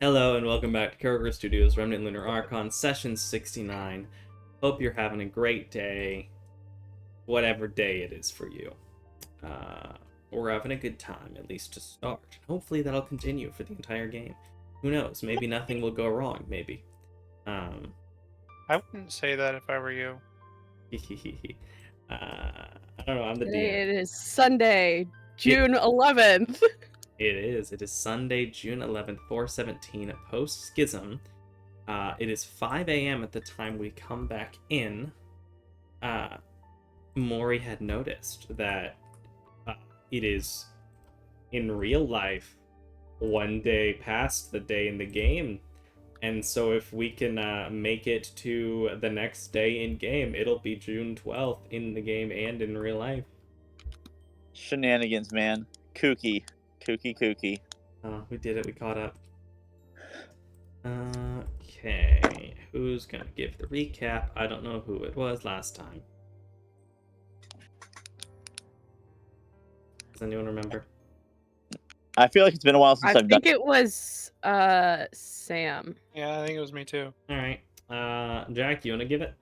Hello and welcome back to Kroger Studios Remnant Lunar Archon Session 69. Hope you're having a great day, whatever day it is for you. We're having a good time, at least to start. Hopefully that'll continue for the entire game. Who knows? Maybe nothing will go wrong, maybe. I wouldn't say that if I were you. I don't know, I'm the Today DM. it is Sunday, June 11th. It is Sunday, June 11th, 4:17, post-schism. It is 5 a.m. at the time we come back in. Maury had noticed that it is, in real life, one day past the day in the game. And so if we can make it to the next day in game, it'll be June 12th in the game and in real life. Shenanigans, man. Kooky. We did it. We caught up. Okay. Who's gonna give the recap? I don't know who it was last time. Does anyone remember? I feel like it's been a while since I I've done think it was Sam. Yeah, I think it was me too. Alright. Jack, you wanna give it?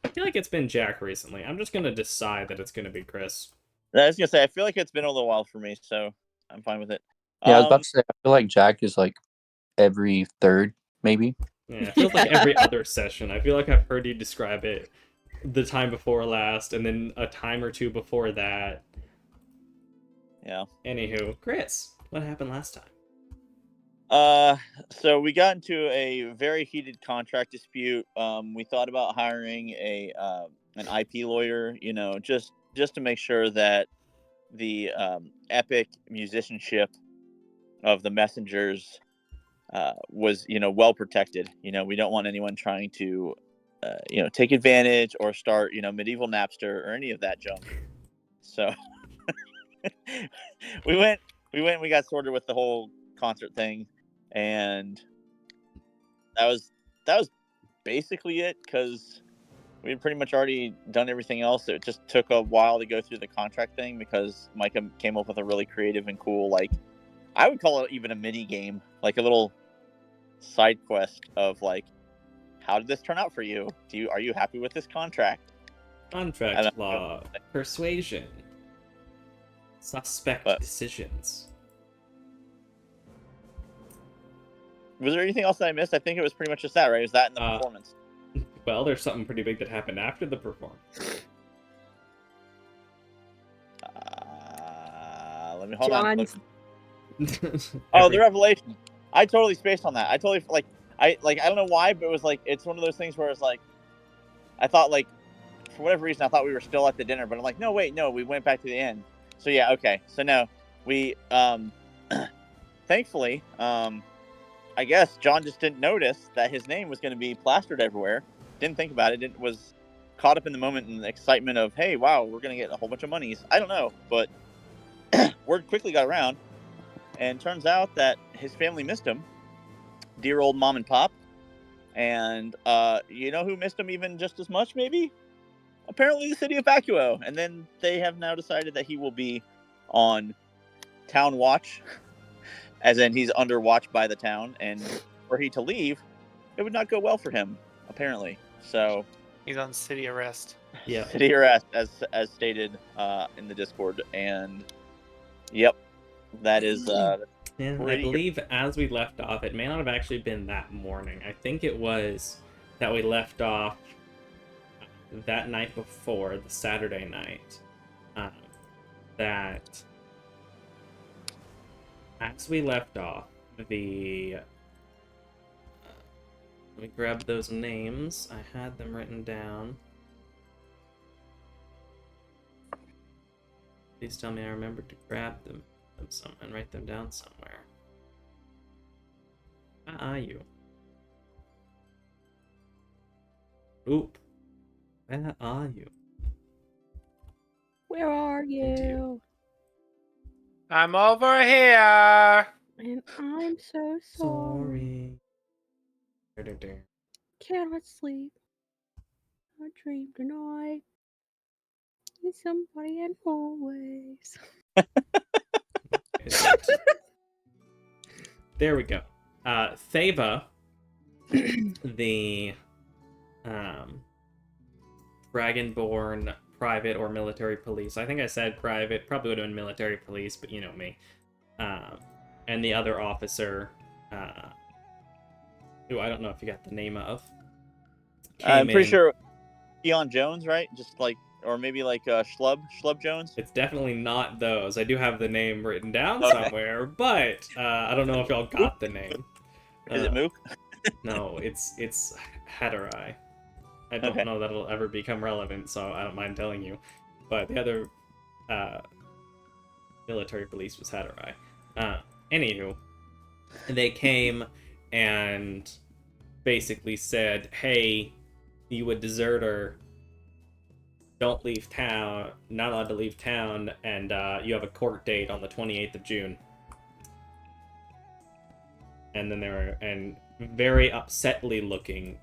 I feel like it's been Jack recently. I'm just gonna decide that it's gonna be Chris. I was gonna say, I feel like it's been a little while for me, so I'm fine with it. Yeah, I was about to say, I feel like Jack is like every third, maybe. Yeah, it feels like every other session. I feel like I've heard you describe it the time before last, and then a time or two before that. Yeah. Anywho, Chris, what happened last time? So we got into a very heated contract dispute. We thought about hiring an IP lawyer, just to make sure that the epic musicianship of the messengers was, well protected. We don't want anyone trying to, take advantage or start, medieval Napster or any of that junk. So we got sorted with the whole concert thing, and that was basically it, because we had pretty much already done everything else. It just took a while to go through the contract thing because Micah came up with a really creative and cool, like, I would call it even a mini game, like a little side quest of like, how did this turn out for you? Are you happy with this contract? Contract law, persuasion, suspect decisions. Was there anything else that I missed? I think it was pretty much just that, right? Is that in the performance? Well, there's something pretty big that happened after the performance. Let me hold on. Oh, the revelation. I totally spaced on that. I totally I don't know why, but it was like, it's one of those things where it's like, I thought, like, for whatever reason, I thought we were still at the dinner, but I'm like, no, wait, no, we went back to the end. So yeah, okay. So no, we thankfully, I guess John just didn't notice that his name was going to be plastered everywhere. Didn't think about it. Was caught up in the moment and the excitement of, hey, wow, we're going to get a whole bunch of monies. I don't know, but word quickly got around, and turns out that his family missed him. Dear old mom and pop. And you know who missed him even just as much, maybe? Apparently the city of Vacuo. And then they have now decided that he will be on town watch, as in he's under watch by the town, and were he to leave, it would not go well for him, apparently. So he's on city arrest. Yeah, city arrest, as stated in the Discord. And yep, that is and I believe as we left off, it may not have actually been that morning. I think it was that we left off that night before, the Saturday night, that as we left off, let me grab those names. I had them written down. Please tell me I remembered to grab them and write them down somewhere. Where are you? Oop. Where are you? Where are you? I'm over here. And I'm so sorry. Cannot sleep. I dream tonight. Need somebody in always. there we go. Theva, the Dragonborn private or military police. I think I said private, probably would have been military police, but you know me. And the other officer, who I don't know if you got the name of. I'm pretty in. sure Keon Jones, right? Just like, or maybe like Schlub Jones. It's definitely not those. I do have the name written down Okay. somewhere, but I don't know if y'all got the name. Is it Mook? No, it's Hatterai. I don't Okay. know that it'll ever become relevant, so I don't mind telling you. But the other military police was Hatterai. Anywho, they came and basically said, hey, you a deserter, don't leave town, not allowed to leave town, and you have a court date on the 28th of June. And then they were, and very upsetly looking.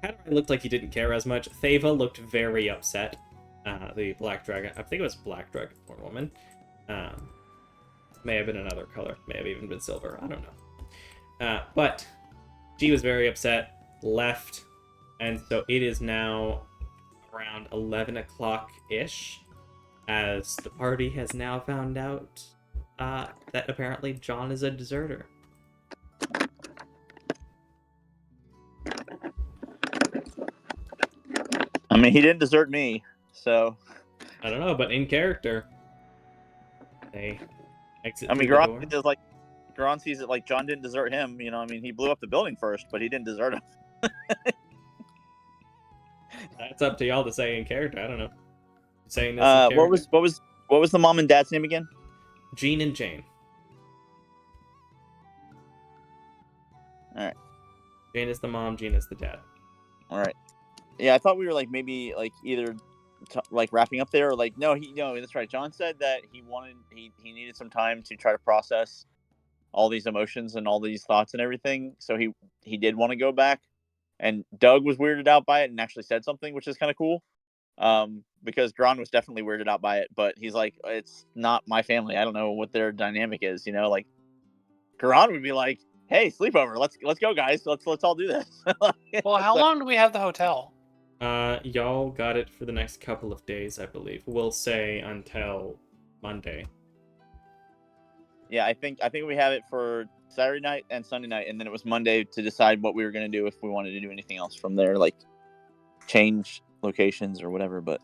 Hatterai looked like he didn't care as much. Theva looked very upset. The Black Dragon, I think it was Black Dragonborn woman. May have been another color, may have even been silver, I don't know. But she was very upset, left, and so it is now around 11 o'clock-ish, as the party has now found out that apparently John is a deserter. I mean, he didn't desert me, so. I don't know, but in character, they exit I mean, through the door. Garon sees it like John didn't desert him. You know, I mean, he blew up the building first, but he didn't desert him. That's up to y'all to say in character. I don't know. Saying this in character. What was the mom and dad's name again? Jean and Jane. All right. Jane is the mom. Jean is the dad. All right. Yeah, I thought we were like maybe like either like wrapping up there or like no, that's right. John said that he needed some time to try to process all these emotions and all these thoughts and everything. So he did want to go back, and Doug was weirded out by it and actually said something, which is kind of cool. Because Gron was definitely weirded out by it, but he's like, it's not my family. I don't know what their dynamic is. You know, like Gron would be like, hey, sleepover, let's go, guys. Let's all do this. Well, how long do we have the hotel? Y'all got it for the next couple of days, I believe. We'll say until Monday. Yeah, I think we have it for Saturday night and Sunday night, and then it was Monday to decide what we were going to do, if we wanted to do anything else from there, like change locations or whatever. But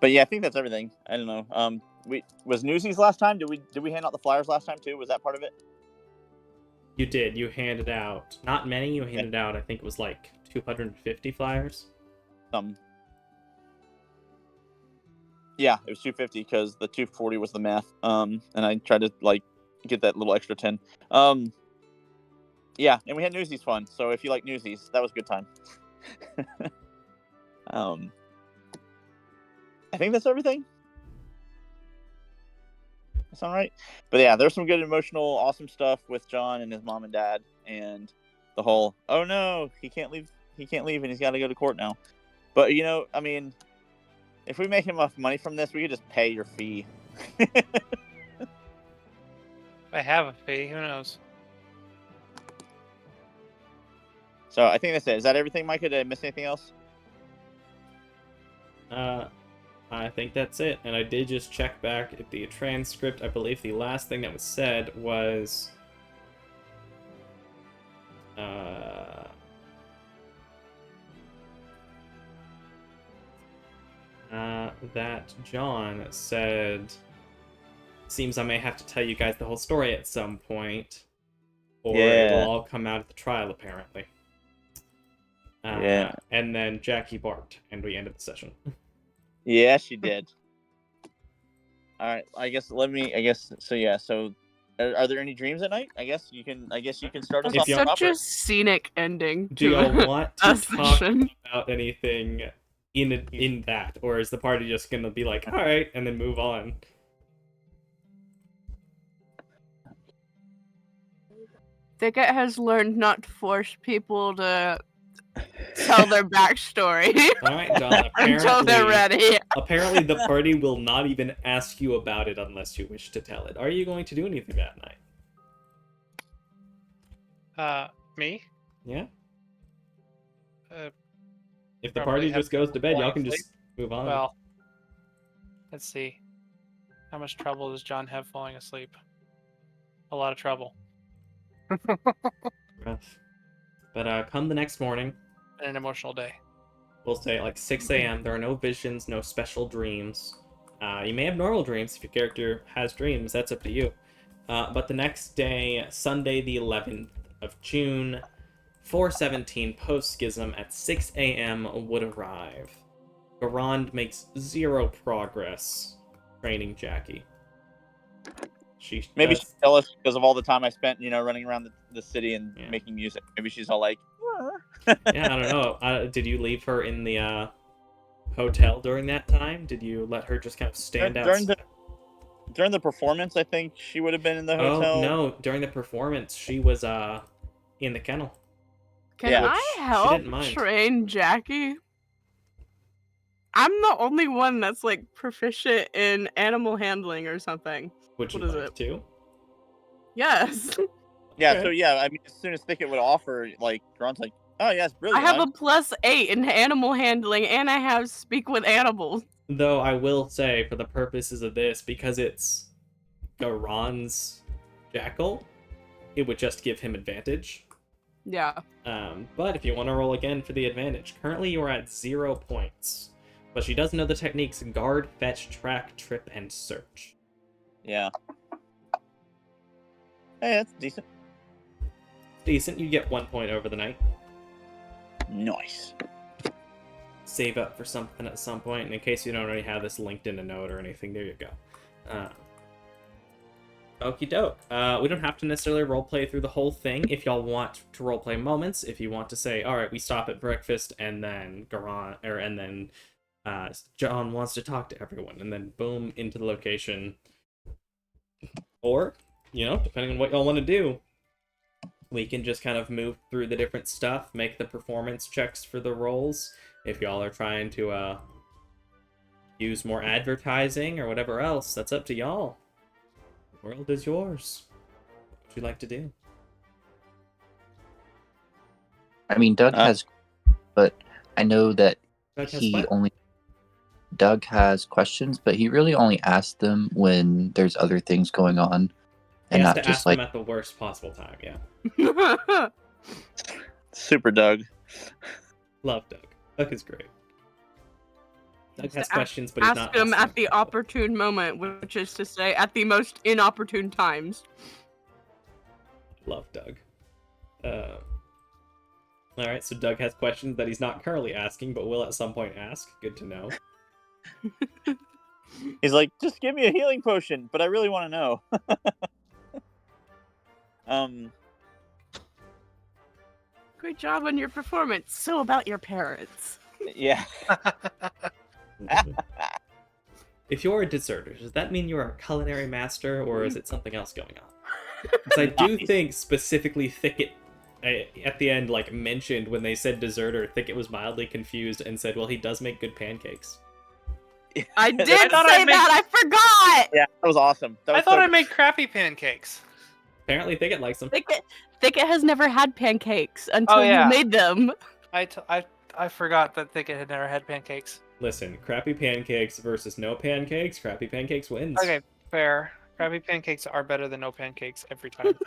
yeah, I think that's everything. I don't know. Was Newsies last time? Did we hand out the flyers last time too? Was that part of it? You did. You handed out not many. You handed out, I think it was like 250 flyers. Yeah, it was 250 because the 240 was the math. And I tried to like get that little extra 10. Yeah, and we had Newsies fun. So if you like Newsies, that was a good time. I think that's everything. That sound right? But yeah, there's some good emotional, awesome stuff with John and his mom and dad, and the whole, oh no, he can't leave, and he's got to go to court now. But you know, I mean, if we make enough money from this, we could just pay your fee. I have a fee. Who knows? So I think that's it. Is that everything, Micah? Did I miss anything else? I think that's it. And I did just check back at the transcript. I believe the last thing that was said was that John said, seems I may have to tell you guys the whole story at some point, or it will all come out at the trial, apparently. And then Jackie barked, and we ended the session. Yeah, she did. All right, so yeah. So, are there any dreams at night? I guess you can start us If off. y'all- Such a scenic ending. Do y'all want to a talk session. about anything in that, or is the party just gonna be like, all right, and then move on? Thicket has learned not to force people to tell their backstory All right, John. until they're ready. Apparently, the party will not even ask you about it unless you wish to tell it. Are you going to do anything that night? Me? Yeah. Uh, If the Probably party have just goes to bed, y'all falling can just move on. well, let's see. How much trouble does John have falling asleep? A lot of trouble. Rough. But come the next morning, And an emotional day. we'll say at like 6 a.m. There are no visions, no special dreams. You may have normal dreams if your character has dreams. That's up to you. But the next day, Sunday the 11th of June, 4:17 post-schism at 6 a.m. would arrive. Garand makes 0 progress training Jackie. Maybe she's jealous because of all the time I spent, running around the city and making music. Maybe she's all like, yeah, I don't know. Did you leave her in the hotel during that time? Did you let her just kind of stand outside? During the performance, I think she would have been in the hotel. Oh, no. During the performance, she was in the kennel. Can Yeah. I She help didn't mind. train Jackie? I'm the only one that's like proficient in animal handling or something. Would you What is like it? to? Yes. Yeah, Okay. so yeah, I mean, as soon as Thicket would offer, like, Grant's like, oh, yes, I brilliant. have a +8 in animal handling, and I have speak with animals. Though I will say, for the purposes of this, because it's Garand's jackal, it would just give him advantage. Yeah. But if you want to roll again for the advantage, currently you are at 0 points. But she does know the techniques guard, fetch, track, trip, and search. Yeah. Hey, that's decent. Decent, you get 1 point over the night. Nice. Save up for something at some point, and in case you don't already have this linked in a note or anything, there you go. Okie doke. We don't have to necessarily roleplay through the whole thing. If y'all want to roleplay moments, if you want to say, all right, we stop at breakfast, and then John wants to talk to everyone, and then boom, into the location. Or, depending on what y'all want to do, we can just kind of move through the different stuff, make the performance checks for the roles. If y'all are trying to use more advertising or whatever else, that's up to y'all. The world is yours. What would you like to do? I mean, Doug has, but I know that Doug has questions, but he really only asks them when there's other things going on, He and has not to just ask like them at the worst possible time, yeah. Super Doug. Love Doug. Doug is great. Doug has questions, but he's ask not them asking at the opportune moment, which is to say, at the most inopportune times. Love Doug. Alright, so Doug has questions that he's not currently asking, but will at some point ask. Good to know. He's like, just give me a healing potion, but I really want to know. Great job on your performance. So about your parents. Yeah. If you're a deserter, does that mean you're a culinary master, or is it something else going on? Because I do think specifically Thicket, at the end, mentioned when they said deserter, Thicket was mildly confused and said, well, he does make good pancakes. I did say that! I forgot! Yeah, that was awesome. I thought I made crappy pancakes. Apparently Thicket likes them. Thicket has never had pancakes until you made them. I forgot that Thicket had never had pancakes. Listen, crappy pancakes versus no pancakes, crappy pancakes wins. Okay, fair. Crappy pancakes are better than no pancakes every time.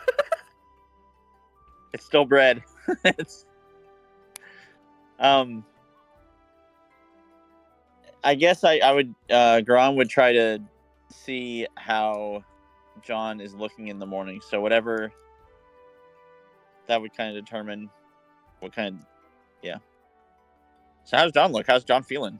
It's still bread. I guess I would, Garan would try to see how John is looking in the morning. So whatever, that would kind of determine what kind of, yeah. So how's John look? How's John feeling?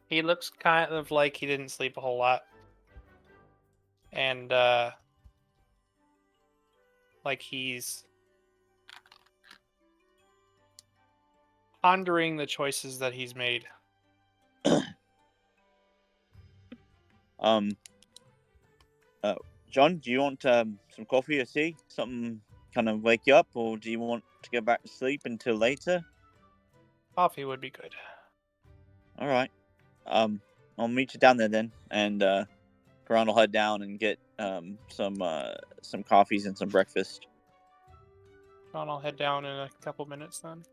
He looks kind of like he didn't sleep a whole lot. And, like he's pondering the choices that he's made. John, do you want some coffee or tea? Something kind of wake you up, or do you want to go back to sleep until later? Coffee would be good. All right. I'll meet you down there then, and Karan will head down and get some coffees and some breakfast. John, I'll head down in a couple minutes then.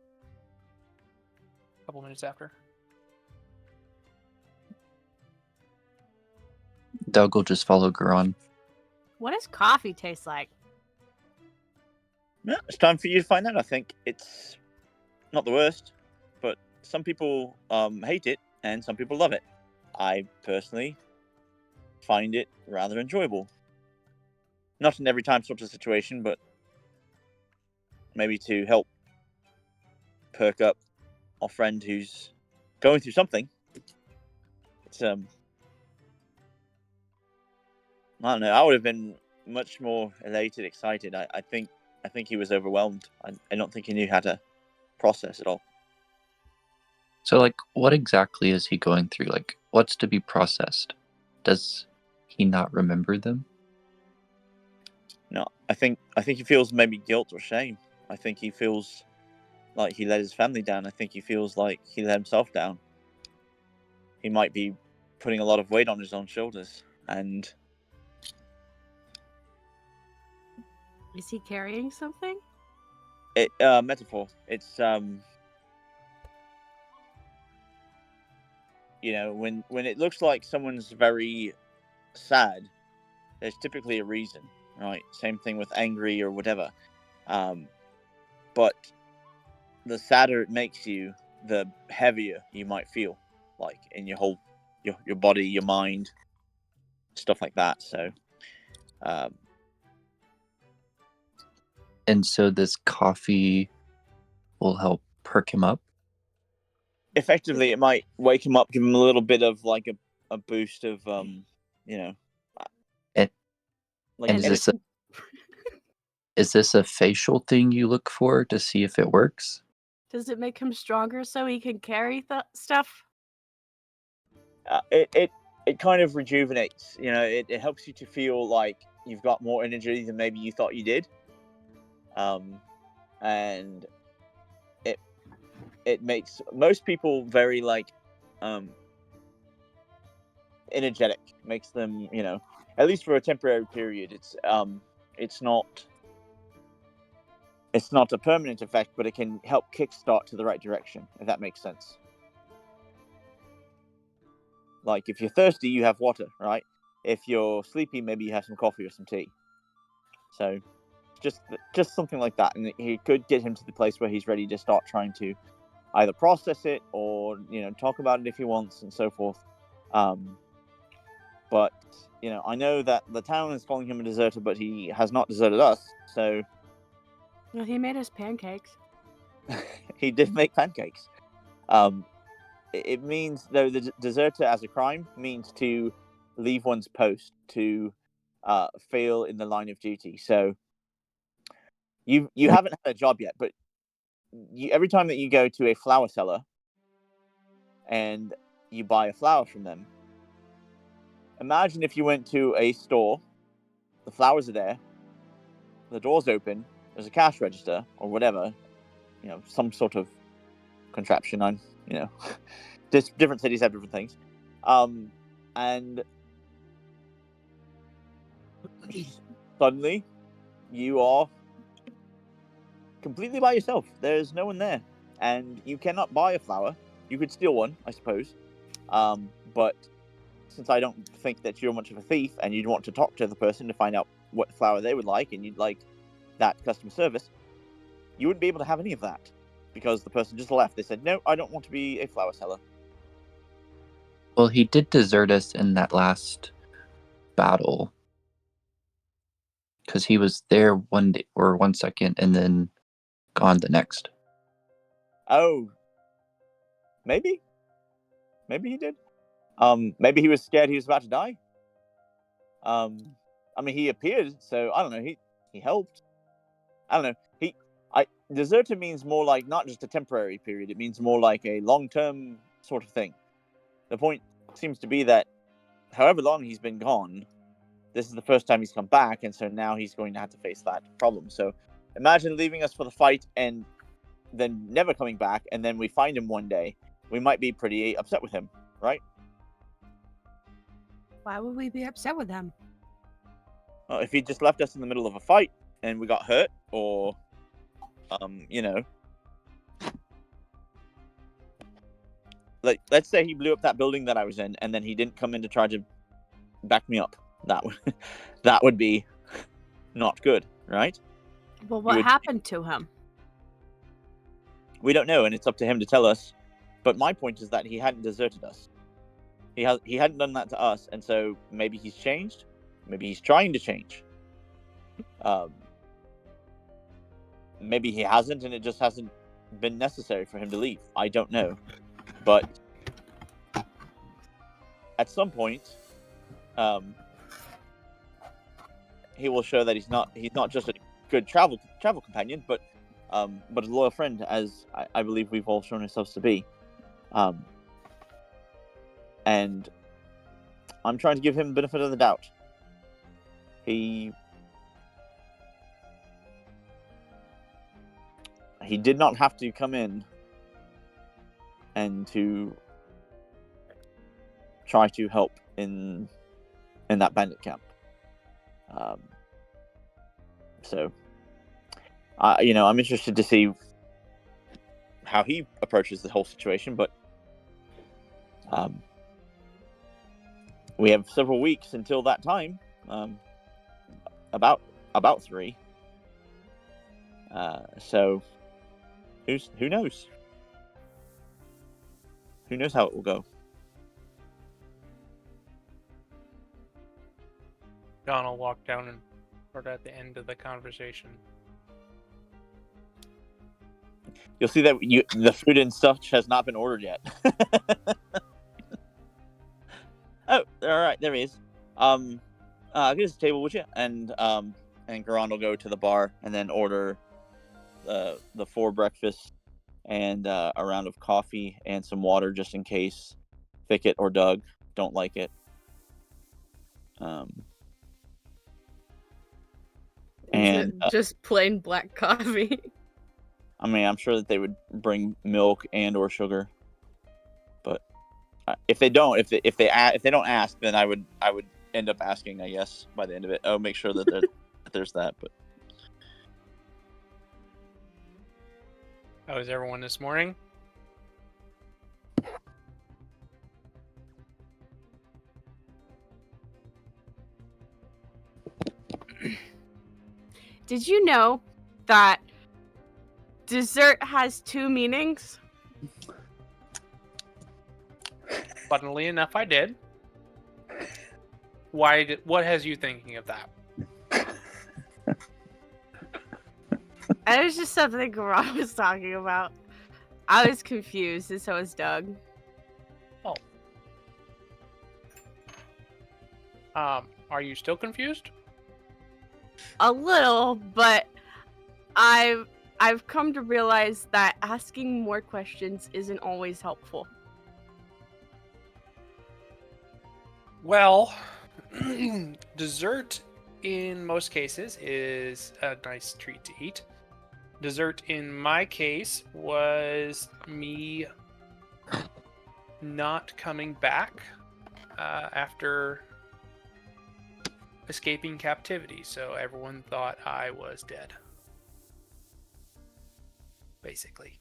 A couple minutes after. Doug will just follow Garon. What does coffee taste like? Yeah, it's time for you to find out. I think it's not the worst, but some people hate it and some people love it. I personally find it rather enjoyable. Not in every time sort of situation, but maybe to help perk up our friend who's going through something. It's I don't know. I would have been much more elated, excited. I think he was overwhelmed. I don't think he knew how to process it all. So, like, what exactly is he going through? Like, what's to be processed? Does he not remember them? No, I think he feels maybe guilt or shame. I think he feels like he let his family down. I think he feels like he let himself down. He might be putting a lot of weight on his own shoulders, and Is he carrying something? it metaphor. It's you know, when it looks like someone's very sad, there's typically a reason, right? Same thing with angry or whatever. But the sadder it makes you, the heavier you might feel, like in your whole your body, your mind, stuff like that. So, And so this coffee will help perk him up. effectively, it might wake him up, give him a little bit of like a boost of you know, And, like and is this a facial thing you look for to see if it works? Does it make him stronger so he can carry stuff? It kind of rejuvenates. You know, it helps you to feel like you've got more energy than maybe you thought you did. And it makes most people very like energetic. Makes them, you know, at least for a temporary period. It's not a permanent effect, but it can help kickstart to the right direction, if that makes sense. Like if you're thirsty, you have water, right? If you're sleepy, maybe you have some coffee or some tea. So just something like that, and he could get him to the place where he's ready to start trying to either process it or, you know, talk about it if he wants and so forth. But, you know, I know that the town is calling him a deserter, but he has not deserted us. So Well, he made us pancakes. he did make pancakes. It means, though, the deserter as a crime means to leave one's post, to fail in the line of duty. So you haven't had a job yet, but every time that you go to a flower seller and you buy a flower from them, imagine if you went to a store, the flowers are there, the door's open, there's a cash register or whatever, you know, some sort of contraption. You know, just different cities have different things, and suddenly you are completely by yourself. There's no one there, and you cannot buy a flower. You could steal one, I suppose, but since I don't think that you're much of a thief and you'd want to talk to the person to find out what flower they would like and you'd like that customer service, you wouldn't be able to have any of that because the person just left. They said, no, I don't want to be a flower seller. Well, he did desert us in that last battle because he was there one day or 1 second and then gone the next. Oh, maybe he did. Maybe he was scared he was about to die. I mean, he appeared, so I don't know. He helped. I don't know. Deserter means more like not just a temporary period. It means more like a long-term sort of thing. The point seems to be that however long he's been gone, this is the first time he's come back, and so now he's going to have to face that problem. So imagine leaving us for the fight and then never coming back, and then we find him one day. We might be pretty upset with him, right? Why would we be upset with him? If he just left us in the middle of a fight and we got hurt, or, you know, like, let's say he blew up that building that I was in, and then he didn't come in to try to back me up. That would be not good, right? Well, what happened to him? We don't know, and it's up to him to tell us. But my point is that he hadn't deserted us. He hadn't done that to us, and so maybe he's changed. Maybe he's trying to change. Maybe he hasn't, and it just hasn't been necessary for him to leave. I don't know, but at some point, he will show that he's not just a good travel companion, but a loyal friend, as I believe we've all shown ourselves to be. And I'm trying to give him the benefit of the doubt. He did not have to come in and to try to help in that bandit camp. So, I'm interested to see how he approaches the whole situation, but we have several weeks until that time. About 3. So who knows? Who knows how it will go? John will walk down and start at the end of the conversation. You'll see that the food and stuff has not been ordered yet. Oh, all right, there he is. Get us a table, would you? And Garon will go to the bar and then order the 4 breakfasts and a round of coffee and some water, just in case Thicket or Doug don't like it. And just plain black coffee. I mean, I'm sure that they would bring milk and or sugar, but if they don't ask, then I would end up asking, I guess, by the end of it. Oh, make sure that there's that. But how is everyone this morning? Did you know that dessert has 2 meanings? Funnily enough, I did. What has you thinking of that? It was just something Garon was talking about. I was confused, and so was Doug. Oh. Are you still confused? A little, but I've come to realize that asking more questions isn't always helpful. Well, dessert in most cases is a nice treat to eat. Dessert in my case was me not coming back after escaping captivity, so everyone thought I was dead. Basically.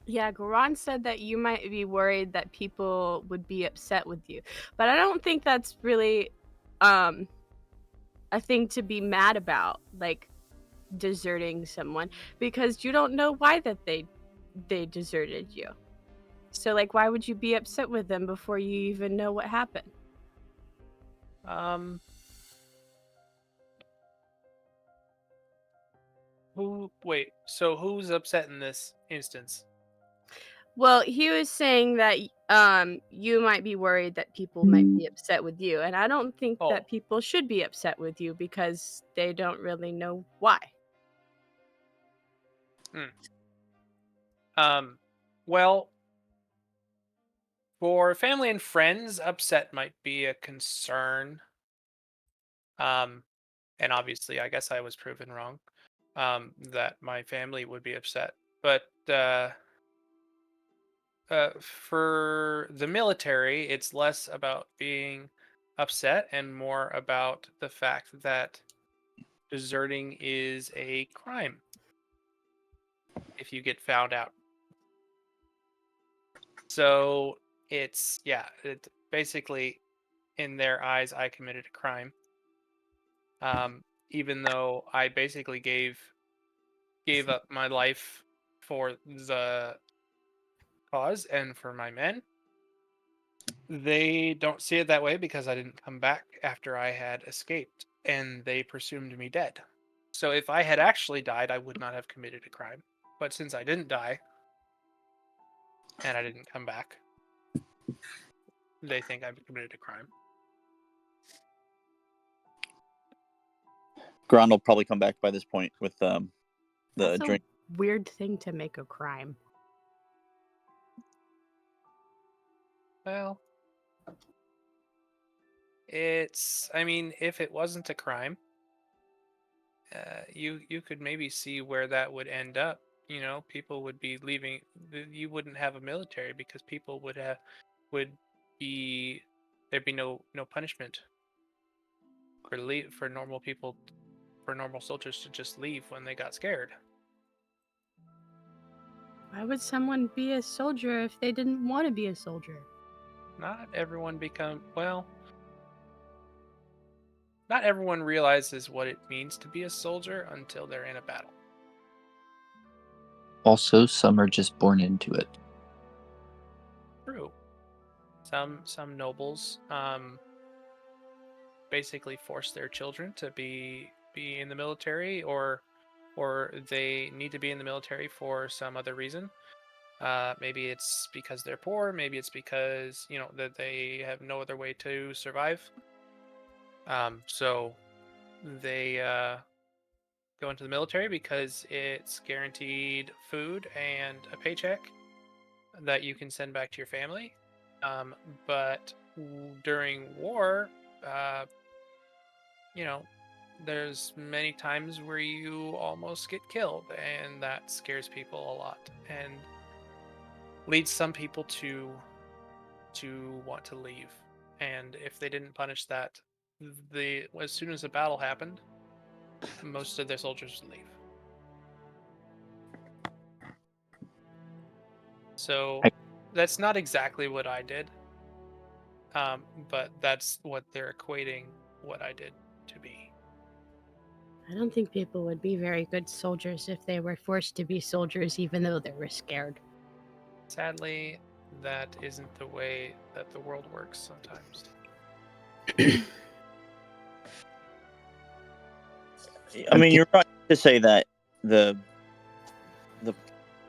Yeah, Garon said that you might be worried that people would be upset with you. But I don't think that's really a thing to be mad about, like deserting someone, because you don't know why that they deserted you. So like, why would you be upset with them before you even know what happened? So who's upset in this instance? Well, he was saying that you might be worried that people might be upset with you, and I don't think that people should be upset with you because they don't really know why. Well, for family and friends, upset might be a concern. And obviously, I guess I was proven wrong, that my family would be upset. But for the military, it's less about being upset and more about the fact that deserting is a crime if you get found out. So it's, yeah, it basically, in their eyes, I committed a crime. Even though I basically gave up my life for the cause and for my men. They don't see it that way because I didn't come back after I had escaped, and they presumed me dead. So if I had actually died, I would not have committed a crime. But since I didn't die and I didn't come back, they think I've committed a crime. Grond will probably come back by this point with the That's drink. a weird thing to make a crime. Well, I mean, if it wasn't a crime, you could maybe see where that would end up. You know, people would be leaving. You wouldn't have a military because people would be there'd be no punishment for normal people, for normal soldiers to just leave when they got scared. Why would someone be a soldier if they didn't want to be a soldier? Not everyone realizes what it means to be a soldier until they're in a battle. Also, some are just born into it. True. Some nobles basically force their children to be in the military, or they need to be in the military for some other reason. Maybe it's because they're poor. Maybe it's because that they have no other way to survive. So they go into the military because it's guaranteed food and a paycheck that you can send back to your family. But during war, there's many times where you almost get killed, and that scares people a lot and leads some people to want to leave. And if they didn't punish that, as soon as a battle happened, most of their soldiers would leave. So that's not exactly what I did, but that's what they're equating what I did to be. I don't think people would be very good soldiers if they were forced to be soldiers even though they were scared. Sadly, that isn't the way that the world works sometimes. I mean, you're right to say that the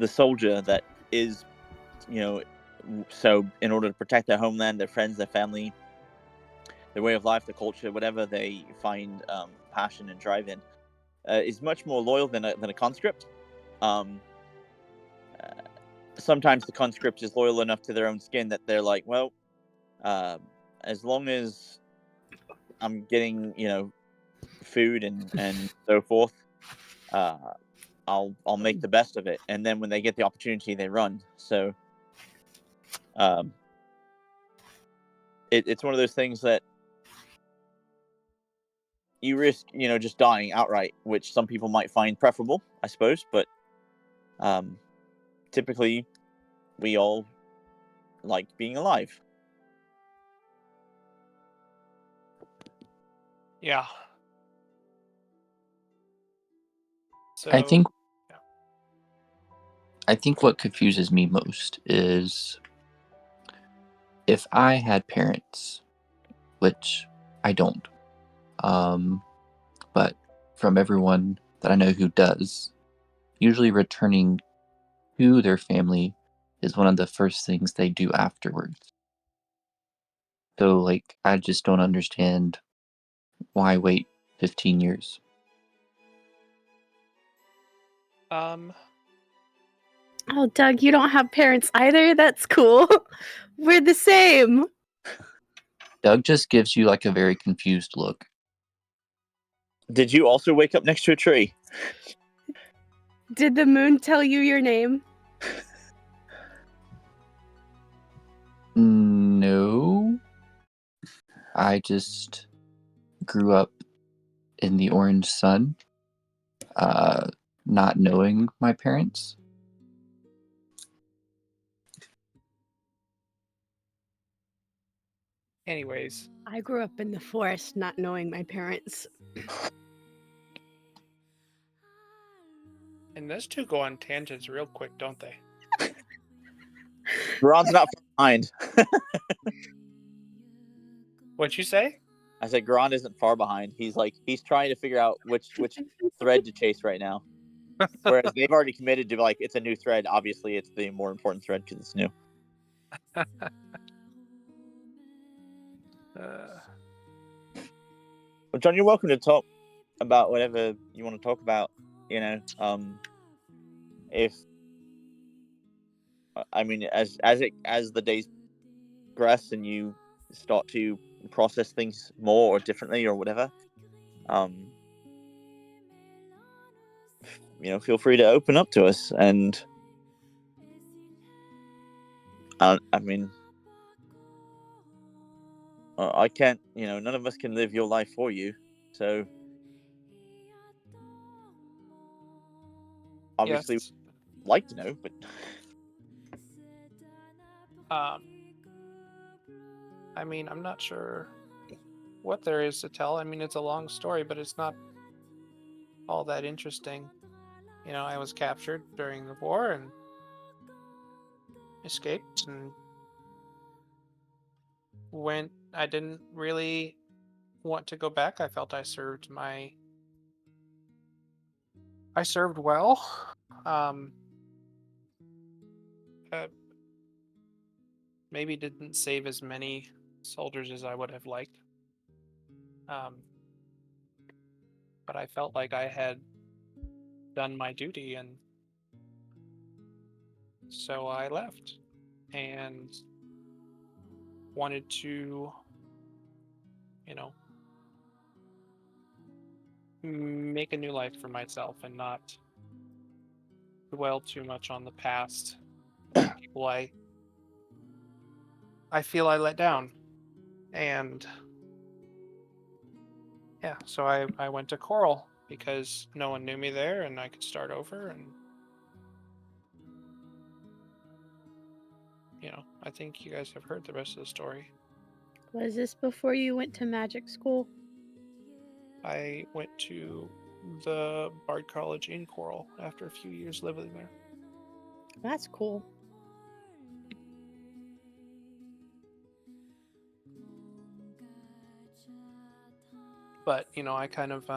soldier that is, so in order to protect their homeland, their friends, their family, their way of life, their culture, whatever they find passion and drive in, is much more loyal than a conscript. Sometimes the conscript is loyal enough to their own skin that they're like, well, as long as I'm getting, food and so forth, I'll make the best of it. And then when they get the opportunity, they run. So it's one of those things that you risk, just dying outright, which some people might find preferable, I suppose. But typically, we all like being alive. Yeah. So I think what confuses me most is if I had parents, which I don't, but from everyone that I know who does, usually returning to their family is one of the first things they do afterwards. So, like, I just don't understand why wait 15 years. Oh, Doug, you don't have parents either? That's cool. We're the same. Doug just gives you like a very confused look. Did you also wake up next to a tree? Did the moon tell you your name? No. I just grew up in the orange sun, not knowing my parents. Anyways, I grew up in the forest not knowing my parents. and those two go on tangents real quick, don't they? Garon's not far behind. What'd you say? I said Garon isn't far behind. He's trying to figure out which thread to chase right now. Whereas they've already committed to like it's a new thread. Obviously, it's the more important thread because it's new. Well, John, you're welcome to talk about whatever you want to talk about. You know, if I mean, as the days progress and you start to process things more or differently or whatever, feel free to open up to us. And I mean, I can't. None of us can live your life for you. So obviously, Yes. like to know, but I mean, I'm not sure what there is to tell. I mean, it's a long story, but it's not all that interesting. I was captured during the war and escaped and I didn't really want to go back. I felt I served well. Um, maybe didn't save as many soldiers as I would have liked. But I felt like I had done my duty, and so I left and wanted to, make a new life for myself and not dwell too much on the past and people I feel I let down. And yeah, so I went to Coral because no one knew me there and I could start over. And I think you guys have heard the rest of the story. Was this before you went to magic school? I went to the Bard College in Coral after a few years living there. That's cool. But I kind of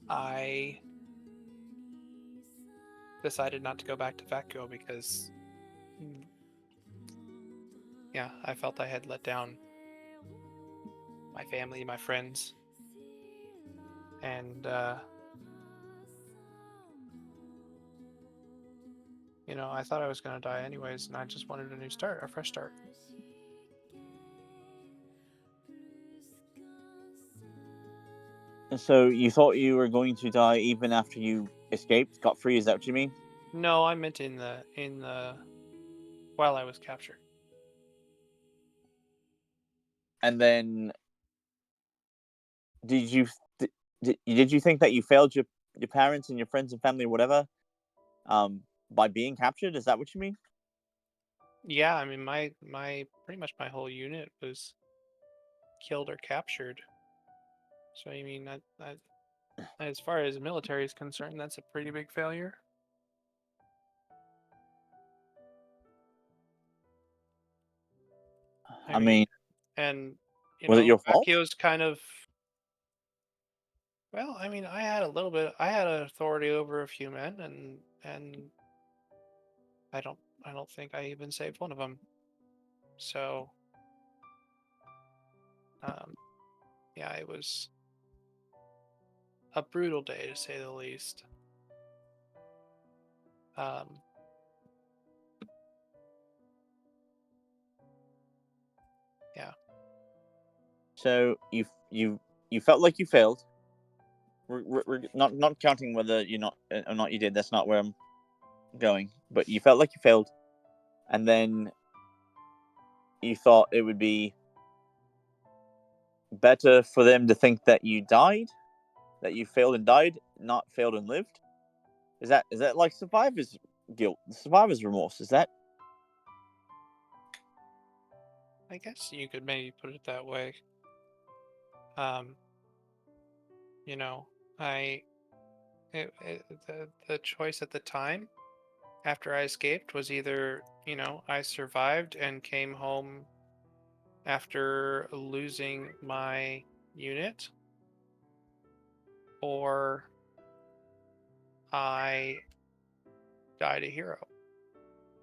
I decided not to go back to Vacuo because I felt I had let down my family, my friends, and I thought I was going to die anyways, and I just wanted a fresh start. So you thought you were going to die even after you escaped, got free? Is that what you mean? No, I meant in the while I was captured. And then did you think that you failed your parents and your friends and family or whatever by being captured? Is that what you mean? Yeah, I mean my pretty much my whole unit was killed or captured. So I mean that as far as the military is concerned, that's a pretty big failure. I mean, and was it your fault? Vacuo's kind of, well, I mean, I had authority over a few men, and I don't think I even saved one of them. So, yeah, it was a brutal day to say the least. Yeah. So you you felt like you failed. We're not counting whether you're not or not you did. That's not where I'm going. But you felt like you failed, and then you thought it would be better for them to think that you died, that you failed and died, not failed and lived. Is that like survivor's guilt, survivor's remorse? Is that? I guess you could maybe put it that way. You know, the choice at the time after I escaped was either, I survived and came home after losing my unit, or I died a hero.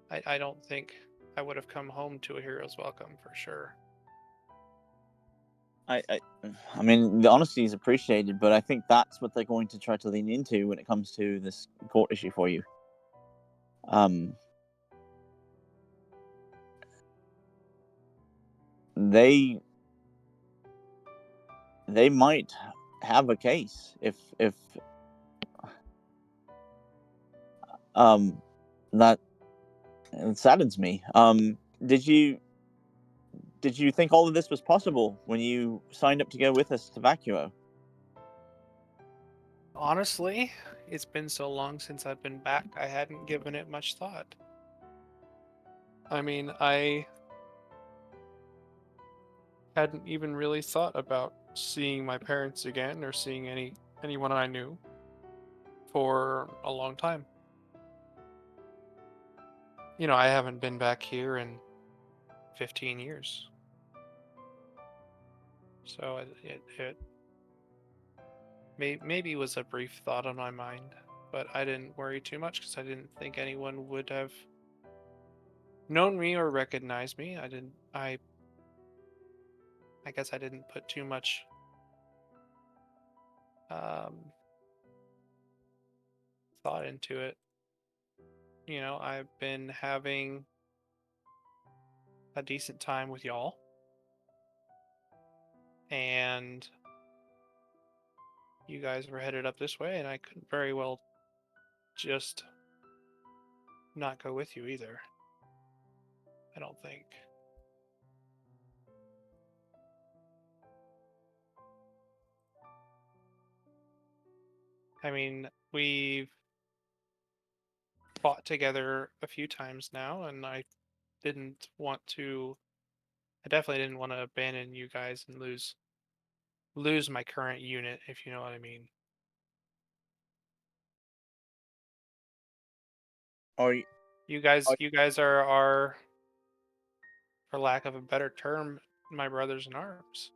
I don't think I would have come home to a hero's welcome for sure. I mean, the honesty is appreciated, but I think that's what they're going to try to lean into when it comes to this court issue for you. They might have a case if that it saddens me. Did you think all of this was possible when you signed up to go with us to Vacuo? Honestly, it's been so long since I've been back, I hadn't given it much thought. I mean, I hadn't even really thought about seeing my parents again or seeing anyone I knew for a long time. I haven't been back here in 15 years. So it maybe was a brief thought on my mind, but I didn't worry too much because I didn't think anyone would have known me or recognized me. I guess I didn't put too much thought into it. I've been having a decent time with y'all, and you guys were headed up this way, and I couldn't very well just not go with you either. I don't think. I mean, we've fought together a few times now, and I definitely didn't want to abandon you guys and lose my current unit, if you know what I mean. Or You guys are, for lack of a better term, my brothers in arms.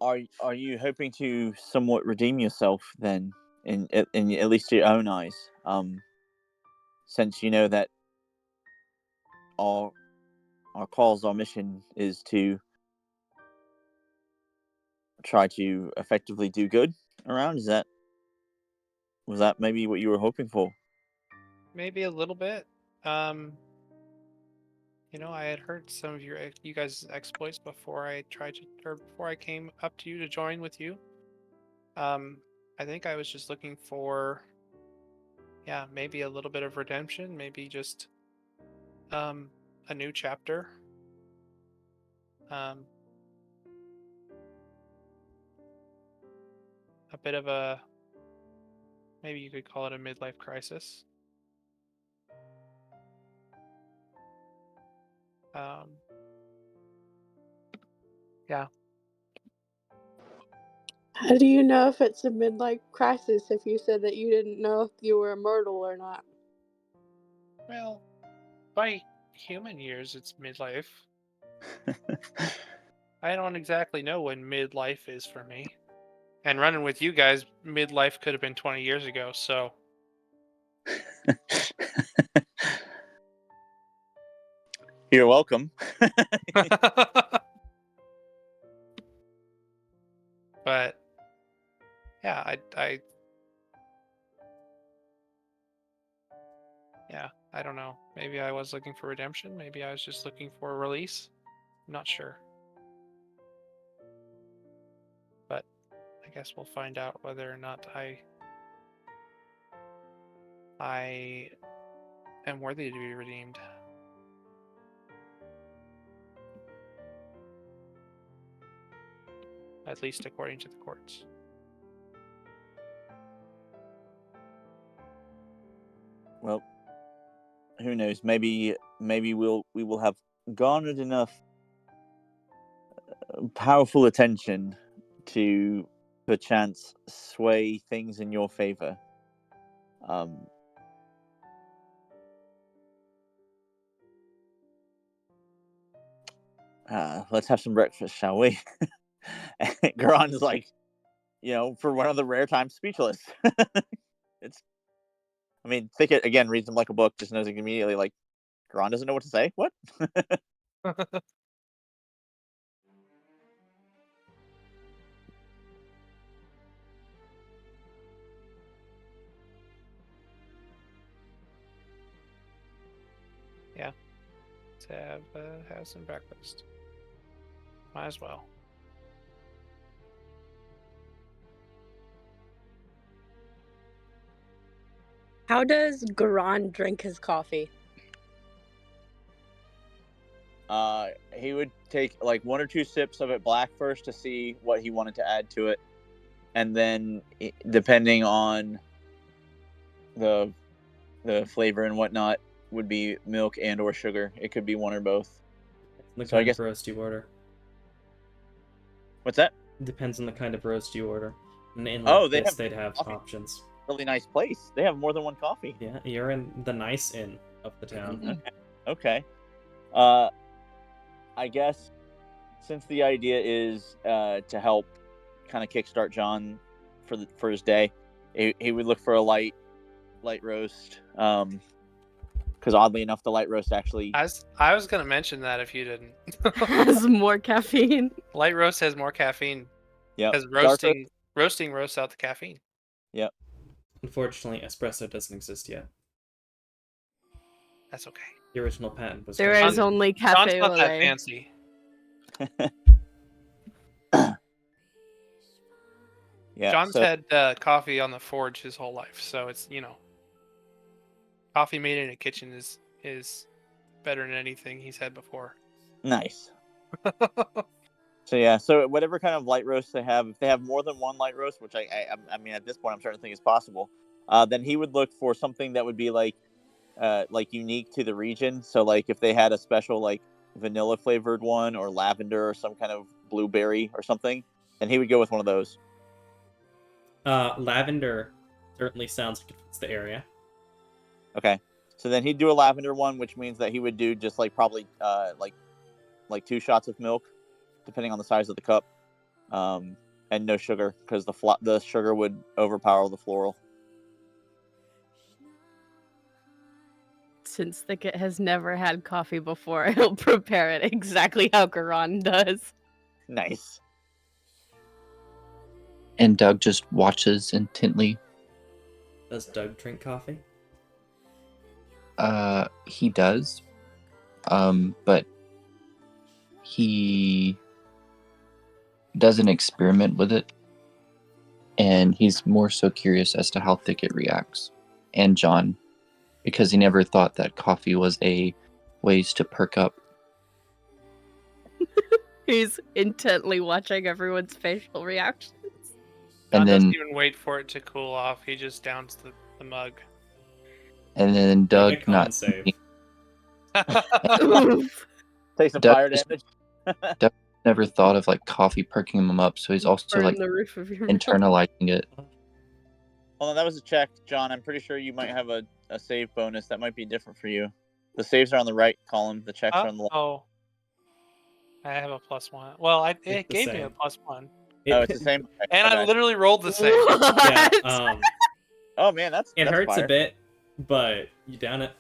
are you hoping to somewhat redeem yourself then, in at least your own eyes? Since you know that our cause, our mission is to try to effectively do good around. Was that maybe what you were hoping for? Maybe a little bit. I had heard some of you guys' exploits before before I came up to you to join with you. I think I was just looking for, yeah, maybe a little bit of redemption, maybe just a new chapter. A bit of maybe you could call it a midlife crisis. Yeah. How do you know if it's a midlife crisis if you said that you didn't know if you were immortal or not? Well, by human years, it's midlife. I don't exactly know when midlife is for me. And running with you guys, midlife could have been 20 years ago, so. You're welcome. But yeah, I don't know. Maybe I was looking for redemption. Maybe I was just looking for a release. I'm not sure. guess we'll find out whether or not I am worthy to be redeemed. At least according to the courts. Well, who knows? Maybe we will have garnered enough powerful attention to perchance sway things in your favor. Let's have some breakfast, shall we? Garon is like, for one of the rare times, speechless. Thicket again reads him like a book, just knows immediately, like, Garon doesn't know what to say. What? Yeah. To have some breakfast. Might as well. How does Garon drink his coffee? He would take like 1 or 2 sips of it black first to see what he wanted to add to it, and then depending on the flavor and whatnot, would be milk and or sugar. It could be one or both. The So I kind guess- of roast you order. What's that? Depends on the kind of roast you order. And in Oh, like they this, have they'd have coffee. options. Really nice place. They have more than one coffee. Yeah, you're in the nice inn of the town. Okay. I guess since the idea is to help kind of kickstart John for his day, he would look for a light roast. Because oddly enough, the light roast actually. I was gonna mention that if you didn't. Has more caffeine. Light roast has more caffeine. Yeah. Because roasting roasts out the caffeine. Yep. Unfortunately, espresso doesn't exist yet. That's okay. The original patent was. There created- is only John's cafe au not that lait. fancy. Yeah. John's so, had coffee on the forge his whole life, so it's coffee made in a kitchen is better than anything he's had before. nice. So yeah, so whatever kind of light roast they have, if they have more than one light roast, which I mean at this point I'm starting to think is possible, then he would look for something that would be like unique to the region. So like if they had a special like vanilla flavored one or lavender or some kind of blueberry or something, then he would go with one of those. Lavender certainly sounds like it fits the area. Okay, so then he'd do a lavender one, which means that he would do just like probably like 2 shots of milk, depending on the size of the cup, and no sugar because the sugar would overpower the floral. Since Thicket has never had coffee before, he'll prepare it exactly how Garon does. Nice. And Doug just watches intently. Does Doug drink coffee? He does. But he doesn't experiment with it. And he's more so curious as to how Thicket reacts. And John. Because he never thought that coffee was a ways to perk up. He's intently watching everyone's facial reactions. John And doesn't then even wait for it to cool off. He just downs the mug. Doug Make a con not save. Oof. Take some Doug fire just- damage. never thought of like coffee perking him up, so he's also Burn like the roof of your mouth. internalizing it. Hold on, that was a check, John. I'm pretty sure you might have a save bonus that might be different for you. The saves are on the right column. The checks are on the left. Oh. I have a +1. Well, it the gave me same. a +1. Oh, it's the same. Okay, And I okay. literally rolled the same. Yeah, What? Oh man, that's it hurts fire. a bit, but you down it.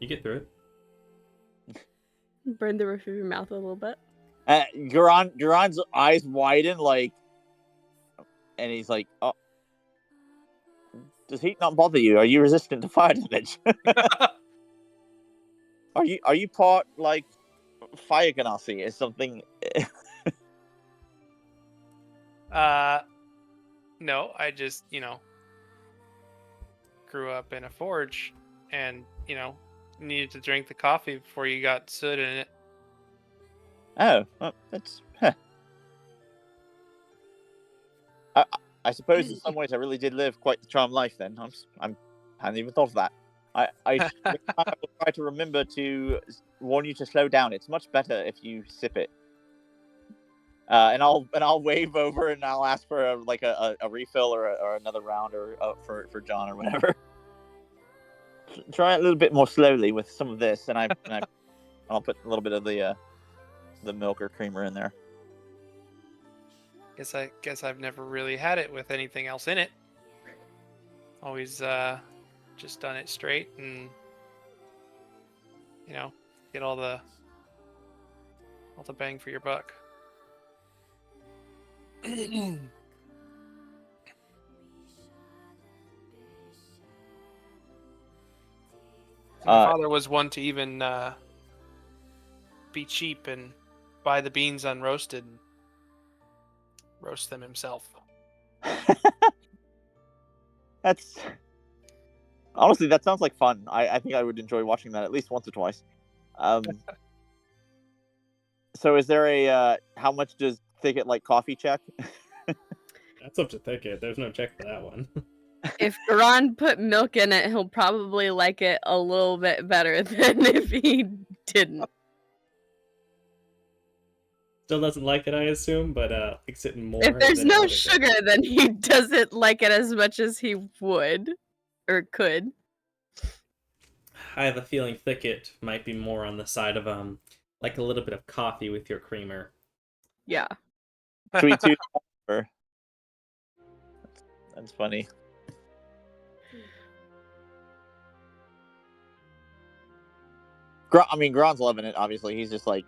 You get through it. Burn the roof of your mouth a little bit. Garon's eyes widen and he's like, "Oh, does heat not bother you? Are you resistant to fire damage? Are you part like fire ganassi or something?" No, I just, grew up in a forge and, needed to drink the coffee before you got soot in it. Oh, well, that's. I suppose in some ways I really did live quite the charmed life. Then I hadn't even thought of that. Next time I will try to remember to warn you to slow down. It's much better if you sip it. And I'll wave over and I'll ask for a refill or another round or for John or whatever. Try it a little bit more slowly with some of this, and I'll put a little bit of the milk or creamer in there. Guess I've never really had it with anything else in it. Always just done it straight and get all the bang for your buck. My father was one to even be cheap and buy the beans unroasted and roast them himself. That's honestly, that sounds like fun. I think I would enjoy watching that at least once or twice. So is there a how much does Thicket like coffee check? That's up to Thicket. There's no check for that one. If Garan put milk in it, he'll probably like it a little bit better than if he didn't. Still doesn't like it, I assume, but likes it more. If there's than no other sugar, things. then he doesn't like it as much as he would or could. I have a feeling Thicket might be more on the side of like a little bit of coffee with your creamer. Yeah. Sweet tooth. That's funny. I mean, Gron's loving it. Obviously, he's just like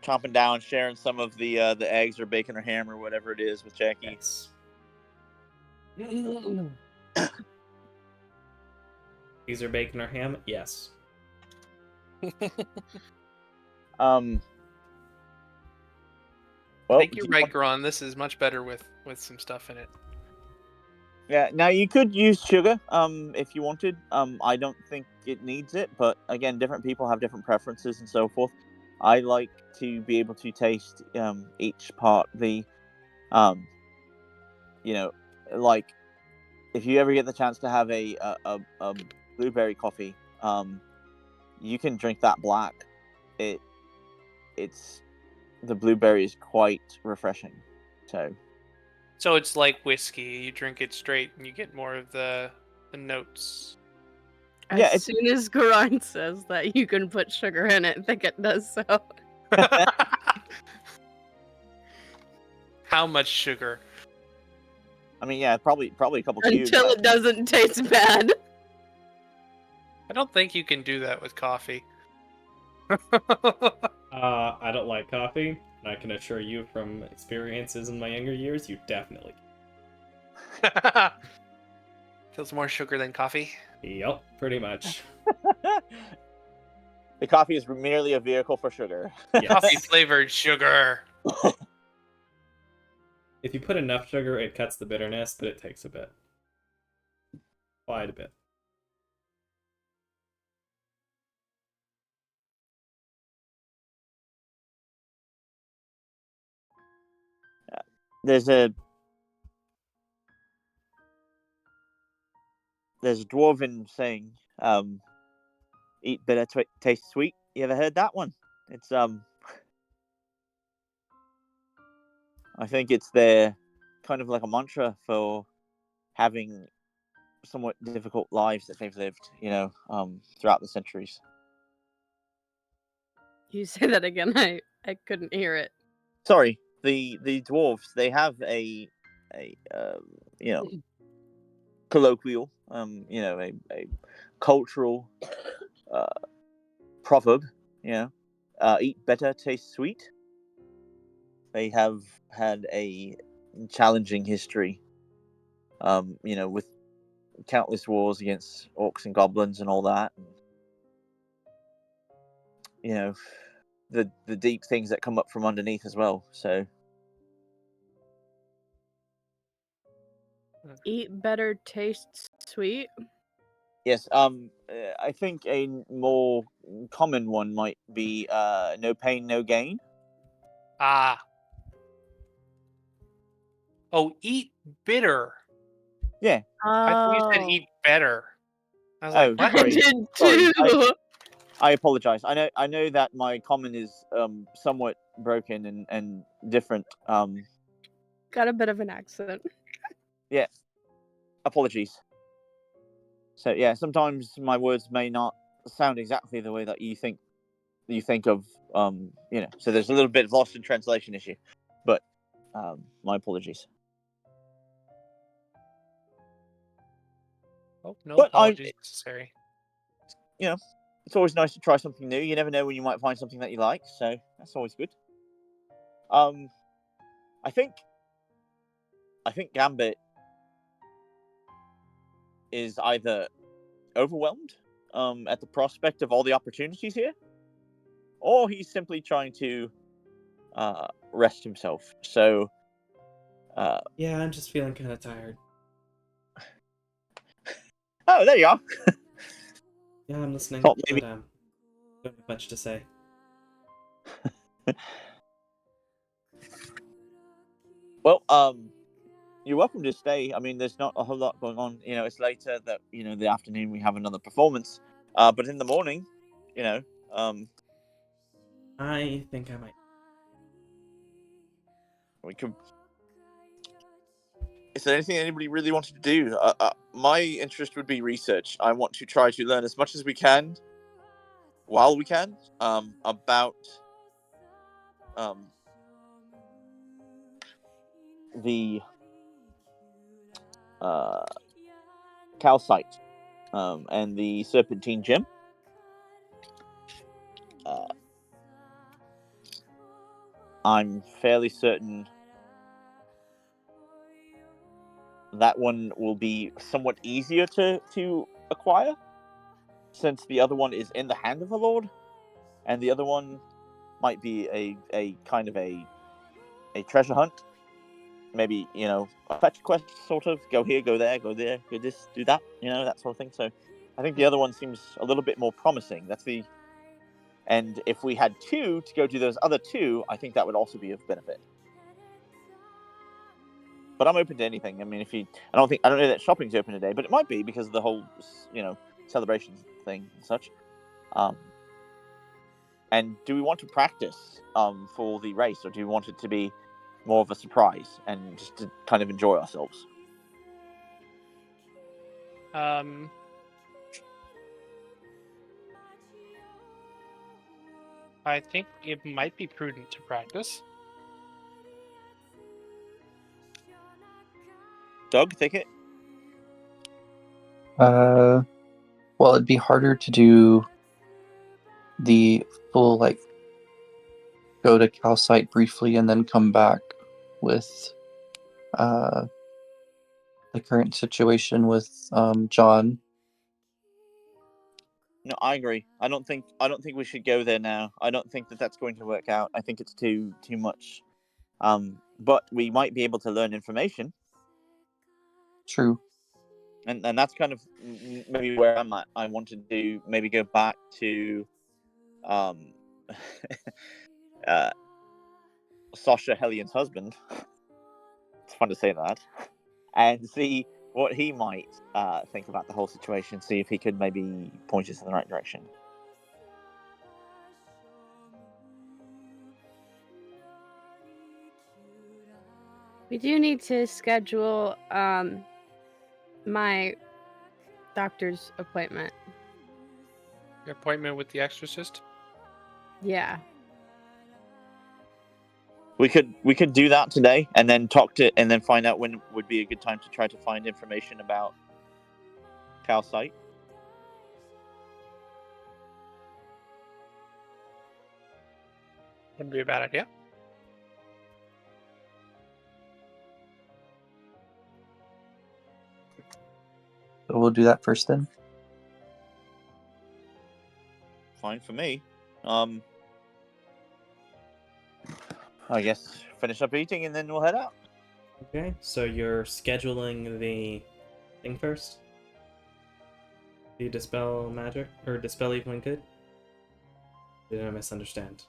chomping down, sharing some of the eggs or bacon or ham or whatever it is with Jackie. Yes. These are bacon or ham? Yes. Well, I think you're right, Gron. This is much better with some stuff in it. Yeah, now you could use sugar, if you wanted. I don't think it needs it, but again, different people have different preferences and so forth. I like to be able to taste each part. Like if you ever get the chance to have a blueberry coffee, you can drink that black. It's the blueberry is quite refreshing. So it's like whiskey. You drink it straight and you get more of the notes. As soon as Garan says that you can put sugar in it, Thicket does so. How much sugar? I mean, yeah, probably a couple cubes. Until it doesn't taste bad. I don't think you can do that with coffee. I don't like coffee, and I can assure you from experiences in my younger years, you definitely can. Feels more sugar than coffee. Yep, pretty much. The coffee is merely a vehicle for sugar. Yes. Coffee flavored sugar. If you put enough sugar, it cuts the bitterness, but it takes a bit. Quite a bit. There's a dwarven saying, eat bitter, taste sweet. You ever heard that one? It's I think it's their kind of like a mantra for having somewhat difficult lives that they've lived, throughout the centuries. You say that again, I couldn't hear it. Sorry, the dwarves, they have a colloquial, a cultural proverb, eat better, taste sweet. They have had a challenging history, with countless wars against orcs and goblins and all that. the deep things that come up from underneath as well. So Eat better, tastes sweet. yes, I think a more common one might be no pain, no gain. Ah. Oh, eat bitter. Yeah. I thought you said Oh. eat better. I was Oh, like, what? I sorry. did Sorry, too. I apologize. I know that my common is somewhat broken and different. Got a bit of an accent. Yeah. Apologies. So yeah, sometimes my words may not sound exactly the way that you think of so there's a little bit of lost in translation issue. But my apologies. Oh, no But apologies necessary. it's always nice to try something new. You never know when you might find something that you like, so that's always good. I think Gambit is either overwhelmed at the prospect of all the opportunities here, or he's simply trying to rest himself. So Yeah, I'm just feeling kind of tired. oh, there you are. Yeah, I'm listening, Thought maybe but don't have much to say. well, you're welcome to stay. I mean, there's not a whole lot going on. It's later that the afternoon we have another performance. But in the morning, um, I think I might. we could. Is there anything anybody really wanted to do? My interest would be research. I want to try to learn as much as we can, while we can, about the calcite and the serpentine gem. I'm fairly certain that one will be somewhat easier to acquire, since the other one is in the hand of the Lord, and the other one might be a kind of a treasure hunt. Maybe a fetch quest, sort of go here, go there, go this, do that, that sort of thing. So I think the other one seems a little bit more promising. And if we had two to go do those other two, I think that would also be of benefit. But I'm open to anything. I mean, I don't know that shopping's open today, but it might be because of the whole, celebration thing and such. And do we want to practice for the race, or do we want it to be more of a surprise and just to kind of enjoy ourselves? I think it might be prudent to practice. Doug, take it. Well, it'd be harder to do the full, go to calcite briefly and then come back with the current situation with John. No, I agree. I don't think we should go there now. I don't think that that's going to work out. I think it's too much. But we might be able to learn information, True. and that's kind of maybe where I'm at. I wanted to maybe go back to Sasha Hellion's husband. It's fun to say that, and see what he might think about the whole situation. See if he could maybe point us in the right direction. We do need to schedule my doctor's appointment. Your appointment with the exorcist? Yeah. We could do that today, and then and then find out when would be a good time to try to find information about calcite. Wouldn't be a bad idea. So we'll do that first then. Fine for me. I guess finish up eating and then we'll head out. Okay, so you're scheduling the thing first? Do you dispel magic? Or dispel evil and good? Did I misunderstand?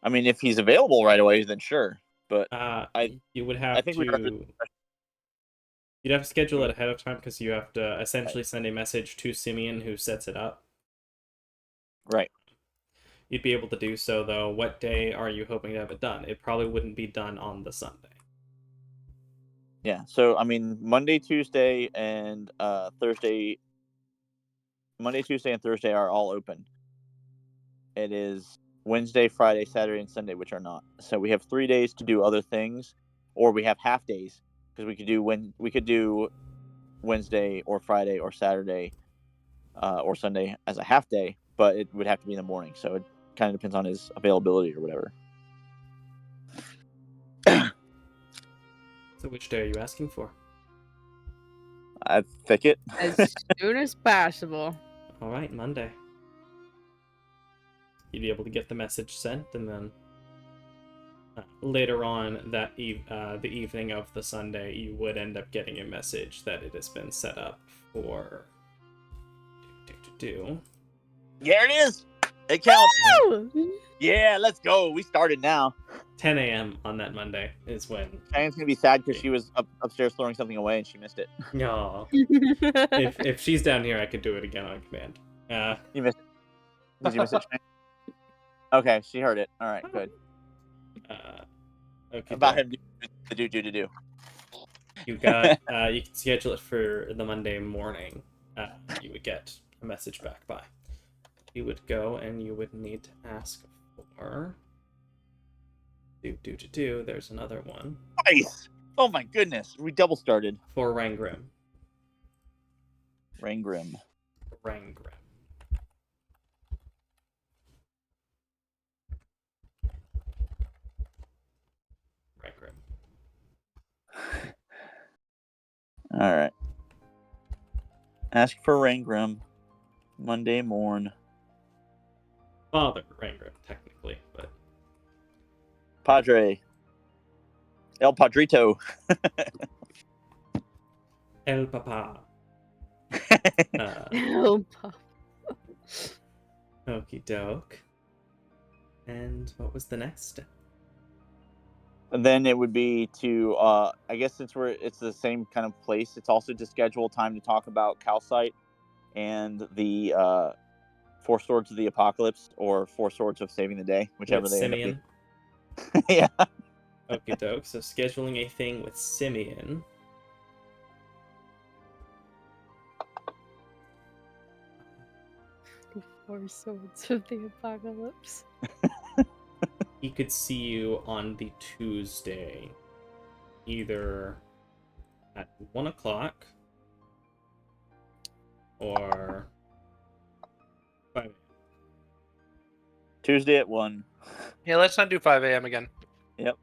I mean, if he's available right away, then sure. But You would I have think we'd rather. to... You'd have to schedule it ahead of time because you have to essentially send a message to Simeon who sets it up. Right. You'd be able to do so, though. What day are you hoping to have it done? It probably wouldn't be done on the Sunday. Yeah. So I mean, Monday, Tuesday, and Thursday. Monday, Tuesday, and Thursday are all open. It is Wednesday, Friday, Saturday, and Sunday, which are not. So we have 3 days to do other things, or we have half days because we could do Wednesday or Friday or Saturday or Sunday as a half day, but it would have to be in the morning. So it kind of depends on his availability or whatever. So which day are you asking for? I think it. As soon as possible. All right, Monday. You'd be able to get the message sent, and then later on that the evening of the Sunday, you would end up getting a message that it has been set up for. There it is. It counts. Woo! Yeah, let's go. We started now. 10 a.m. on that Monday is when. Cheyenne's gonna be sad because she was upstairs throwing something away and she missed it. No. if she's down here, I could do it again on command. You missed it. Did you miss it, Cheyenne? Okay, she heard it. All right, good. Okay. About him to do. You got. You can schedule it for the Monday morning. You would get a message back by. You would go and you would need to ask for. There's another one. Nice. Oh my goodness, we double started. For Rangrim. Rangrim. All right. Ask for Rangrim. Monday morn. Father Rangrim, technically, but. Padre. El Padrito. El Papa. Oh, Okie doke. And what was the next step? And then it would be to, I guess since it's the same kind of place, it's also to schedule time to talk about Calcite and the Four Swords of the Apocalypse or Four Swords of Saving the Day, whichever With they Simeon. end up being. Yeah. Okie doke. So scheduling a thing with Simeon. Four Swords of the Apocalypse. He could see you on the Tuesday, either at 1 o'clock or 5 a.m. Tuesday at 1. Yeah, let's not do 5 a.m. again. Yep.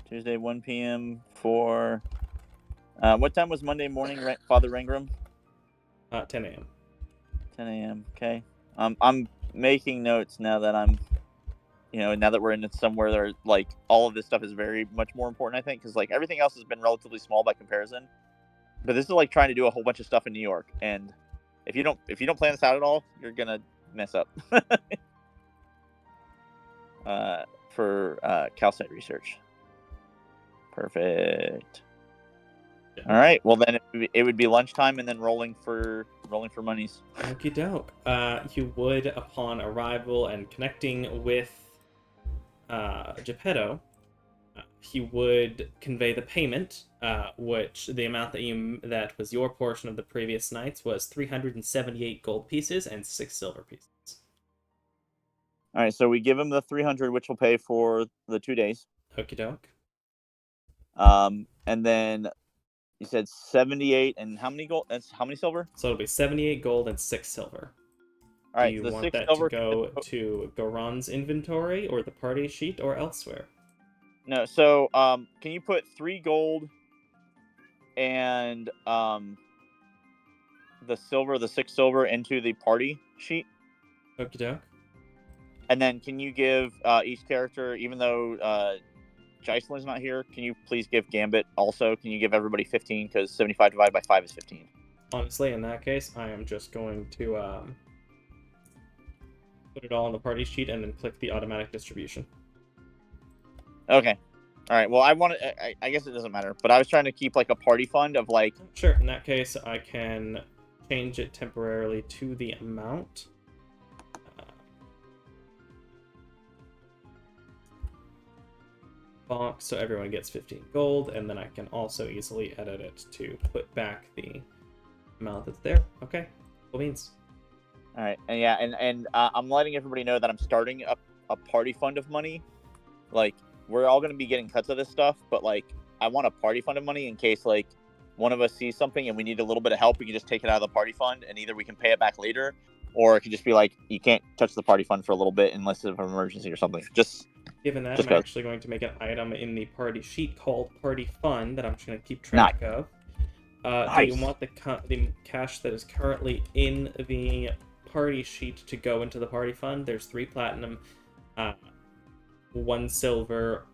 Tuesday 1 p.m. for. What time was Monday morning, Father Rangrim? 10 a.m. 10 a.m. Okay. I'm making notes now that I'm, now that we're in somewhere that like all of this stuff is very much more important. I think because like everything else has been relatively small by comparison, but this is like trying to do a whole bunch of stuff in New York, and if you don't plan this out at all, you're gonna mess up. For calcite research. Perfect. Yeah. All right. Well, then it would be lunchtime and then rolling for monies. Okie doke. You would, upon arrival and connecting with Geppetto, he would convey the payment, which the amount that was your portion of the previous nights was 378 gold pieces and 6 silver pieces. All right. So we give him the 300, which will pay for the 2 days. Okie doke. And then you said 78 and how many gold? That's how many silver? So it'll be 78 gold and 6 silver. All right. Do you the want 6 that silver to go to Goron's inventory or the party sheet or elsewhere? No. So can you put 3 gold and the 6 silver into the party sheet? Okie doke. And then can you give each character, even though Jocelyn's not here, can you please give Gambit also? Can you give everybody 15? Because 75 divided by 5 is 15. Honestly, in that case, I am just going to put it all on the party sheet and then click the automatic distribution. Okay. All right. Well, I guess it doesn't matter, but I was trying to keep like a party fund of like. Sure. In that case, I can change it temporarily to the amount. Box, so everyone gets 15 gold, and then I can also easily edit it to put back the amount that's there. Okay, cool beans. All right, and yeah, and I'm letting everybody know that I'm starting a party fund of money. Like, we're all going to be getting cuts of this stuff, but like, I want a party fund of money in case like one of us sees something and we need a little bit of help. We can just take it out of the party fund, and either we can pay it back later, or it could just be like, you can't touch the party fund for a little bit unless it's an emergency or something. Given that, just I'm go. actually going to make an item in the party sheet called Party Fund that I'm just going to keep track of. Nice. Do you want the cash that is currently in the party sheet to go into the party fund? There's 3 platinum, 1 silver,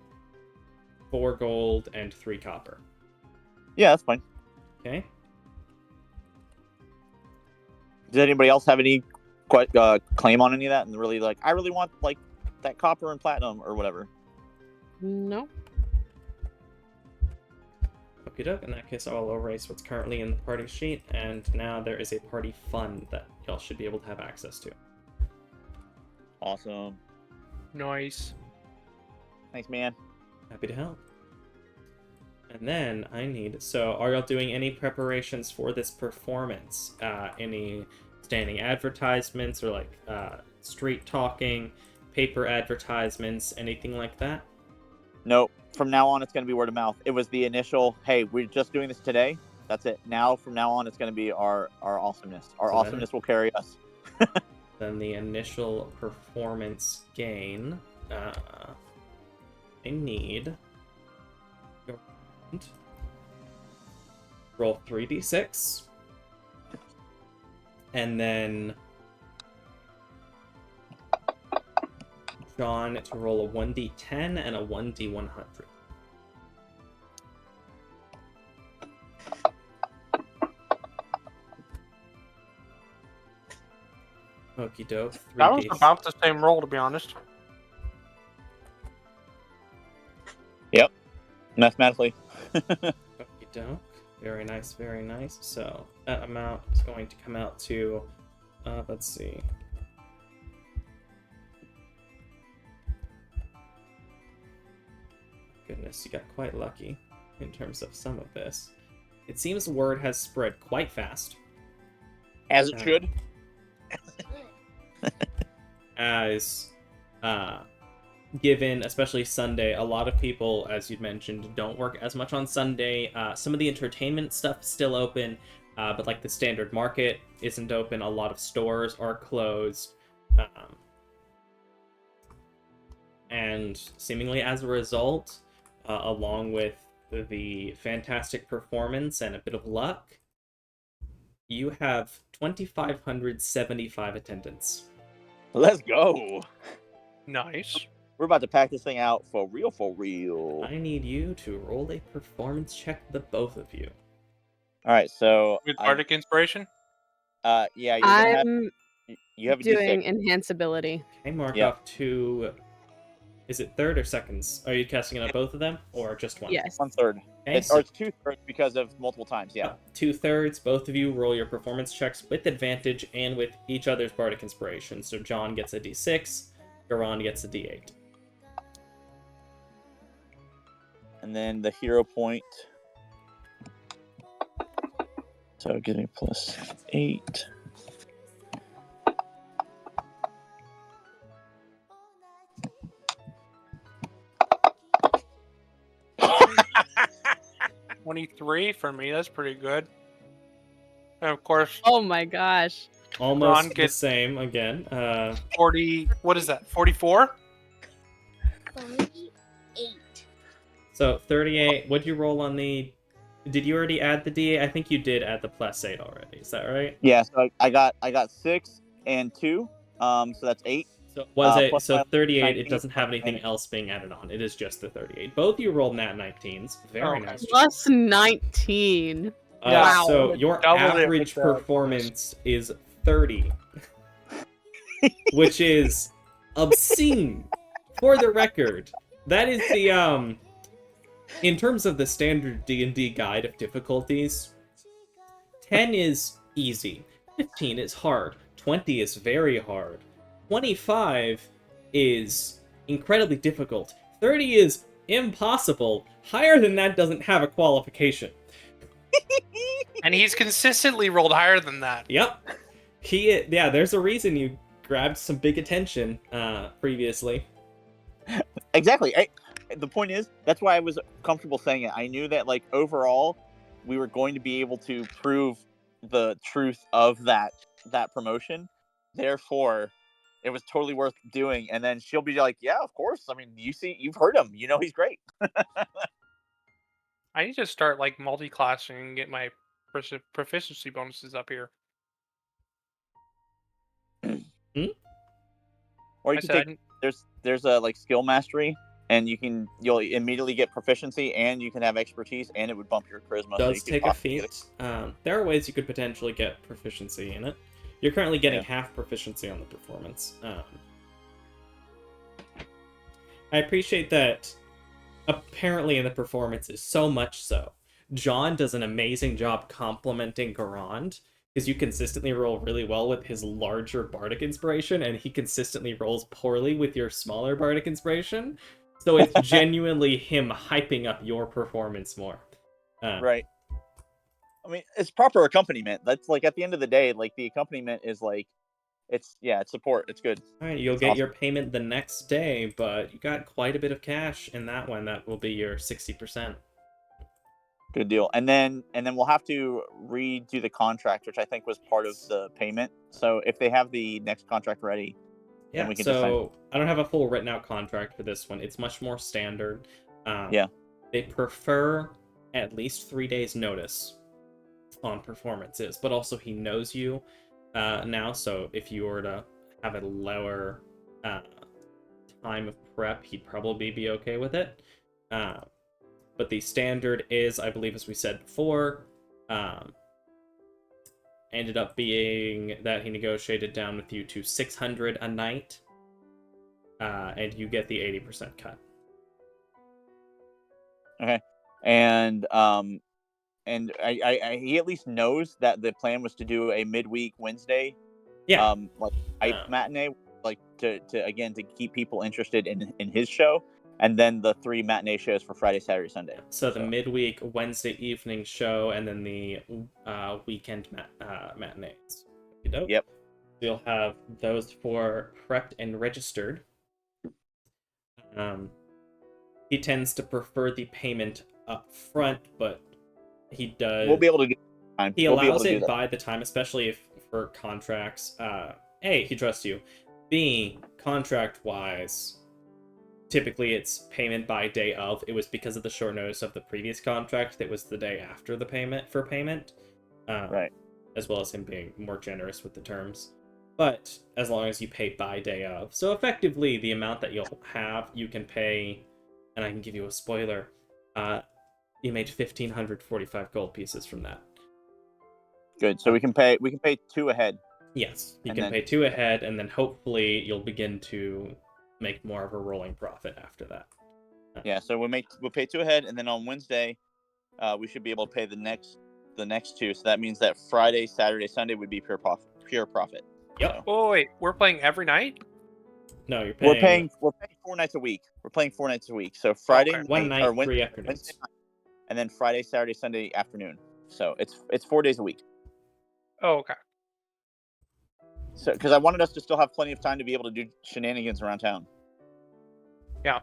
4 gold, and 3 copper. Yeah, that's fine. Okay. Does anybody else have any claim on any of that? And really like, I really want like that copper and platinum or whatever. No. Okie doke. In that case, I will erase what's currently in the party sheet, and now there is a party fund that y'all should be able to have access to. Awesome. Nice. Thanks, man. Happy to help. And then I need... So, are y'all doing any preparations for this performance? Any standing advertisements or like street talking, paper advertisements, anything like that? Nope. From now on, it's going to be word of mouth. It was the initial, hey, we're just doing this today. That's it. Now, from now on, it's going to be our awesomeness. Our So awesomeness will carry us. Then the initial performance gain. I need... Roll 3d6. And then... John to roll a 1d10 and a 1d100. Okie doke. That was about the same roll, to be honest. Yep. Mathematically. Okie doke. Very nice, very nice. So that amount is going to come out to, let's see. Goodness, you got quite lucky in terms of some of this. It seems word has spread quite fast. As it should. As given, especially Sunday, a lot of people, as you'd mentioned, don't work as much on Sunday. Some of the entertainment stuff is still open, but like the standard market isn't open. A lot of stores are closed. And seemingly as a result, along with the fantastic performance and a bit of luck, you have 2,575 attendance. Let's go. Nice. We're about to pack this thing out for real, for real. I need you to roll a performance check, the both of you. All right, so With Bardic Inspiration? yeah, you're gonna I'm you have a doing D6. enhanceability. Okay, mark Yeah. off 2. Is it third or seconds? Are you casting it on both of them, or just one? Yes. 1/3. Okay, Or it's 2/3 because of multiple times. Yeah. 2/3. Both of you roll your performance checks with advantage and with each other's bardic inspiration. So John gets a D6, Garon gets a D8. And then the hero point. So it gives me +8. $23 for me. That's pretty good. And of course, Oh my gosh. Almost Ron the gets- same again. 40. What is that? 44? 38. So 38. What'd you roll on the? Did you already add the D8? I think you did add the +8 already. Is that right? Yeah. So I got 6 and 2. So that's 8. So was it plus so my 38? It 19, doesn't have anything else being added on. It is just the 38. Both you rolled nat 19s. Very Okay. nice. Plus 19. Yeah. Wow. So your Doubled it average with the performance is 30, which is obscene. For the record, that is the in terms of the standard D&D guide of difficulties, 10 is easy, 15 is hard, 20 is very hard, 25 is incredibly difficult, 30 is impossible. Higher than that doesn't have a qualification. And he's consistently rolled higher than that. Yep. Yeah, there's a reason you grabbed some big attention previously. Exactly. The point is, that's why I was comfortable saying it. I knew that, like, overall, we were going to be able to prove the truth of that promotion. Therefore, it was totally worth doing. And then she'll be like, "Yeah, of course. I mean, you've heard him. You know he's great." I need to start like multi-classing and get my proficiency bonuses up here. Or I you can said, take there's a like skill mastery, and you'll immediately get proficiency, and you can have expertise, and it would bump your charisma. So you Does could take a possibly feat. There are ways you could potentially get proficiency in it. You're currently getting Yeah. half proficiency on the performance. I appreciate that. Apparently, in the performances, so much so, John does an amazing job complimenting Garand, because you consistently roll really well with his larger bardic inspiration, and he consistently rolls poorly with your smaller bardic inspiration. So it's genuinely him hyping up your performance more. Right. I mean, it's proper accompaniment. That's like, at the end of the day, like, the accompaniment is like, it's support. It's good. All right, you'll It's get awesome. your payment the next day, but you got quite a bit of cash in that one. That will be your 60%. Good deal. And then we'll have to redo the contract, which I think was part of the payment. So if they have the next contract ready, Yeah, then we can just sign. so I don't have a full written out contract for this one. It's much more standard. Yeah. They prefer at least 3 days notice on performances, but also he knows you now, so if you were to have a lower time of prep, he'd probably be okay with it. But the standard is, I believe, as we said before, ended up being that he negotiated down with you to 600 a night, and you get the 80% cut. Okay. And he at least knows that the plan was to do a midweek Wednesday, Yeah. like hype matinee, like to again to keep people interested in his show, and then the 3 matinee shows for Friday, Saturday, Sunday. So the midweek Wednesday evening show, and then the weekend matinees. Yep. You'll have those 4 prepped and registered. He tends to prefer the payment up front, but he does. We'll be able to do time. He We'll be able allows to do it that. by the time, especially if for contracts. A, he trusts you. B, contract-wise, typically it's payment by day of. It was because of the short notice of the previous contract that was the day after the payment for payment. Right. As well as him being more generous with the terms. But as long as you pay by day of. So effectively, the amount that you'll have, you can pay, and I can give you a spoiler, you made 1,545 gold pieces from that. Good. So we can pay 2 ahead. Yes, you And can then- pay 2 ahead, and then hopefully you'll begin to make more of a rolling profit after that. Yeah. So we'll pay 2 ahead, and then on Wednesday, we should be able to pay the next 2. So that means that Friday, Saturday, Sunday would be pure profit. Yep. So oh wait, we're playing every night? No, you're paying... We're paying 4 nights a week. We're playing 4 nights a week. So Friday Okay. one night, or 3 Wednesday afternoons. night, and then Friday, Saturday, Sunday afternoon. So it's 4 days a week. Oh, okay. So because I wanted us to still have plenty of time to be able to do shenanigans around town. Yeah.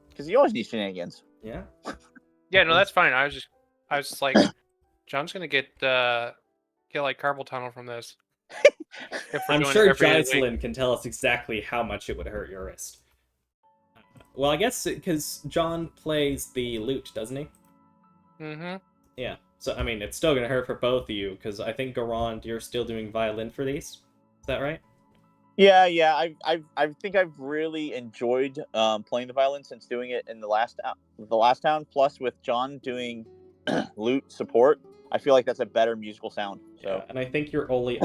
Because you always need shenanigans. Yeah. Yeah, no, that's fine. I was just like, John's gonna get like carpal tunnel from this. If we're I'm doing it sure every day of the week. Jocelyn can tell us exactly how much it would hurt your wrist. Well, I guess because John plays the lute, doesn't he? Mm-hmm. Yeah. So, I mean, it's still going to hurt for both of you, because I think, Garand, you're still doing violin for these? Is that right? Yeah, yeah. I think I've really enjoyed playing the violin since doing it in the last town. Plus, with John doing lute support, I feel like that's a better musical sound. Yeah, So and I think you're only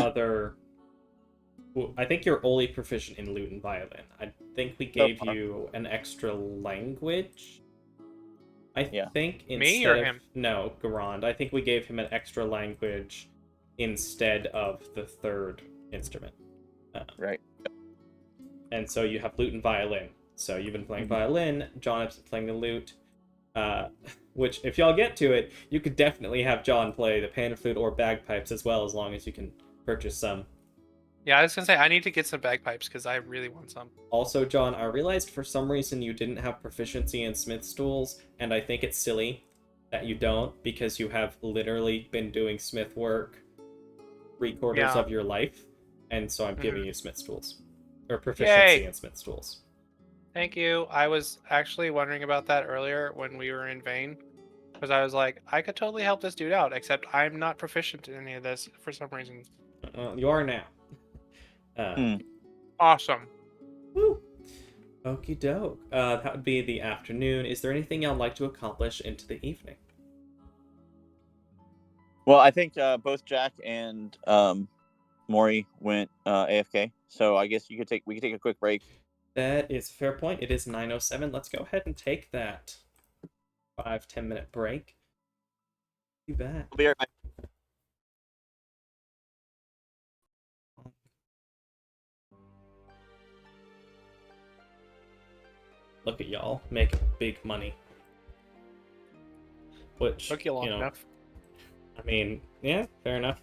proficient in lute and violin. I think we so gave far, you an extra language. I yeah. think Me instead or of him? no, Garand. I think we gave him an extra language instead of the third instrument. Right. And so you have lute and violin. So you've been playing Mhm. violin. John has been playing the lute. Uh, which, if y'all get to it, you could definitely have John play the pan flute or bagpipes as well, as long as you can purchase some. Yeah, I was gonna say I need to get some bagpipes because I really want some. Also, John, I realized for some reason you didn't have proficiency in smith stools, and I think it's silly that you don't, because you have literally been doing smith work 3/4 Yeah. of your life, and so I'm Mhm. giving you smith stools. Or proficiency Yay! in smith stools. Thank you. I was actually wondering about that earlier when we were in Vane, because I was like, I could totally help this dude out, except I'm not proficient in any of this for some reason. You are now. Hmm. Awesome. Woo! Okie doke. That would be the afternoon. Is there anything y'all like to accomplish into the evening? Well, I think both Jack and Maury went AFK, so I guess we could take a quick break. That is a fair point. It is 9:07. Let's go ahead and take that 5-10 minute break. Be back. We'll be right back. Look at y'all making big money. Which, Took you long enough. I mean, yeah, fair enough.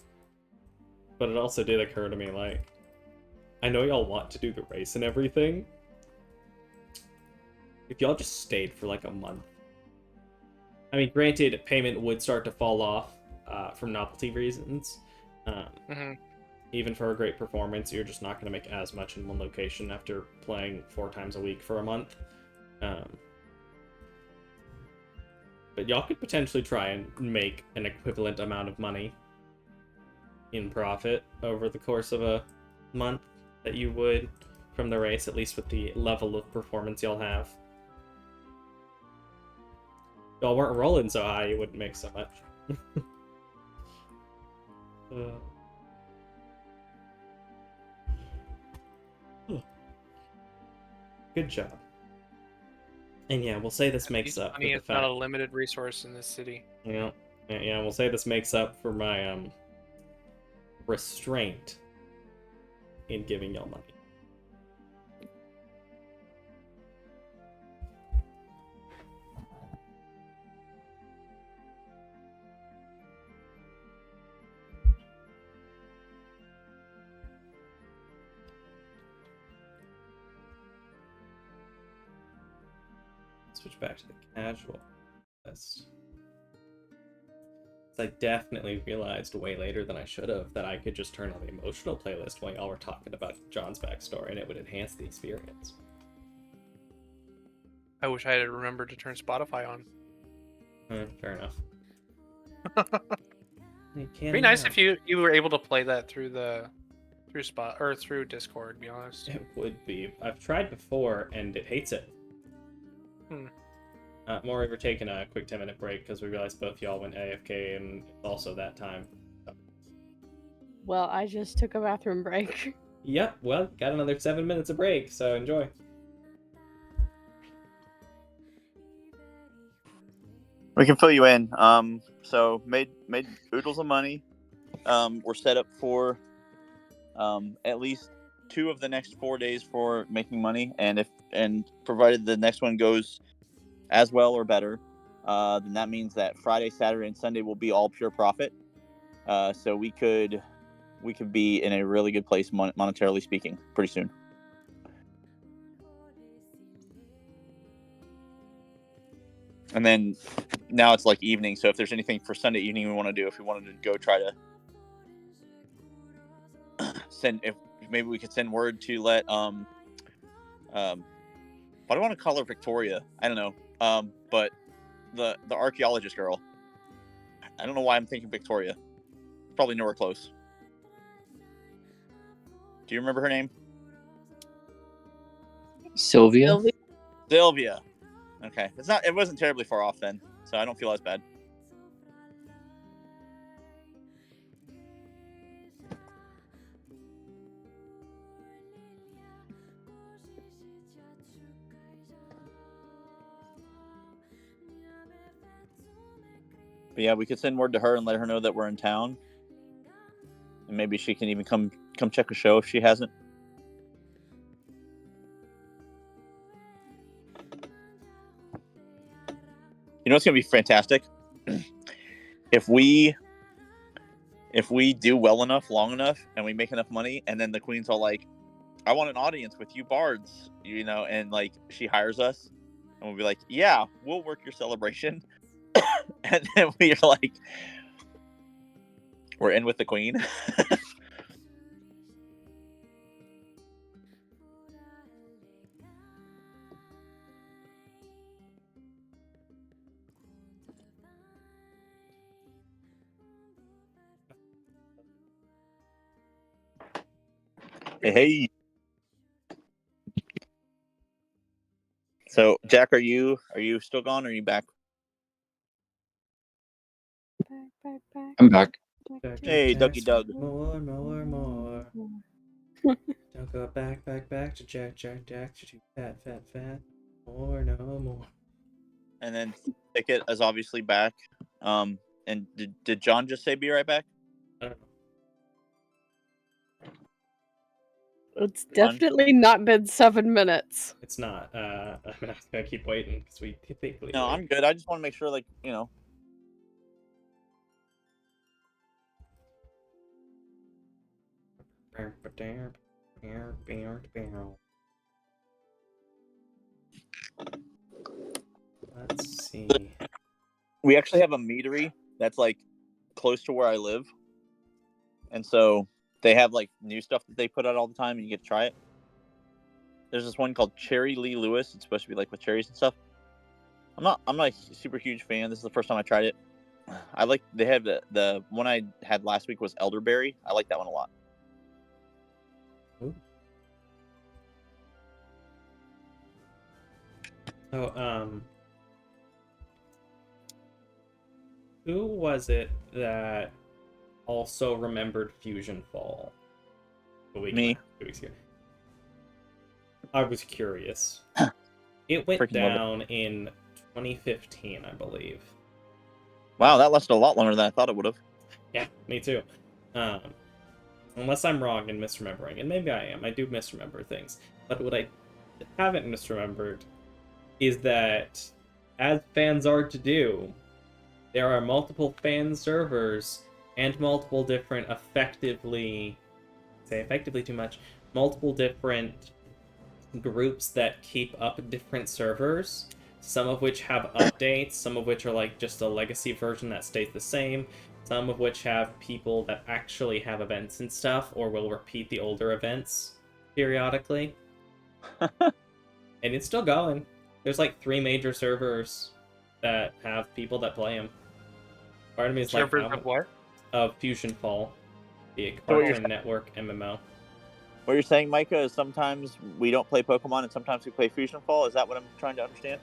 But it also did occur to me, like, I know y'all want to do the race and everything. If y'all just stayed for like a month. I mean, granted, payment would start to fall off from novelty reasons. Even for a great performance, you're just not going to make as much in one location after playing 4 times a week for a month. But y'all could potentially try and make an equivalent amount of money in profit over the course of a month that you would from the race, at least with the level of performance y'all have. Y'all weren't rolling so high, you wouldn't make so much. Good job. And yeah, we'll say this makes up for Money the is not a fact. limited resource in this city. Yeah, we'll say this makes up for my restraint in giving y'all money. Switch back to the casual list. I definitely realized way later than I should have that I could just turn on the emotional playlist while y'all were talking about John's backstory, and it would enhance the experience. I wish I had remembered to turn Spotify on. Fair enough. It'd be nice if you were able to play that through through Discord, to be honest. It would be. I've tried before, and it hates it. Maury, we're taking a quick 10-minute break because we realized both y'all went AFK, and it's also that time. So. Well, I just took a bathroom break. Yep, well, got another 7 minutes of break, so enjoy. We can fill you in. So made oodles of money. We're set up for at least 2 of the next 4 days for making money, and provided the next one goes as well or better, then that means that Friday, Saturday, and Sunday will be all pure profit. So we could be in a really good place monetarily speaking pretty soon. And then now it's like evening, so if there's anything for Sunday evening we want to do, if we wanted to go try to if maybe we could send word to let what do I want to call her, Victoria? I don't know. But the archaeologist girl. I don't know why I'm thinking Victoria. Probably nowhere close. Do you remember her name? Sylvia? Sylvia. Okay, it's not. It wasn't terribly far off then, so I don't feel as bad. But yeah, we could send word to her and let her know that we're in town, and maybe she can even come check a show if she hasn't. You know what's gonna be fantastic? If we do well enough, long enough, and we make enough money, and then the queen's all like, "I want an audience with you bards," and like she hires us, and we'll be like, "Yeah, we'll work your celebration," and then we're like, we're in with the queen. Hey. So, Jack, are you still gone, or are you back? Back. I'm back. Hey, Dougie Doug. More. Don't go back to Jack. You're too fat. More, no more. And then Ticket is obviously back. And did John just say be right back? I don't know. It's definitely not been 7 minutes. It's not. I'm not gonna keep waiting because we typically. No, wait. I'm good. I just want to make sure, like, Let's see. we actually have a meadery that's like close to where I live, and so they have like new stuff that they put out all the time, and you get to try it. There's this one called Cherry Lee Lewis. It's supposed to be like with cherries and stuff. I'm not a super huge fan. This is the first time I tried it. I like they have the one I had last week was elderberry. I like that one a lot. Ooh. So, who was it that also remembered Fusion Fall? Me. 2 weeks ago. I was curious. It went Freaking love it. down in 2015, I believe. Wow, that lasted a lot longer than I thought it would have. Yeah, me too. Unless I'm wrong and misremembering, and maybe I am. I do misremember things. But what I haven't misremembered is that, as fans are to do, there are multiple fan servers and multiple different multiple different groups that keep up different servers, some of which have updates, some of which are like just a legacy version that stays the same, some of which have people that actually have events and stuff, or will repeat the older events periodically. And it's still going. There's like 3 major servers that have people that play them. Part of me is like, Servers of what? of Fusion Fall, the So what you're Cartoon Network MMO. What you're saying, Micah, is sometimes we don't play Pokemon and sometimes we play Fusion Fall? Is that what I'm trying to understand?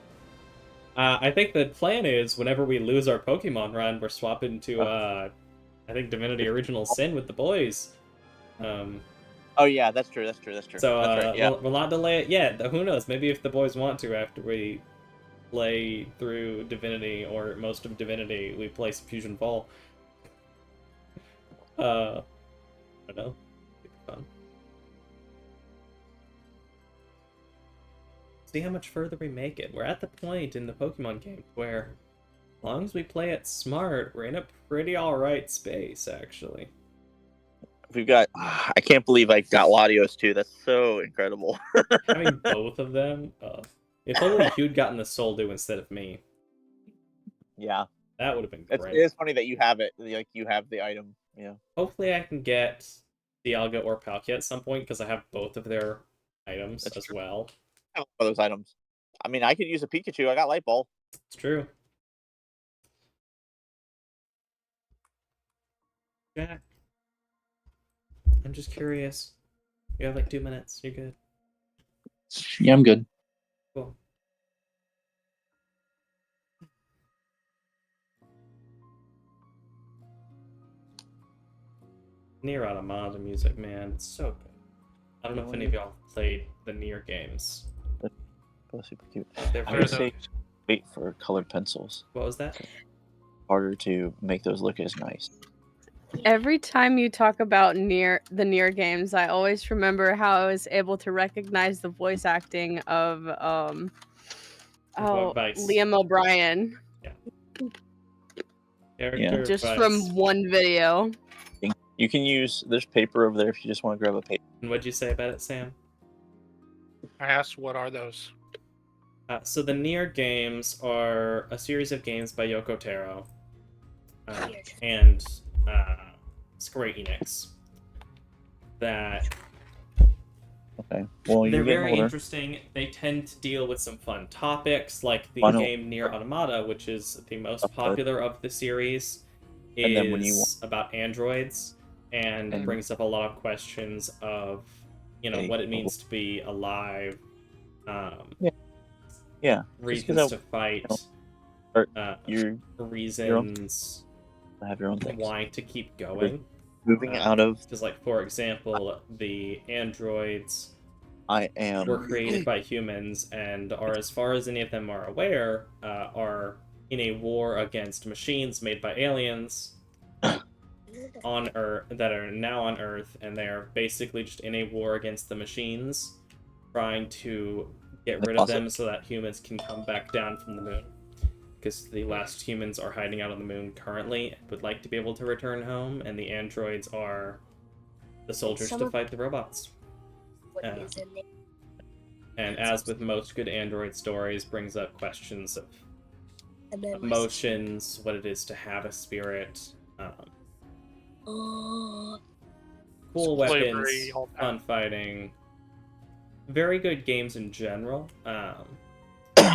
I think the plan is whenever we lose our Pokemon run, we're swapping to, I think, Divinity Original Sin with the boys. Oh, yeah, that's true. So, that's right, yeah. we'll not delay it yet. Who knows? Maybe if the boys want to, after we play through Divinity, or most of Divinity, we play some Fusion Fall. I don't know. It'd be fun. See how much further we make it. We're at the point in the Pokemon game where, as long as we play it smart, we're in a pretty alright space, actually. We've got... I can't believe I got Latios, too. That's so incredible. Having both of them, if only you'd gotten the Soldew instead of me. Yeah. That would have been It great. is funny that you have it. Like, you have the item. Yeah. Hopefully I can get Dialga or Palkia at some point, because I have both of their items That's as true. well. I have those items. I mean, I could use a Pikachu. I got Light Ball. It's true. Jack, I'm just curious. You have like 2 minutes. You're good. Yeah, I'm good. Cool. Nier Automata music, man, it's so good. I don't know if any of y'all played the Nier games. Both super cute. They're I very would say good. wait for colored pencils. What was that? Harder to make those look as nice. Every time you talk about the Nier games, I always remember how I was able to recognize the voice acting of Advice. Liam O'Brien Character just advice. from one video. You can use, there's paper over there if you just want to grab a paper. And what'd you say about it, Sam? I asked, what are those? So the Nier games are a series of games by Yoko Taro and Square Enix that Okay. Well, they're you're getting very older. interesting. They tend to deal with some fun topics, like the Final- game Nier Automata, which is the most popular of the series, And then when you is about androids and And- brings up a lot of questions of, Hey, what it means to be alive, Yeah. reasons to fight, You're reasons have your own things. why to keep going. Moving out of Because, like, for example, the androids I am. were created by humans and are, as far as any of them are aware, are in a war against machines made by aliens on Earth that are now on Earth, and they are basically just in a war against the machines, trying to get rid of them so that humans can come back down from the moon. Because the last humans are hiding out on the moon currently and would like to be able to return home, and the androids are the soldiers to fight the robots. And as with most good android stories, brings up questions of emotions, what it is to have a spirit, cool Slavery, weapons, all that. fun fighting. Very good games in general.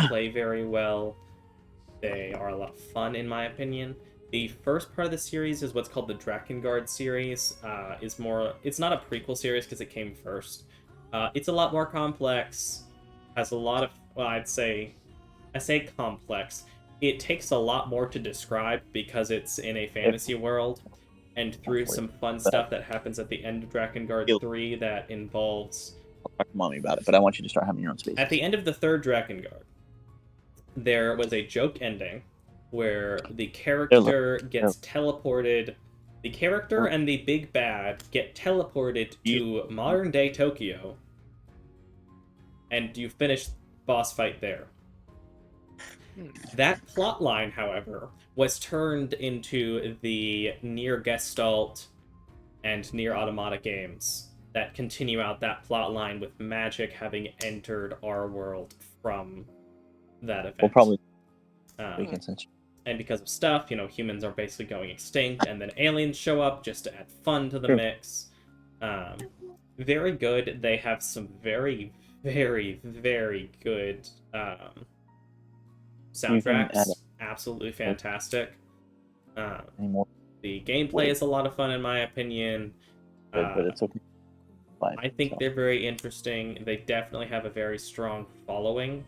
Play very well. They are a lot of fun, in my opinion. The first part of the series is what's called the Drakengard series. It's not a prequel series because it came first. It's a lot more complex. Has a lot of, well, I say complex. It takes a lot more to describe because it's in a fantasy world, and through some fun stuff that happens at the end of Drakengard 3 that involves. Talk to mommy about it, but I want you to start having your own space. At the end of the third Drakengard, there was a joke ending where the character gets teleported. The character and the big bad get teleported to modern day Tokyo, and you finish boss fight there. That plotline, however, was turned into the Nier Gestalt and Nier Automata games that continue out that plotline, with magic having entered our world from that event. We'll probably and because of stuff, humans are basically going extinct, and then aliens show up just to add fun to the mix. Very good. They have some very, very, very good soundtracks. Absolutely fantastic. The gameplay is a lot of fun, in my opinion. But it's okay. I think they're very interesting. They definitely have a very strong following,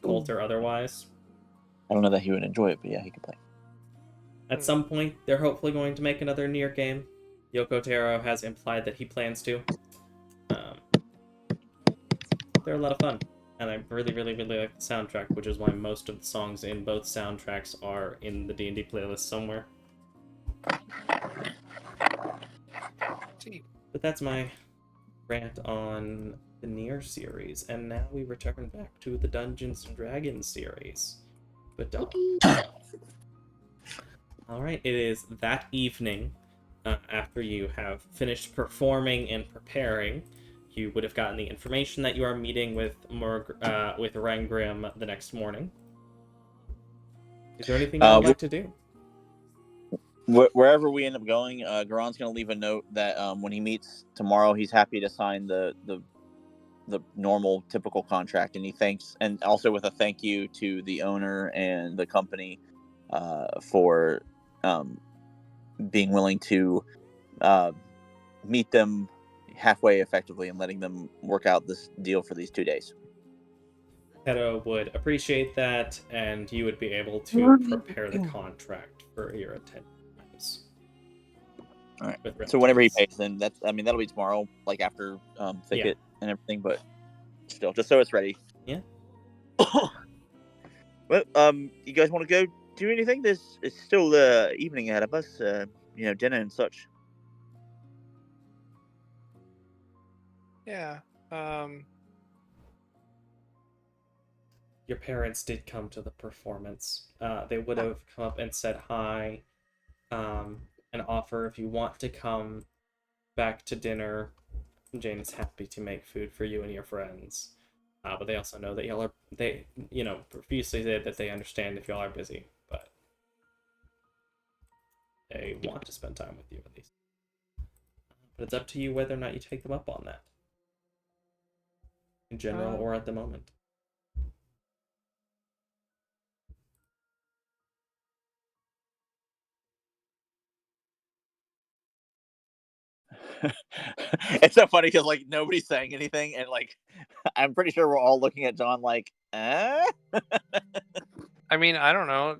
cult or otherwise. I don't know that he would enjoy it, but yeah, he could play. At some point, they're hopefully going to make another Nier game. Yoko Taro has implied that he plans to. They're a lot of fun, and I really, really, really like the soundtrack, which is why most of the songs in both soundtracks are in the D&D playlist somewhere. But that's my rant on the Nier series, and now we return back to the Dungeons and Dragons series. But alright, it is that evening, after you have finished performing and preparing. You would have gotten the information that you are meeting with Rangrim the next morning. Is there anything you would like to do? Wherever we end up going, Garon's going to leave a note that when he meets tomorrow, he's happy to sign the normal, typical contract, and he thanks, and also with a thank you to the owner and the company for being willing to meet them, halfway effectively and letting them work out this deal for these 2 days. Keto would appreciate that, and you would be able to prepare the contract for your attendance. All right. With So whenever he remittances. pays, then that'll be tomorrow, like after Thicket and everything. But still, just so it's ready. Yeah. Well, you guys want to go do anything? It's still evening ahead of us. Dinner and such. Yeah. Your parents did come to the performance. They would have come up and said hi, and offer if you want to come back to dinner. Jane is happy to make food for you and your friends. But they also know that y'all are, they, profusely say that they understand if y'all are busy, but they want to spend time with you at least. But it's up to you whether or not you take them up on that. In general or at the moment. It's so funny because like nobody's saying anything, and like I'm pretty sure we're all looking at John like, I mean, I don't know.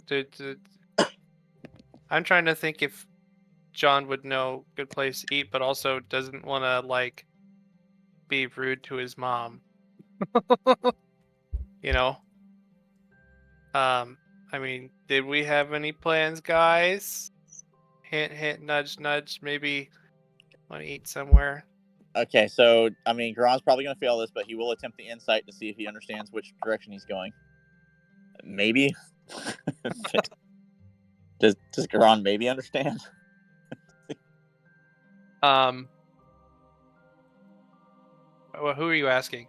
I'm trying to think if John would know good place to eat, but also doesn't want to like be rude to his mom. You know. I mean, did we have any plans, guys? Hint, hint, nudge, nudge. Maybe want to eat somewhere. Okay, so I mean, Garon's probably going to fail this, but he will attempt the insight to see if he understands which direction he's going. Maybe. Does Garon maybe understand? Well, who are you asking?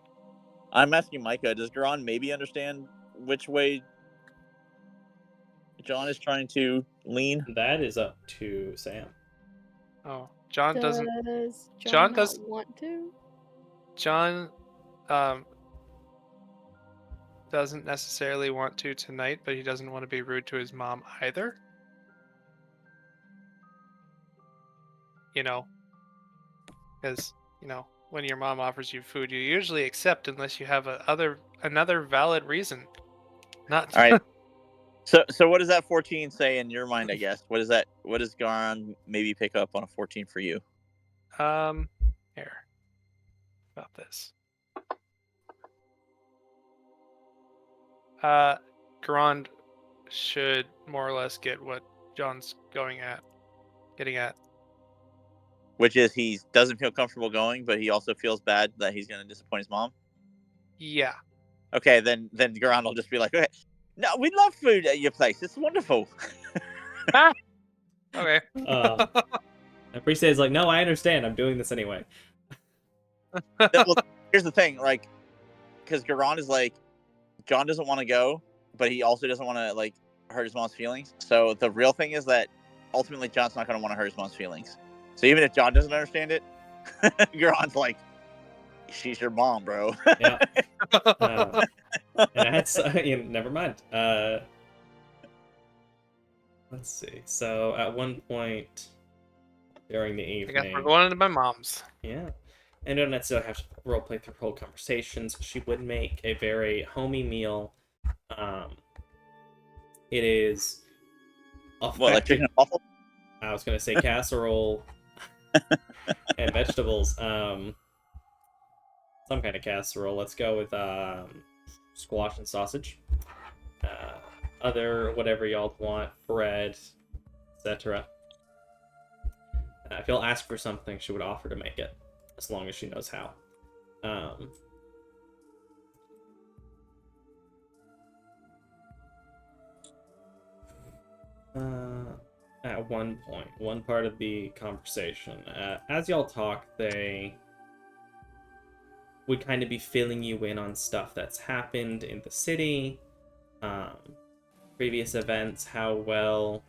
I'm asking Micah. Does Garon maybe understand which way John is trying to lean? That is up to Sam. Oh, John doesn't. Does John not does- want to? John, doesn't necessarily want to tonight, but he doesn't want to be rude to his mom either. Because when your mom offers you food, you usually accept unless you have another valid reason. Not. All right. So what does that 14 say in your mind? I guess. What does Garon maybe pick up on a 14 for you? Here. About this. Garon should more or less get what John's getting at. Which is he doesn't feel comfortable going, but he also feels bad that he's going to disappoint his mom. Yeah. Okay, then Garon will just be like, okay, no, we love food at your place. It's wonderful. Okay. And Priest is like, no, I understand. I'm doing this anyway. Well, here's the thing, like, because Garon is like, John doesn't want to go, but he also doesn't want to like hurt his mom's feelings. So the real thing is that ultimately John's not going to want to hurt his mom's feelings. So even if John doesn't understand it, Garon's like, she's your mom, bro. Yeah. And that's never mind. Let's see. So at one point during the I evening, guess we're going into my mom's. yeah, and don't necessarily have to role play through whole conversations. She would make a very homey meal. It is What, like chicken and waffle? I was gonna say casserole and vegetables. Some kind of casserole. Let's go with squash and sausage. Other whatever y'all want, bread, etc. If you'll ask for something, she would offer to make it, as long as she knows how. At one point, one part of the conversation, as y'all talk, they would kind of be filling you in on stuff that's happened in the city, previous events, how well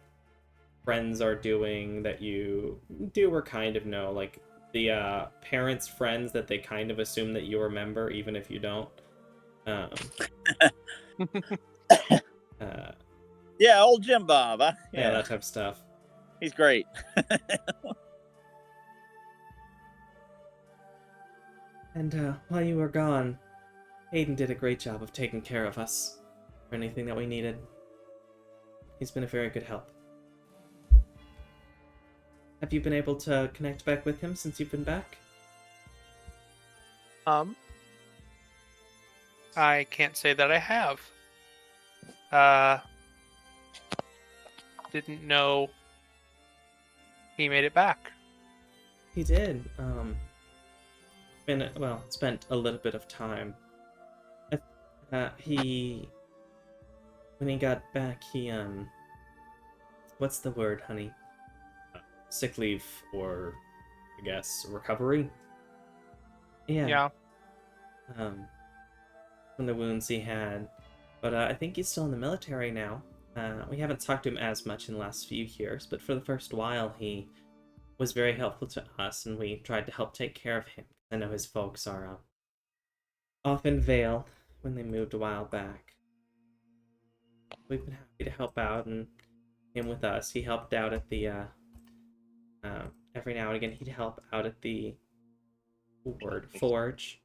friends are doing that you do or kind of know, like the parents' friends that they kind of assume that you remember, even if you don't. Yeah, old Jim Bob. Huh? Yeah, that type of stuff. He's great. And while you were gone, Hayden did a great job of taking care of us for anything that we needed. He's been a very good help. Have you been able to connect back with him since you've been back? I can't say that I have. Didn't know he made it back. He did. Spent a little bit of time. When he got back, what's the word, honey? Sick leave, or I guess recovery. Yeah. From the wounds he had, but I think he's still in the military now. We haven't talked to him as much in the last few years, but for the first while, he was very helpful to us, and we tried to help take care of him. I know his folks are off in Vale when they moved a while back. We've been happy to help out, and him with us. He helped out at the every now and again. He'd help out at the forge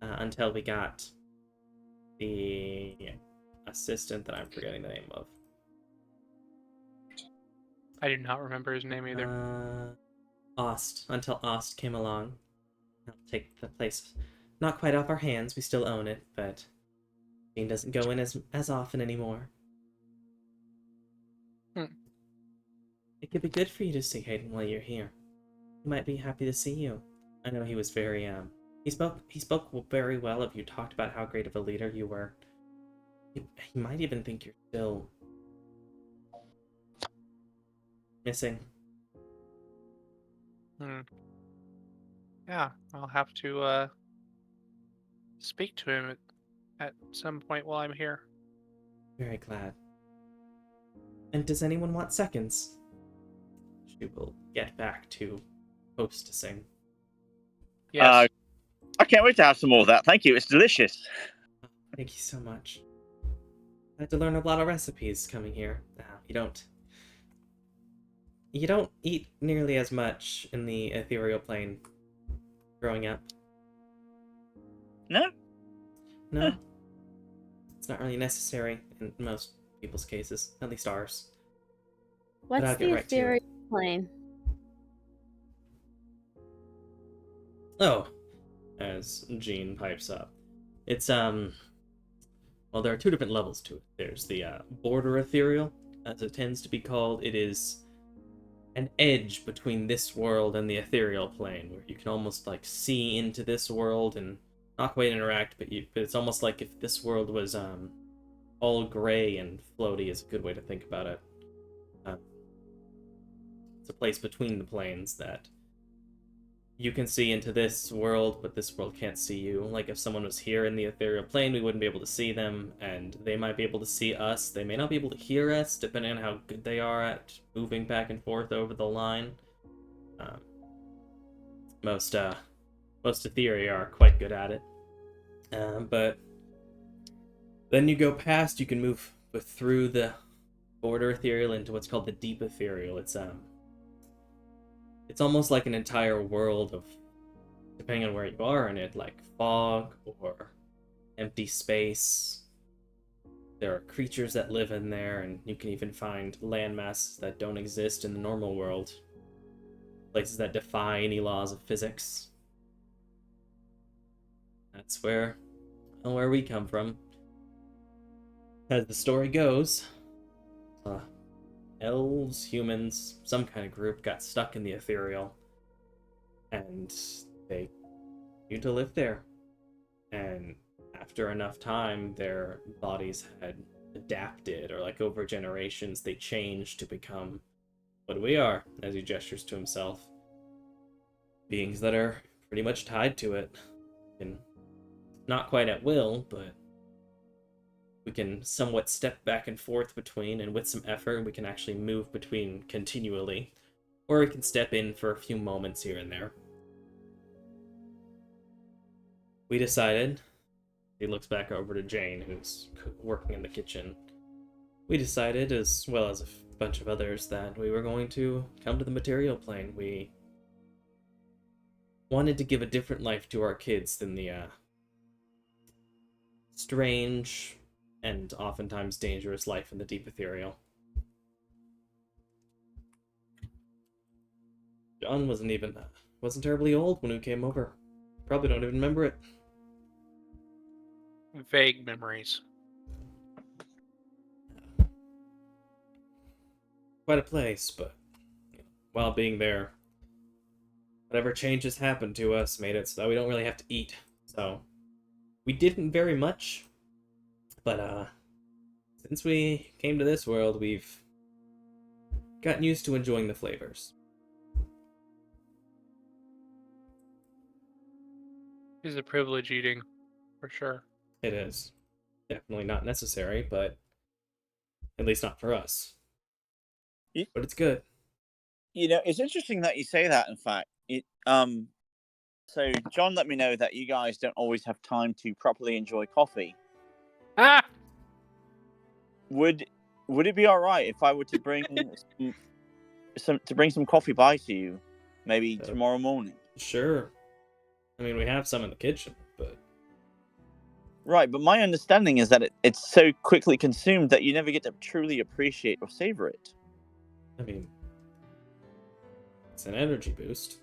until we got the assistant that I'm forgetting the name of. I do not remember his name either. Ost. Until Ost came along. I'll take the place. Not quite off our hands. We still own it, but Gene doesn't go in as often anymore. It could be good for you to see Hayden while you're here. He might be happy to see you. I know he was very he spoke very well of you. Talked about how great of a leader you were. He might even think you're still missing. Yeah, I'll have to speak to him at some point while I'm here. Very glad. And does anyone want seconds? She will get back to hostessing. Yes. I can't wait to have some more of that. Thank you. It's delicious. Thank you so much. I had to learn a lot of recipes coming here. You don't eat nearly as much in the ethereal plane growing up. No? No. It's not really necessary in most people's cases, at least ours. What's I'll get the right to it. ethereal plane? Oh, as Jean pipes up. It's, well, there are two different levels to it. There's the border ethereal, as it tends to be called. It is an edge between this world and the ethereal plane, where you can almost, like, see into this world and not quite interact, but it's almost like if this world was, all gray and floaty is a good way to think about it. It's a place between the planes that you can see into this world, but this world can't see you. Like, if someone was here in the ethereal plane, we wouldn't be able to see them, and they might be able to see us. They may not be able to hear us, depending on how good they are at moving back and forth over the line. Most Etheria are quite good at it. But then you go past, you can move through the border ethereal into what's called the deep ethereal. It's almost like an entire world of, depending on where you are in it, like fog or empty space. There are creatures that live in there, and you can even find landmasses that don't exist in the normal world. Places that defy any laws of physics. That's where we come from. As the story goes, elves, humans, some kind of group got stuck in the ethereal, and they continued to live there. And after enough time, their bodies had adapted, or like over generations, they changed to become what we are, as he gestures to himself. Beings that are pretty much tied to it. And not quite at will, but we can somewhat step back and forth between, and with some effort, we can actually move between continually. Or we can step in for a few moments here and there. We decided, he looks back over to Jane, who's working in the kitchen. We decided, as well as a bunch of others, that we were going to come to the material plane. We wanted to give a different life to our kids than the strange and oftentimes dangerous life in the deep ethereal. John wasn't terribly old when we came over. Probably don't even remember it. Vague memories. Quite a place, but while being there, whatever changes happened to us made it so we don't really have to eat. So we didn't very much, but since we came to this world, we've gotten used to enjoying the flavors. Is a privilege eating, for sure. It is definitely not necessary, but at least not for us. But it's good. You know, it's interesting that you say that. In fact, so John let me know that you guys don't always have time to properly enjoy coffee. Ah! Would it be all right if I were to bring some coffee by to you, maybe tomorrow morning? Sure. I mean, we have some in the kitchen, but right. But my understanding is that it's so quickly consumed that you never get to truly appreciate or savor it. I mean, it's an energy boost.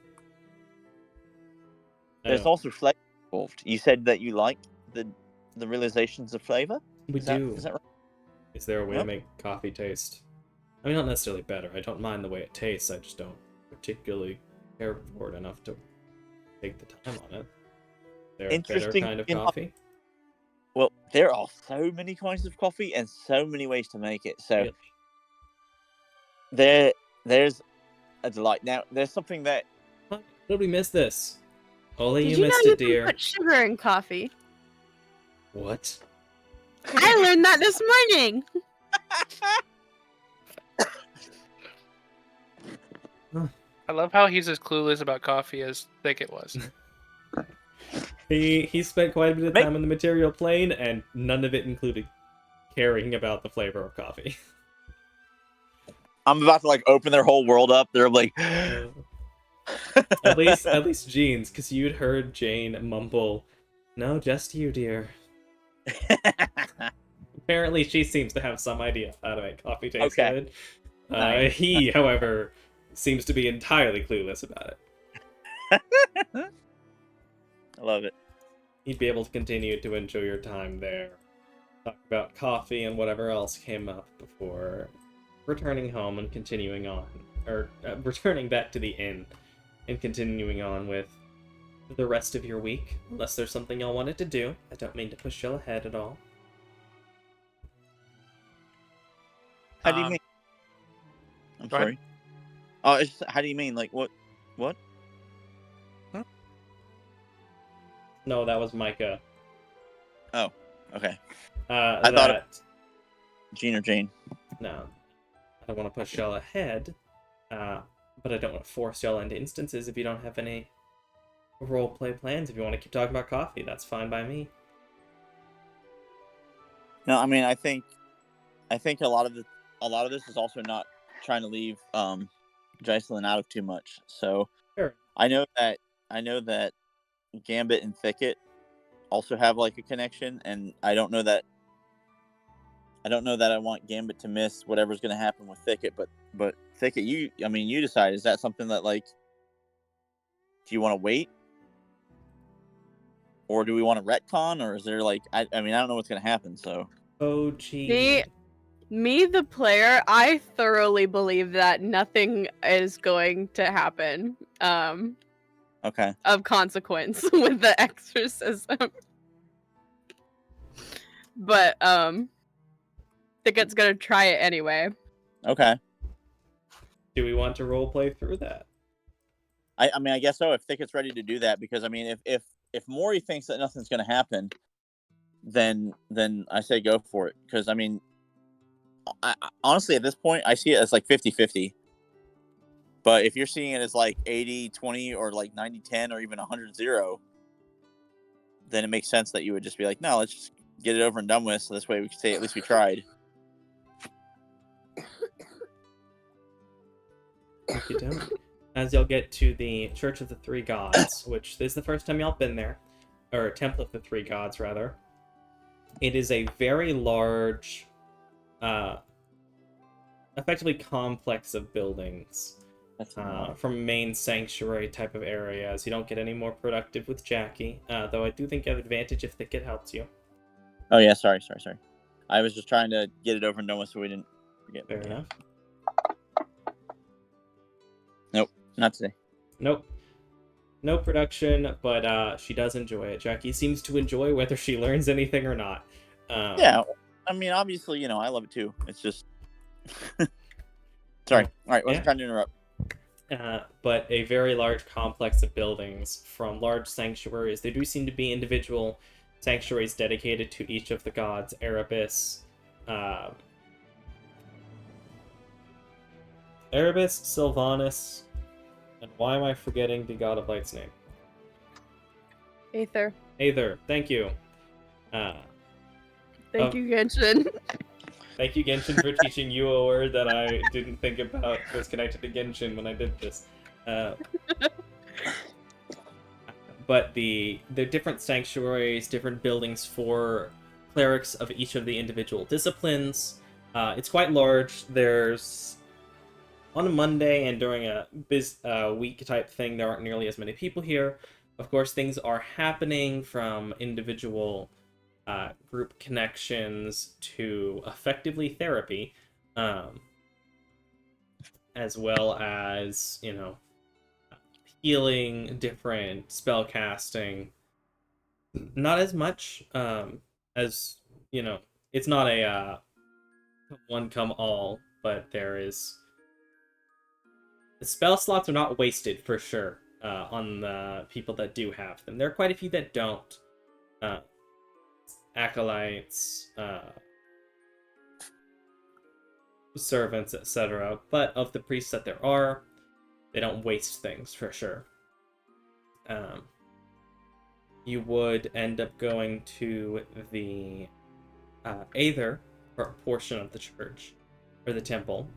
There's also flavor involved. You said that you like the realizations of flavor. We do. Is that right? Is there a way to make coffee taste? I mean, not necessarily better. I don't mind the way it tastes. I just don't particularly care for it enough to take the time on it. There a better kind of coffee? Well, there are so many kinds of coffee and so many ways to make it. So really? there's a delight. Now, there's something that... How did we miss this? Only Did you missed it, can dear. Put sugar in coffee. What? I learned that this morning. I love how he's as clueless about coffee as Thicket was. He spent quite a bit of time on the material plane, and none of it included caring about the flavor of coffee. I'm about to open their whole world up. They're like, at least Jean's, because you'd heard Jane mumble, "No, just you, dear." Apparently, she seems to have some idea how to make coffee taste good. Nice. He, however, seems to be entirely clueless about it. I love it. You'd be able to continue to enjoy your time there, talk about coffee and whatever else came up before returning home and continuing on, or returning back to the inn and continuing on with the rest of your week, unless there's something y'all wanted to do. I don't mean to push y'all ahead at all. How do you mean? I'm sorry. Oh, how do you mean? What? Huh? No, that was Micah. Oh, okay. I thought Jean or Jane. No, I don't want to push y'all ahead, but I don't want to force y'all into instances if you don't have any roleplay plans. If you want to keep talking about coffee, that's fine by me. No, I mean, I think a lot of this is also not trying to leave Jocelyn out of too much. So sure. I know that Gambit and Thicket also have a connection, and I don't know that I want Gambit to miss whatever's going to happen with Thicket, but Thicket, you decide. Is that something that do you want to wait, or do we want to retcon, or is there I don't know what's going to happen. So gee. Me, the player, I thoroughly believe that nothing is going to happen. Okay. Of consequence with the exorcism. But Thicket's gonna try it anyway. Okay. Do we want to roleplay through that? I guess so. If Thicket's ready to do that, because if Maury thinks that nothing's going to happen, then I say go for it. Because I honestly, at this point, I see it as 50-50. But if you're seeing it as 80-20 or 90-10 or even 100-0, then it makes sense that you would just be no, let's just get it over and done with. So this way we can say at least we tried. You don't. as y'all get to the Church of the Three Gods, which this is the first time y'all been there, or Temple of the Three Gods, rather. It is a very large, effectively complex of buildings. That's From main sanctuary type of areas. You don't get any more productive with Jackie, though I do think you have advantage if Thicket helps you. Oh yeah, sorry. I was just trying to get it over and done with so we didn't forget. Fair enough. Nope, not today. Nope. No production, but she does enjoy it. Jackie seems to enjoy whether she learns anything or not. Yeah, I mean, obviously, I love it too. It's just... Sorry. All right, wasn't trying to interrupt. But a very large complex of buildings from large sanctuaries. There do seem to be individual sanctuaries dedicated to each of the gods. Erebus, Sylvanus, and why am I forgetting the god of light's name? Aether. Aether, thank you. Thank you, Genshin. Thank you, Genshin, for teaching you a word that I didn't think about was connected to Genshin when I did this. But the different sanctuaries, different buildings for clerics of each of the individual disciplines. It's quite large. There's... On a Monday and during a week type thing, there aren't nearly as many people here. Of course, things are happening from individual group connections to effectively therapy, as well as, healing, different spell casting. Not as much as, it's not a one come all, but there is... The spell slots are not wasted, for sure, on the people that do have them. There are quite a few that don't. Acolytes, servants, etc. But of the priests that there are, they don't waste things, for sure. You would end up going to the Aether portion of the church, or the temple,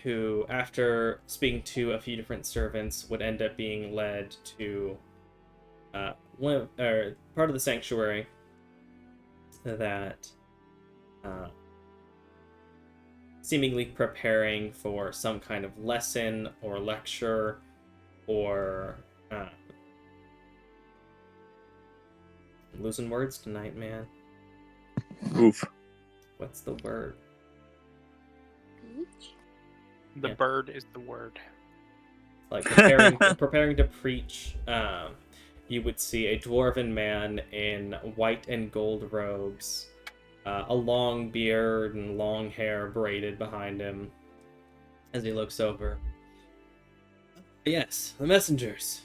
who, after speaking to a few different servants, would end up being led to part of the sanctuary that seemingly preparing for some kind of lesson or lecture or I'm losing words tonight, man. Oof. What's the word? The Yeah. bird is the word. Like preparing to preach. You would see a dwarven man in white and gold robes, a long beard and long hair braided behind him as he looks over. Yes, the messengers.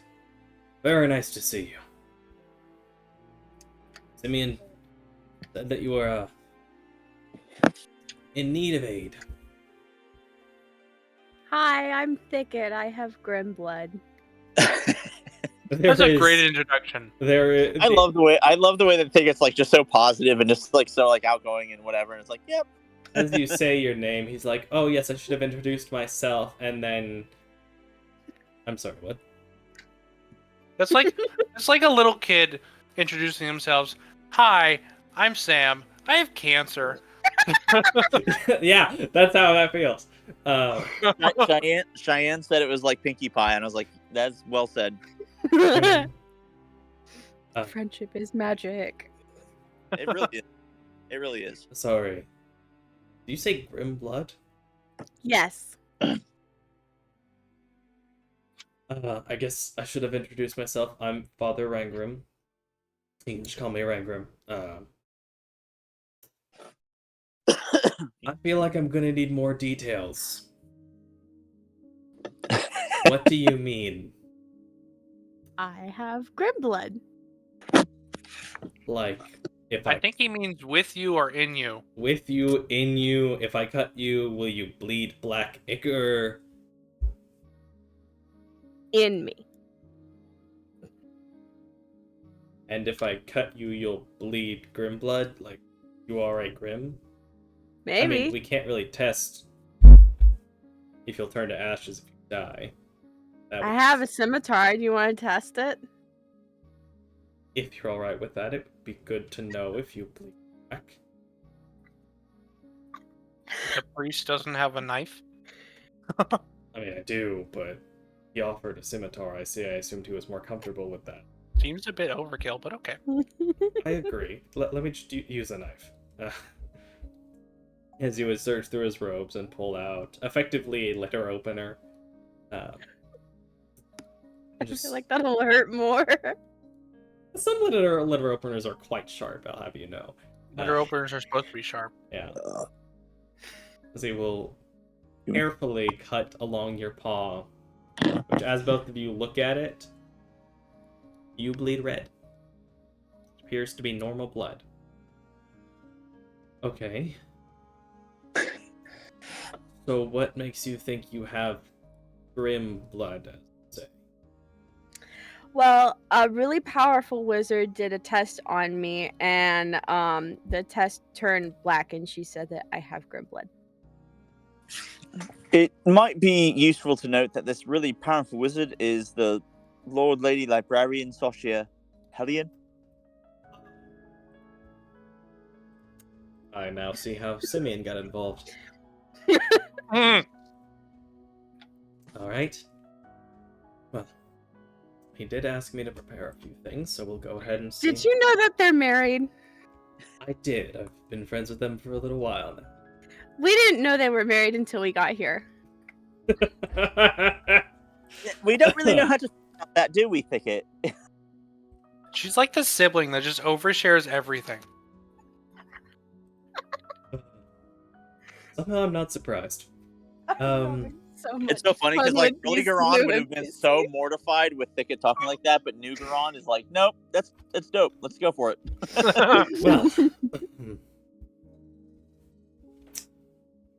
Very nice to see you. Simeon said that you are in need of aid. Hi, I'm Thicket. I have grim blood. That's a great introduction. I love the way that Ticket's like just so positive and just like so like outgoing and whatever, and it's like, yep. As you say your name, he's like, "Oh yes, I should have introduced myself," and then, I'm sorry, what? That's like a little kid introducing themselves. Hi, I'm Sam. I have cancer. Yeah, that's how that feels. Cheyenne said it was like Pinkie Pie, and I was like, that's well said. Friendship is magic. It really is. It really is. Sorry. Do you say grim blood? Yes. I guess I should have introduced myself. I'm Father Rangrim. You can just call me Rangrim. I feel like I'm gonna need more details. What do you mean? I have grim blood. Like, if I think he means with you or in you. with you, in you, if I cut you, will you bleed black ichor? In me. And if I cut you, you'll bleed grim blood? Like, you are a grim? Maybe. I mean, we can't really test if you'll turn to ashes if you die. That I would- have a scimitar. Do you want to test it? If you're alright with that, it would be good to know if you bleed back. The priest doesn't have a knife. I mean, I do, but he offered a scimitar. I assumed he was more comfortable with that. Seems a bit overkill, but okay. I agree. Let me just use a knife. As he would search through his robes and pull out, effectively, a letter opener. I Just... feel like that'll hurt more. Some letter openers are quite sharp, I'll have you know. Letter openers are supposed to be sharp. Yeah. As he will carefully cut along your paw, which, as both of you look at it, you bleed red. It appears to be normal blood. Okay. So what makes you think you have grim blood, as you say? Well, a really powerful wizard did a test on me, and the test turned black, and she said that I have grim blood. It might be useful to note that this really powerful wizard is the Lord Lady Librarian Socia Hellion. I now see how Simeon got involved. Alright. Well, he did ask me to prepare a few things, so we'll go ahead and see. Did you know that they're married? I did. I've been friends with them for a little while now. We didn't know they were married until we got here. We don't really know how to stop that, do we, Thicket? She's like the sibling that just overshares everything. Somehow I'm not surprised. It's so funny because like early Garon would have been so mortified with Thicket talking like that, but new Garon is like, nope, that's dope. Let's go for it. Well,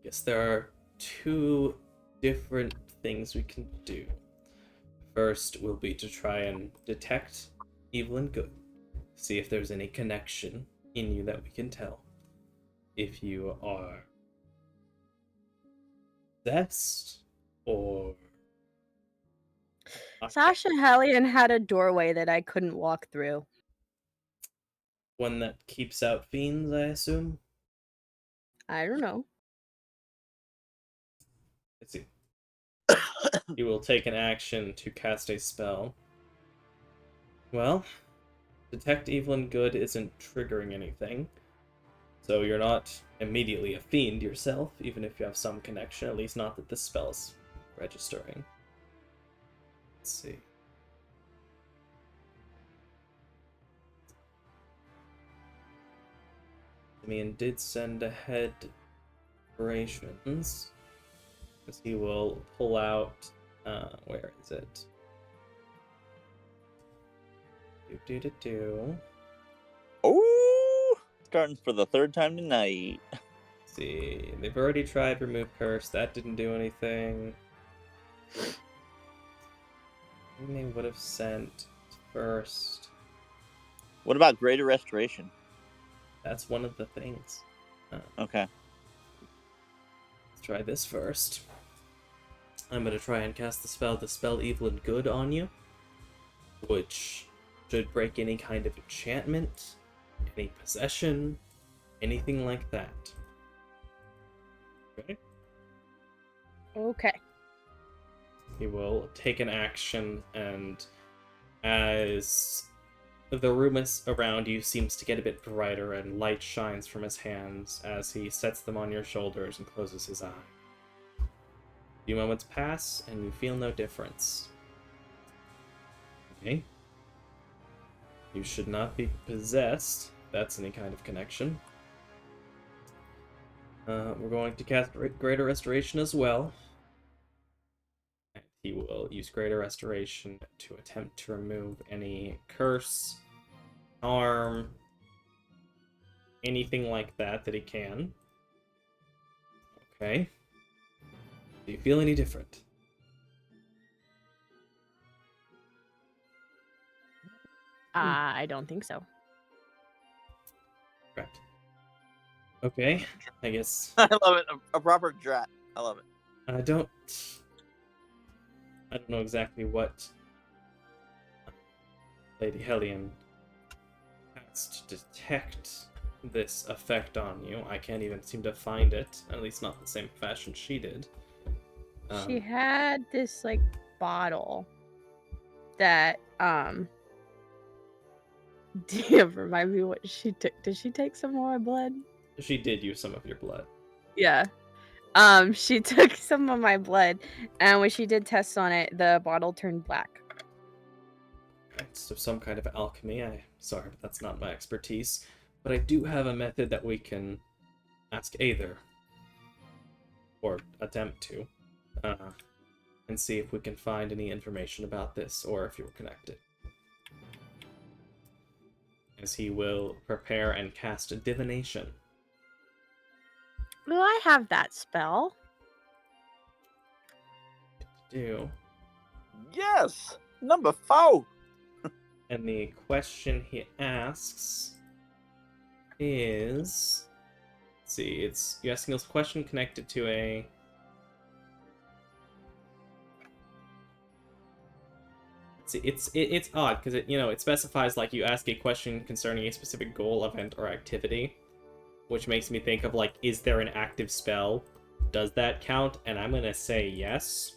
guess there are two different things we can do. First will be to try and detect evil and good. See if there's any connection in you that we can tell. If you are possessed or... Sasha Hellion had a doorway that I couldn't walk through. One that keeps out fiends, I assume? I don't know. Let's see. You will take an action to cast a spell. Well, detect evil and good isn't triggering anything. So you're not immediately a fiend yourself, even if you have some connection, at least not that this spell's registering. Let's see. Simeon did send ahead operations. Because he will pull out, where is it? Oh, starting for the third time tonight. Let's see, they've already tried remove curse. That didn't do anything. They would have sent first. What about Greater Restoration? That's one of the things. Okay. Let's try this first. I'm gonna try and cast the spell evil and good on you, which should break any kind of enchantment, any possession, anything like that. Okay? Okay. He will take an action, and as the room around you seems to get a bit brighter and light shines from his hands as he sets them on your shoulders and closes his eye. A few moments pass, and you feel no difference. Okay. You should not be possessed, if that's any kind of connection. We're going to cast Greater Restoration as well. And he will use Greater Restoration to attempt to remove any curse, harm, anything like that he can. Okay. Do you feel any different? I don't think so. Correct. Okay, I guess I love it. A proper drat. I love it. I don't... I don't know exactly what Lady Hellion has to detect this effect on you. I can't even seem to find it, at least not the same fashion she did. She had this like bottle that do you remind me what she took? Did she take some of my blood? She did use some of your blood. Yeah. She took some of my blood, and when she did tests on it, the bottle turned black. So some kind of alchemy. Sorry, but that's not my expertise. But I do have a method that we can ask Aether, or attempt to, and see if we can find any information about this, or if you're connected. As he will prepare and cast a divination. Well, I have that spell. Do. Yes! Number 4! And the question he asks is... Let's see, you're asking us a question connected to a... See, it's odd, because it specifies, like, you ask a question concerning a specific goal, event, or activity, which makes me think of, like, is there an active spell? Does that count? And I'm gonna say yes.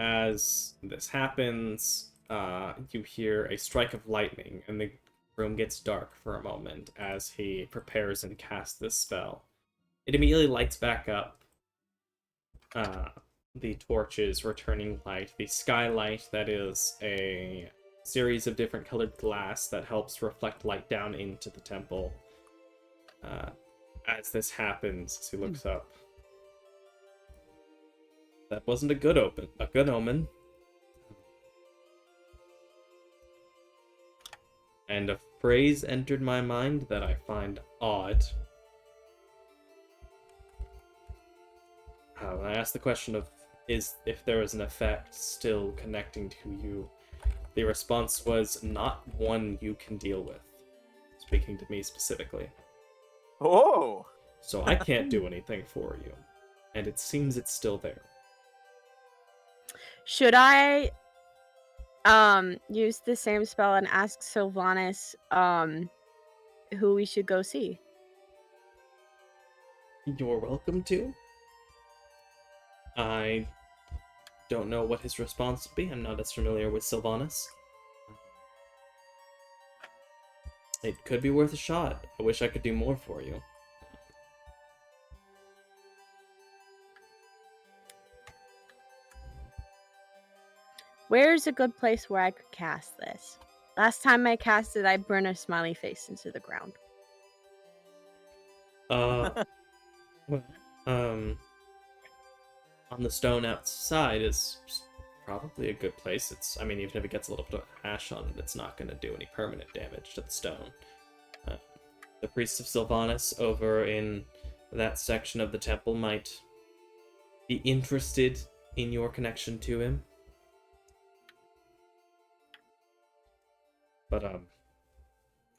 As this happens, you hear a strike of lightning, and the room gets dark for a moment as he prepares and casts this spell. It immediately lights back up. The torches returning light, the skylight that is a series of different colored glass that helps reflect light down into the temple. As this happens, as he looks up. That wasn't a good omen. And a phrase entered my mind that I find odd. When I asked the question of if there is an effect still connecting to you, the response was not one you can deal with. Speaking to me specifically. Oh! So I can't do anything for you. And it seems it's still there. Should I use the same spell and ask Sylvanas who we should go see? You're welcome to. I don't know what his response would be. I'm not as familiar with Sylvanas. It could be worth a shot. I wish I could do more for you. Where's a good place where I could cast this? Last time I cast it, I burned a smiley face into the ground. Well, on the stone outside is probably a good place. Even if it gets a little bit of ash on it, it's not going to do any permanent damage to the stone. The Priest of Sylvanas over in that section of the temple might be interested in your connection to him. But,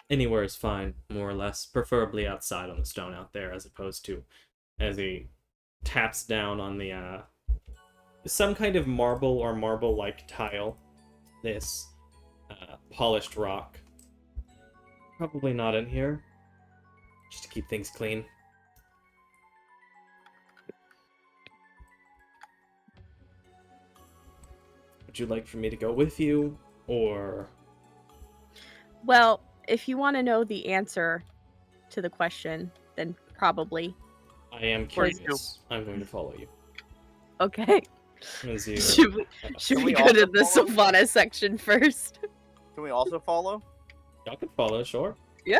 anywhere is fine, more or less. Preferably outside on the stone out there, as opposed to as he taps down on the, some kind of marble or marble-like tile. This, polished rock. Probably not in here. Just to keep things clean. Would you like for me to go with you, or... Well, if you want to know the answer to the question, then probably. I am curious. I'm going to follow you. Okay. As you... Should Can we we go to also the follow? Sylvanas section first? Can we also follow? Y'all can follow, sure. Yeah.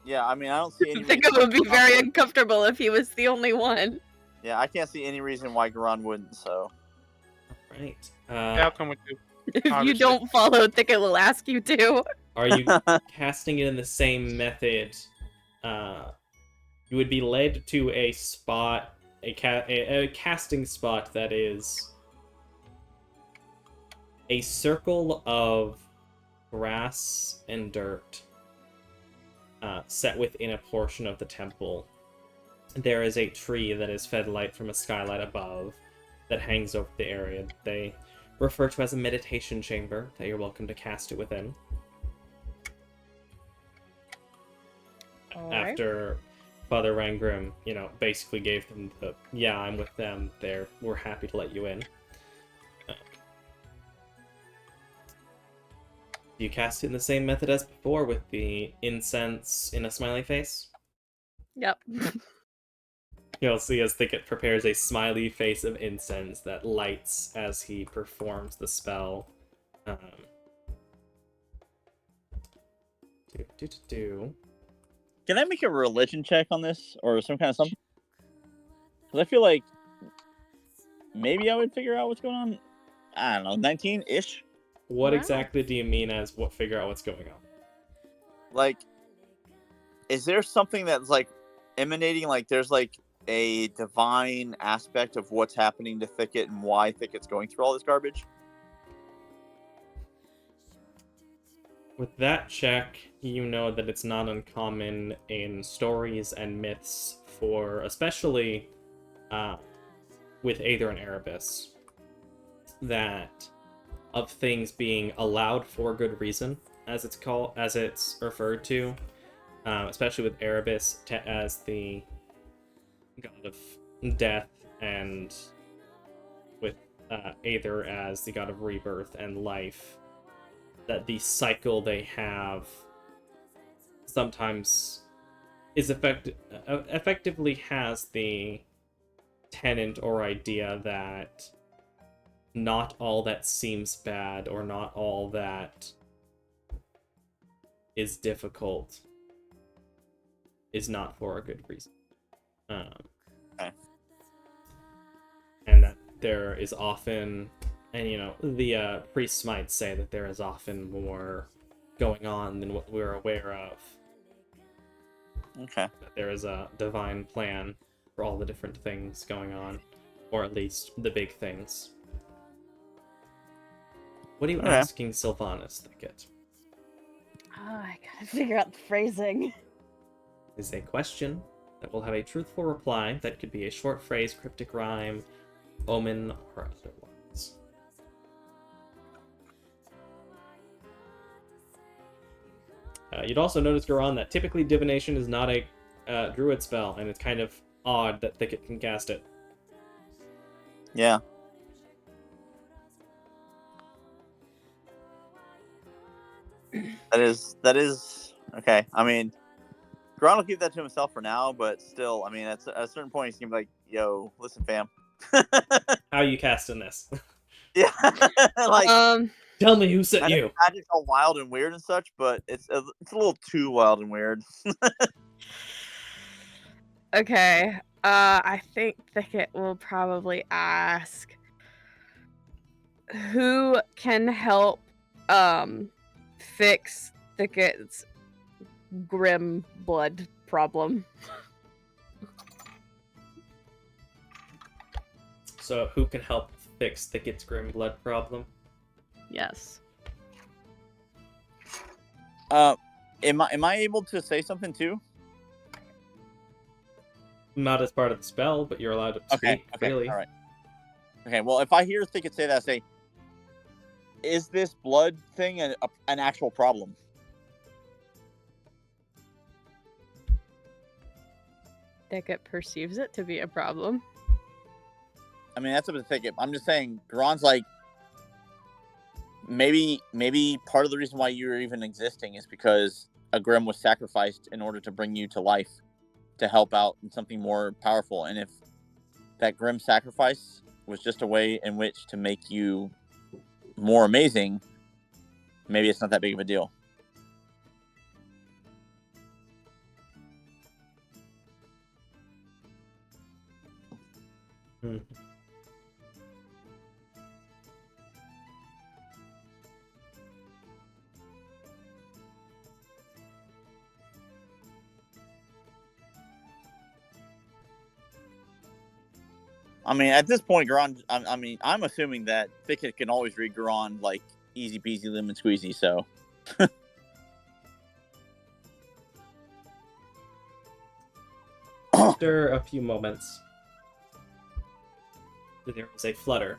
Yeah, I don't see any I think reason it would be why very Garan wouldn't. uncomfortable if he was the only one. Yeah, I can't see any reason why Garan wouldn't, so. Right. Yeah, I'll come with you. If you Obviously. don't follow, Thicket will ask you to. Are you casting it in the same method? You would be led to a spot, a casting spot that is a circle of grass and dirt set within a portion of the temple, there is a tree that is fed light from a skylight above that hangs over the area that they refer to as a meditation chamber that you're welcome to cast it within. All right. After Father Rangrim, basically gave them the, yeah, I'm with them, we're happy to let you in. You cast it in the same method as before with the incense in a smiley face. Yep. You'll see as Thicket prepares a smiley face of incense that lights as he performs the spell. Can I make a religion check on this or some kind of something? Because I feel like maybe I would figure out what's going on. I don't know, 19-ish? What Wow. exactly do you mean as what figure out what's going on? Like, is there something that's like emanating, like there's like a divine aspect of what's happening to Thicket and why Thicket's going through all this garbage? With that check, you know that it's not uncommon in stories and myths for, especially with Aether and Erebus, that of things being allowed for good reason, as it's referred to, especially with Erebus as the god of death, and with Aether as the god of rebirth and life, that the cycle they have sometimes is effectively has the tenet or idea that not all that seems bad or not all that is difficult is not for a good reason. Okay. And that there is often, and the priests might say that there is often more going on than what we're aware of. Okay. That there is a divine plan for all the different things going on, or at least the big things. What are you Okay. asking Sylvanas, Thicket? Oh, I gotta figure out the phrasing. Is a question that will have a truthful reply that could be a short phrase, cryptic rhyme, omen, or otherwise. You'd also notice, Garon, that typically divination is not a druid spell, and it's kind of odd that Thicket can cast it. Yeah. That is okay. I mean, Gron will keep that to himself for now, but still, I mean, at a certain point, he's gonna be like, "Yo, listen, fam." How are you casting this? Yeah, like Tell me who sent I know you. magic's all wild and weird and such, but it's a little too wild and weird. Okay. I think Thicket will probably ask who can help fix Thicket's grim blood problem. So, who can help fix Thicket's grim blood problem? Yes. Am I able to say something too? Not as part of the spell, but you're allowed to speak freely. All right. Okay, well, if I hear Thicket say that, I say, is this blood thing an actual problem? Thicket perceives it to be a problem. I mean, that's up to Thicket. I'm just saying, Garon's like, maybe part of the reason why you're even existing is because a Grim was sacrificed in order to bring you to life, to help out in something more powerful. And if that Grim sacrifice was just a way in which to make you more amazing, maybe it's not that big of a deal. I mean, at this point, Garon, I'm assuming that Thicket can always read Garon like easy peasy lemon squeezy, so. After a few moments, there was a flutter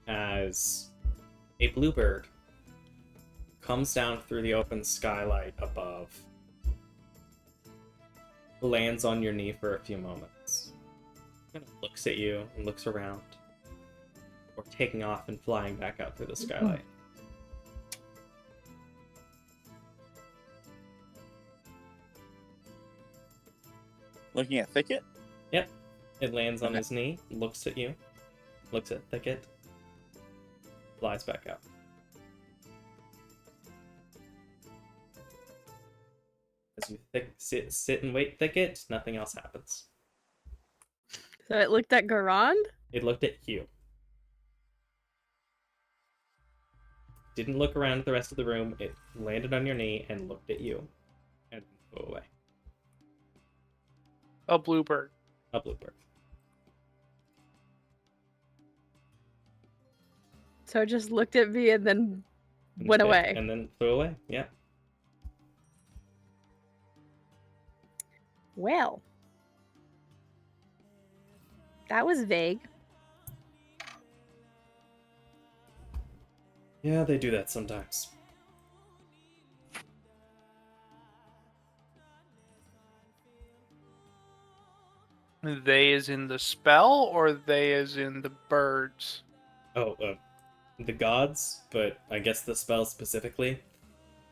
as a bluebird comes down through the open skylight above, lands on your knee for a few moments, kind of looks at you and looks around, before taking off and flying back out through the skylight. Looking at Thicket? Yep. It lands on his knee, looks at you, looks at Thicket, flies back out. As you sit and wait, Thicket, nothing else happens. So it looked at Garand? It looked at you. Didn't look around at the rest of the room. It landed on your knee and looked at you. And flew away. A bluebird. A bluebird. So it just looked at me and then went away. And then flew away, yeah. Well, that was vague. Yeah, they do that sometimes. They is in the spell, or they is in the birds? Oh, the gods, but I guess the spell specifically.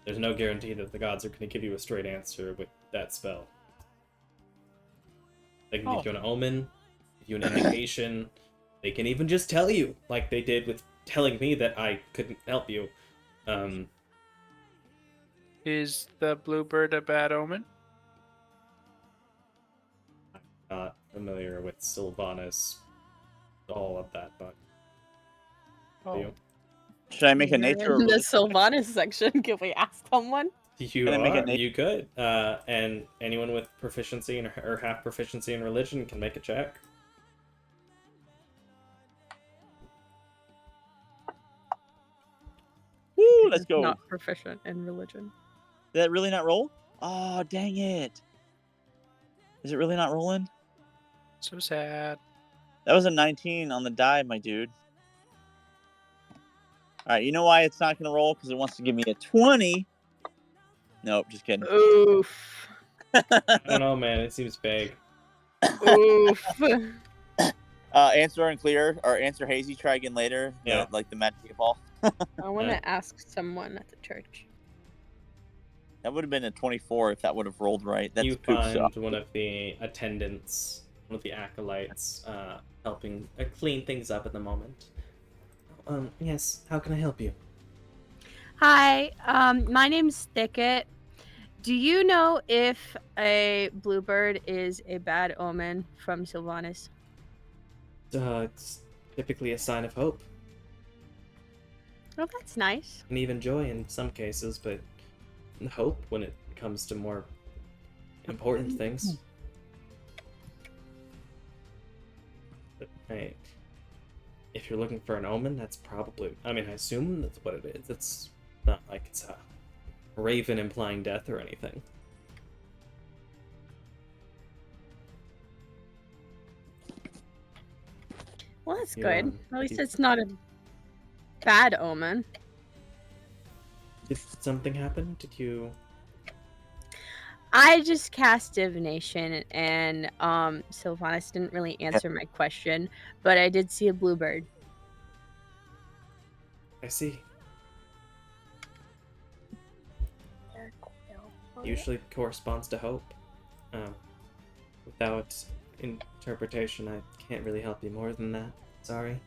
There's no guarantee that the gods are going to give you a straight answer with that spell. They can give you an omen, give you an indication. They can even just tell you, like they did with telling me that I couldn't help you. Is the bluebird a bad omen? I'm not familiar with Sylvanas, all of that, but you? Should I make a You're nature or in the religion? Sylvanas section. Can we ask someone? You Can I make a are. You could. And anyone with proficiency in, or half proficiency in religion can make a check. Woo, let's go. Not proficient in religion. Did that really not roll? Oh, dang it. Is it really not rolling? So sad. That was a 19 on the die, my dude. Alright, you know why it's not going to roll? Because it wants to give me a 20. Nope, just kidding. Oof. I don't know, man. It seems vague. Oof. Answer unclear, or answer hazy, try again later. Yeah. Like the magic ball. I want to ask someone at the church. That would have been a 24 if that would have rolled right. That's You poop find stuff. one of the attendants, one of the acolytes, helping clean things up at the moment. Yes, how can I help you? Hi, my name's Thicket. Do you know if a bluebird is a bad omen from Sylvanas? It's typically a sign of hope, Oh, that's nice. and even joy in some cases, but hope when it comes to more important things. But, hey, if you're looking for an omen, that's probably... I mean, I assume that's what it is. It's not like it's a raven implying death or anything. Well, that's You, good. At least you- it's not a bad omen. Did something happen? Did you... I just cast divination, and Sylvanas didn't really answer my question, but I did see a bluebird. I see. Usually corresponds to hope. Without interpretation, I can't really help you more than that. Sorry.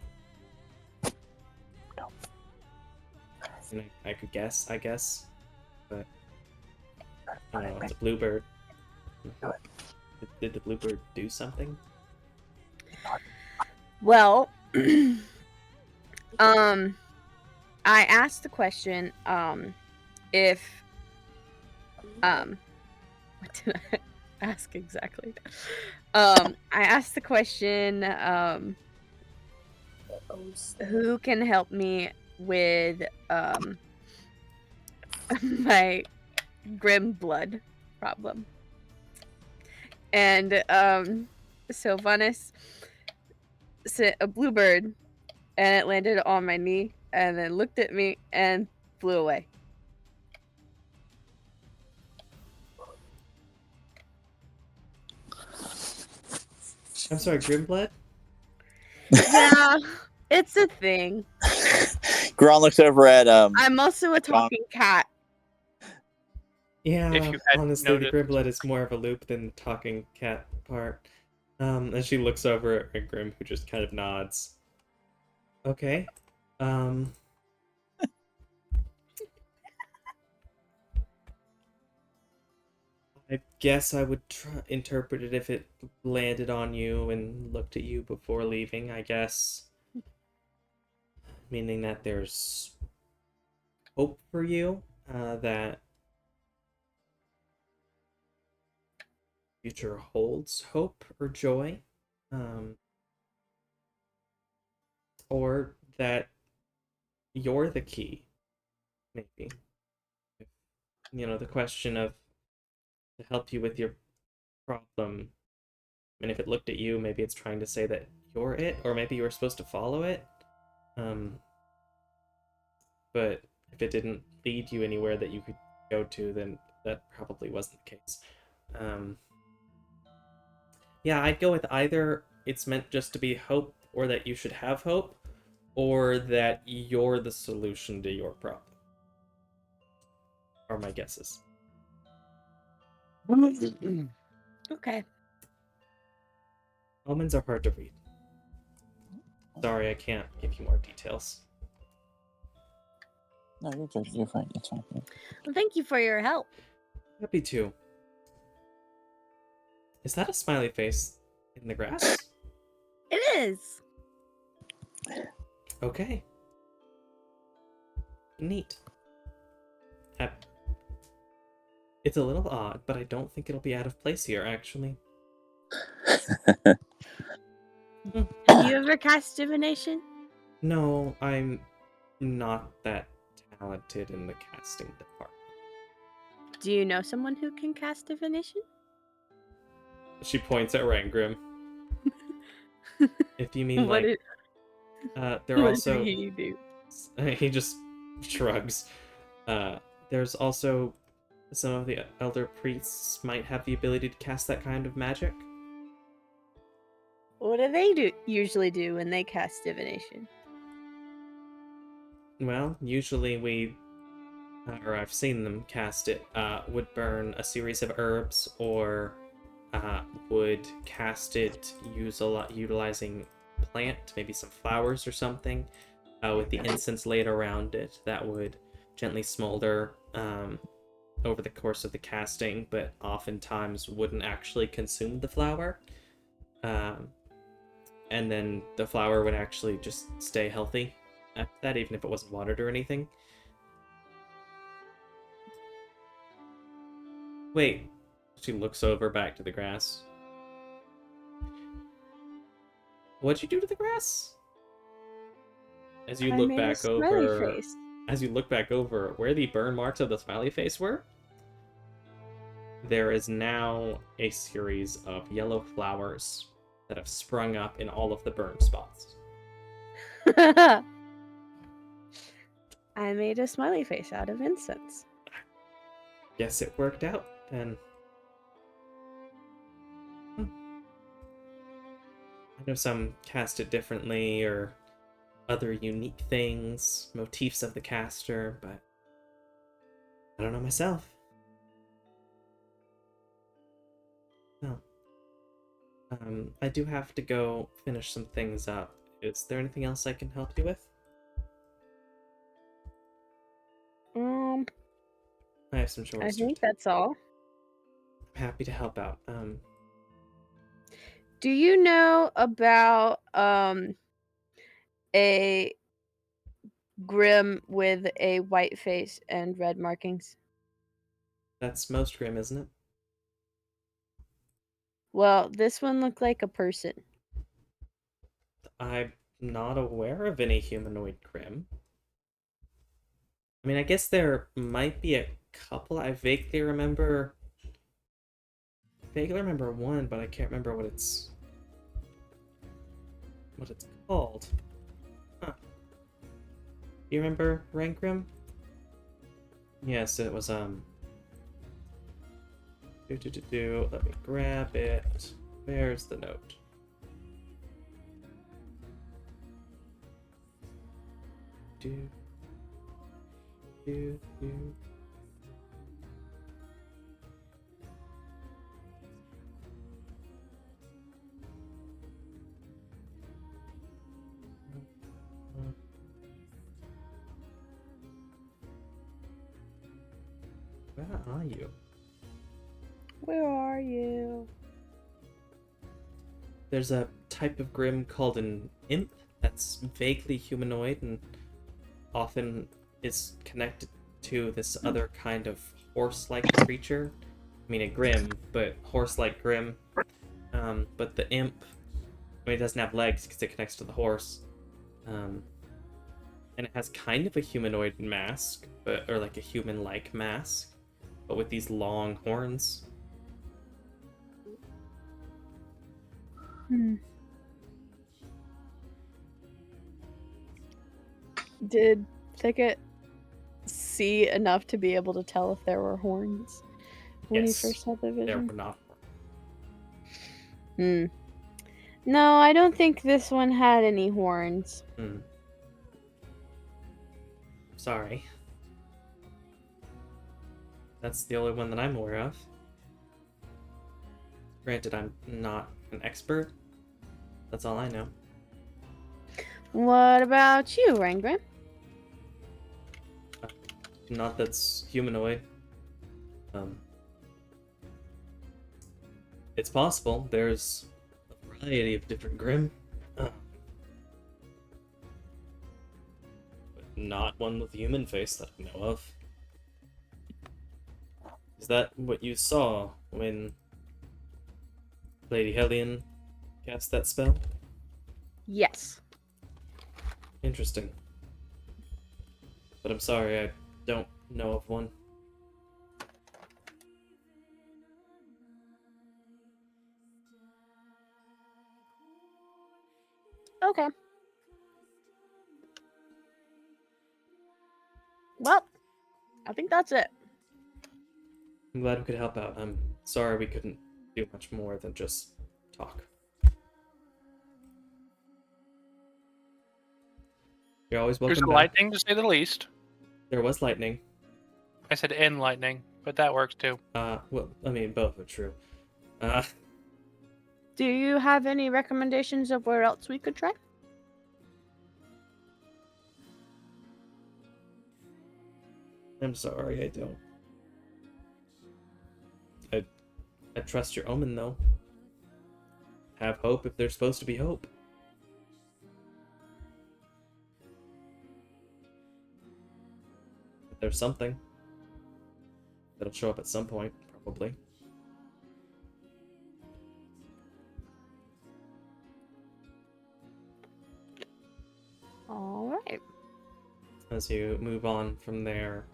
And I could guess, I guess, but I don't know. It's a bluebird. Did the bluebird do something? Well, I asked the question, if, what did I ask exactly? I asked the question, who can help me with, my grim blood problem? And Sylvanas sent a bluebird, and it landed on my knee, and then looked at me and flew away. I'm sorry, Grimblood? Yeah, it's a thing. Gron looks over at I'm also a John. talking cat. Yeah, If you had honestly, the noticed. Grimblood is more of a loop than the talking cat part. And she looks over at Grim, who just kind of nods. Okay. I guess I would interpret it if it landed on you and looked at you before leaving, I guess. Meaning that there's hope for you, that future holds hope or joy, or that you're the key, maybe. You know, the question of to help you with your problem. I mean, if it looked at you, maybe it's trying to say that you're it, or maybe you were supposed to follow it. But if it didn't lead you anywhere that you could go to, then that probably wasn't the case. Yeah, I'd go with either it's meant just to be hope, or that you should have hope, or that you're the solution to your problem. Are my guesses. Okay. Omens are hard to read. Sorry, I can't give you more details. No, you're good. You're fine. It's fine. Well, thank you for your help. Happy to. Is that a smiley face in the grass? It is. Okay. Neat. It's a little odd, but I don't think it'll be out of place here, actually. Have you ever cast divination? No, I'm not that talented in the casting department. Do you know someone who can cast divination? She points at Rangrim. If you mean What like, there are what also do you do? he just shrugs. There's also some of the elder priests might have the ability to cast that kind of magic. What do they usually do when they cast divination? Well, usually we, or I've seen them cast it, would burn a series of herbs, or would cast it utilizing plant, maybe some flowers or something, with the incense laid around it that would gently smolder over the course of the casting, but oftentimes wouldn't actually consume the flower. And then the flower would actually just stay healthy after that, even if it wasn't watered or anything. Wait. She looks over back to the grass. What'd you do to the grass? As you I look made a back smiley over, face. as you look back over where the burn marks of the smiley face were, there is now a series of yellow flowers that have sprung up in all of the burned spots. I made a smiley face out of incense. Guess it worked out then. I know some cast it differently, or other unique things, motifs of the caster, but I don't know myself. No. I do have to go finish some things up. Is there anything else I can help you with? I have some chores I to do. think that's all. I'm happy to help out. Do you know about a grim with a white face and red markings? That's most grim, isn't it? Well, this one looked like a person. I'm not aware of any humanoid grim. I mean, I guess there might be a couple. I vaguely remember vaguely remember one, but I can't remember what it's called. Huh. You remember Rankrim? Yes, it was Let me grab it. Where's the note? Do. Where are you? Where are you? There's a type of Grim called an imp that's vaguely humanoid and often is connected to this other kind of horse-like creature. I mean, a Grim, but horse-like Grim. But the imp, I mean, it doesn't have legs because it connects to the horse. And it has kind of a humanoid mask, or like a human-like mask, but with these long horns. Did Thicket see enough to be able to tell if there were horns when Yes, he first had the There vision? were not. No, I don't think this one had any horns. Sorry. That's the only one that I'm aware of. Granted, I'm not an expert. That's all I know. What about you, Rangrim? Not that's humanoid. It's possible. There's a variety of different Grim. But not one with a human face that I know of. Is that what you saw when Lady Hellion cast that spell? Yes. Interesting. But I'm sorry, I don't know of one. Okay. Well, I think that's it. I'm glad we could help out. I'm sorry we couldn't do much more than just talk. You're always There's welcome back. lightning, to say the least. There was lightning. I said in lightning, but that works too. Well, I mean, both are true. Do you have any recommendations of where else we could try? I'm sorry, I don't. I trust your omen, though. Have hope if there's supposed to be hope. If there's something. That'll show up at some point, probably. Alright. As you move on from there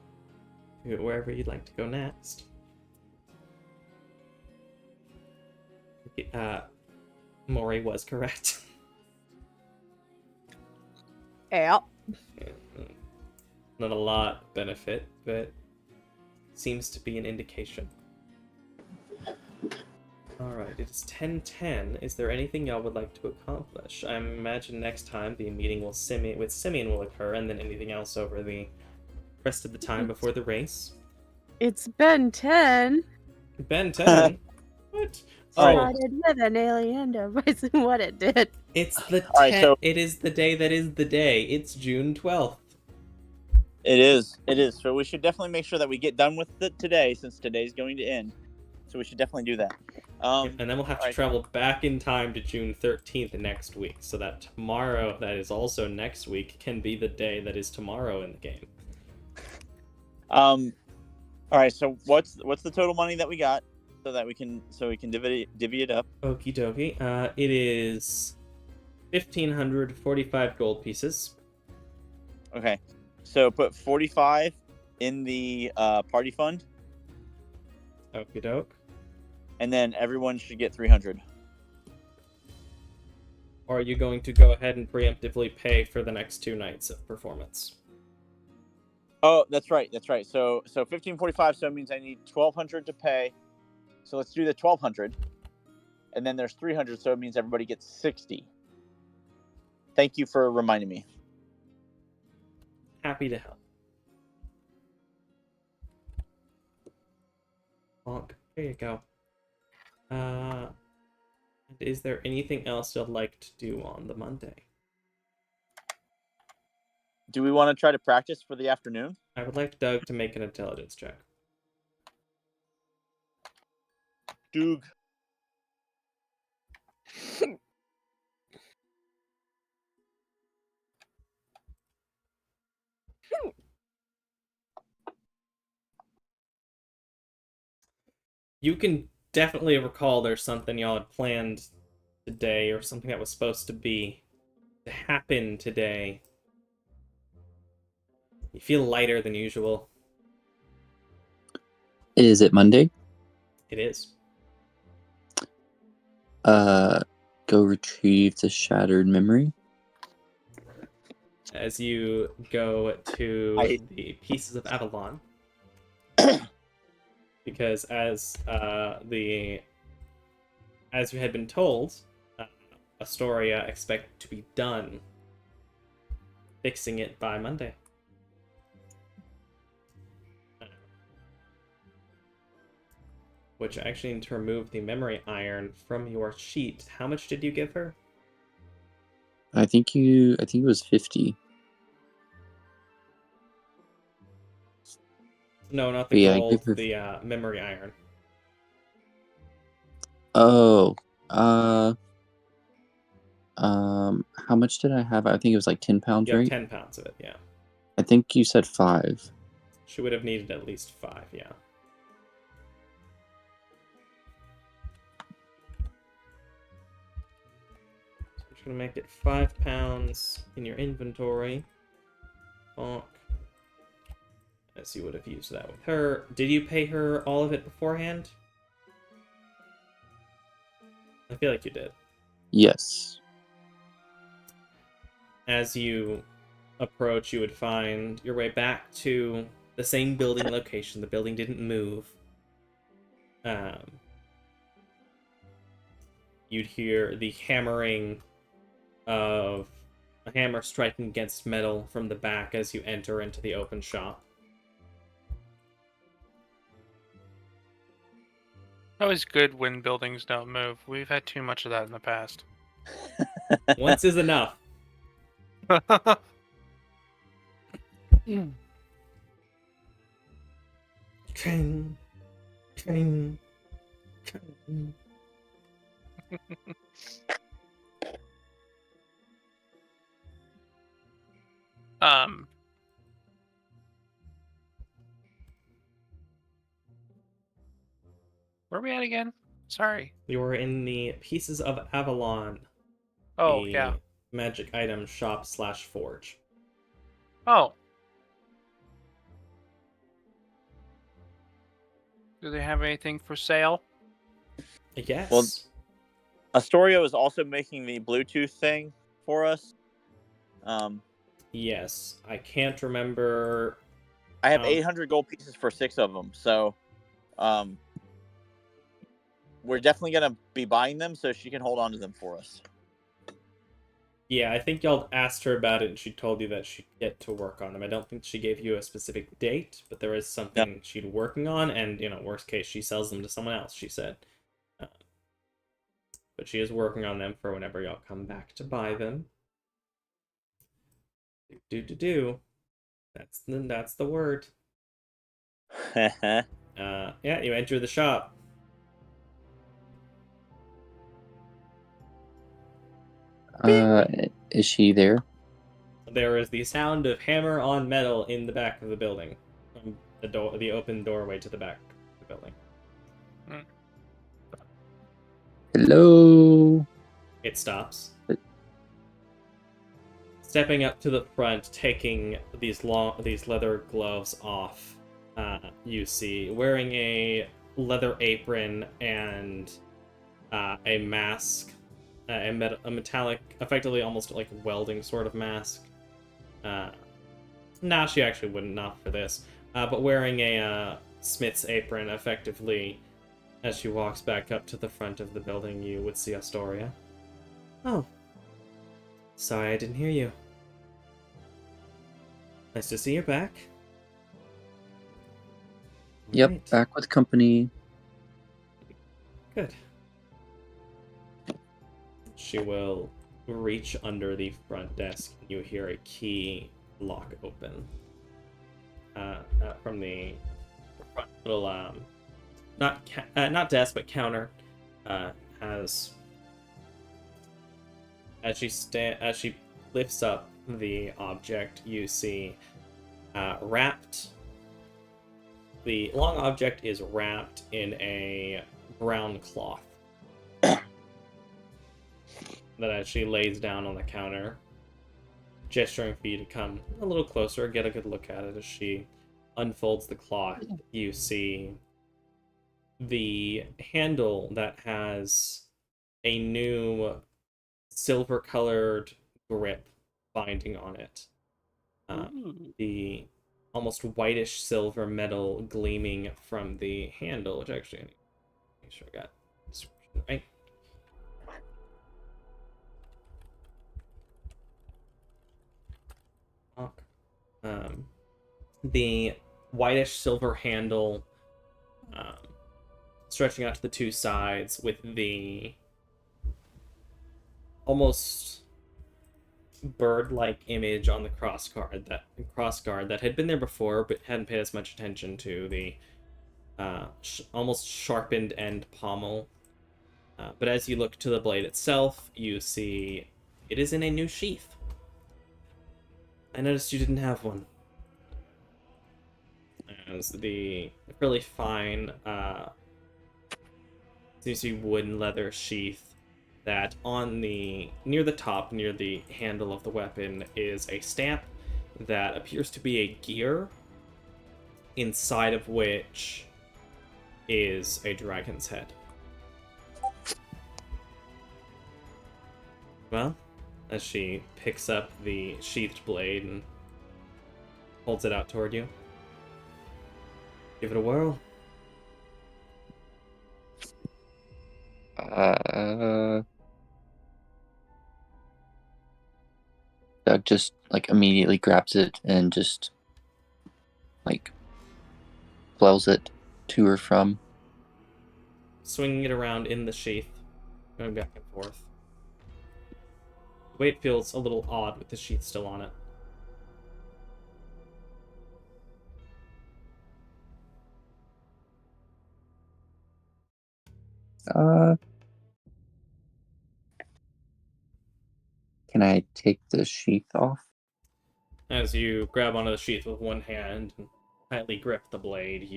to wherever you'd like to go next. Maury was correct. Yeah. Not a lot benefit, but seems to be an indication. Alright, it is 10:10. Is there anything y'all would like to accomplish? I imagine next time the meeting with Simeon will occur, and then anything else over the rest of the time before the race. It's Ben 10. Ben 10? What? Started with an alien device and what it did. It's the 10th. Alright, so- It is the day that is the day. It's June 12th. It is. So we should definitely make sure that we get done with it today, since today's going to end. So we should definitely do that. And then we'll have to alright. travel back in time to June 13th next week, so that tomorrow, that is also next week, can be the day that is tomorrow in the game. All right. So what's the total money that we got, so that we can divvy it up? Okie dokie. It is 1,545 gold pieces. Okay. So put 45 in the party fund. Okie doke. and then everyone should get 300. Or are you going to go ahead and preemptively pay for the next 2 nights of performance? Oh, that's right. So 1545. So it means I need 1200 to pay. So let's do the 1200, and then there's 300. So it means everybody gets 60. Thank you for reminding me. Happy to help. Bonk. There you go. Is there anything else you'd like to do on the Monday? Do we want to try to practice for the afternoon? I would like Doug to make an intelligence check. Doug. You can definitely recall there's something y'all had planned today, or something that was supposed to happen today. You feel lighter than usual. Is it Monday? It is. Go retrieve the shattered memory. As you go to the Pieces of Avalon, because as you had been told, Astoria expect to be done fixing it by Monday. Which I actually need to remove the memory iron from your sheet. How much did you give her? I think it was 50. No, not But the yeah, I gold, gave her... the memory iron. Oh, how much did I have? I think it was like 10 pounds, You have right? 10 pounds of it, yeah. I think you said 5. She would have needed at least 5, yeah. So I'm just gonna make it 5 pounds in your inventory. Bonk. As you would have used that with her. Did you pay her all of it beforehand? I feel like you did. Yes. As you approach, you would find your way back to the same building location. The building didn't move. You'd hear the hammering of a hammer striking against metal from the back as you enter into the open shop. Always good when buildings don't move. We've had too much of that in the past. Once is enough. Ching, ching, ching. Where are we at again? Sorry. You were in the Pieces of Avalon. Oh, the yeah. magic item shop / forge. Oh. Do they have anything for sale? Yes. Well, Astoria is also making the Bluetooth thing for us. Yes. I can't remember. I have 800 gold pieces for 6 of them, so we're definitely going to be buying them so she can hold on to them for us. Yeah, I think y'all asked her about it and she told you that she'd get to work on them. I don't think she gave you a specific date, but there is something she'd working on, and, worst case, she sells them to someone else, she said. But she is working on them for whenever y'all come back to buy them. Do. That's the word. Yeah, you enter the shop. Is she there? There is the sound of hammer on metal in the back of the building, from the open doorway to the back of the building. Hello. It stops. Stepping up to the front, taking these leather gloves off, you see wearing a leather apron and a mask, a metallic, effectively almost like welding sort of mask. Nah, she actually wouldn't, not for this. But wearing a smith's apron, effectively, as she walks back up to the front of the building, you would see Astoria. Oh. Sorry I didn't hear you. Nice to see you're back. Yep, Alright. back with company. Good. She will reach under the front desk. You hear a key lock open. From the front little not desk but counter. As she lifts up the object, you see wrapped. The long object is wrapped in a brown cloth. That as she lays down on the counter, gesturing for you to come a little closer, get a good look at it. As she unfolds the cloth, you see the handle that has a new silver-colored grip binding on it. The almost whitish silver metal gleaming from the handle, which actually, make sure I got the description right. The whitish silver handle stretching out to the two sides with the almost bird-like image on the crossguard that had been there before but hadn't paid as much attention to the almost sharpened end pommel. But as you look to the blade itself, you see it is in a new sheath. I noticed you didn't have one. As the really fine, seems to be wooden leather sheath that on the near the top, near the handle of the weapon, is a stamp that appears to be a gear, inside of which is a dragon's head. Well, as she picks up the sheathed blade and holds it out toward you. Give it a whirl. Doug just like immediately grabs it and just like blows it to or from. Swinging it around in the sheath, going back and forth. The weight feels a little odd with the sheath still on it. Can I take the sheath off? As you grab onto the sheath with one hand and tightly grip the blade,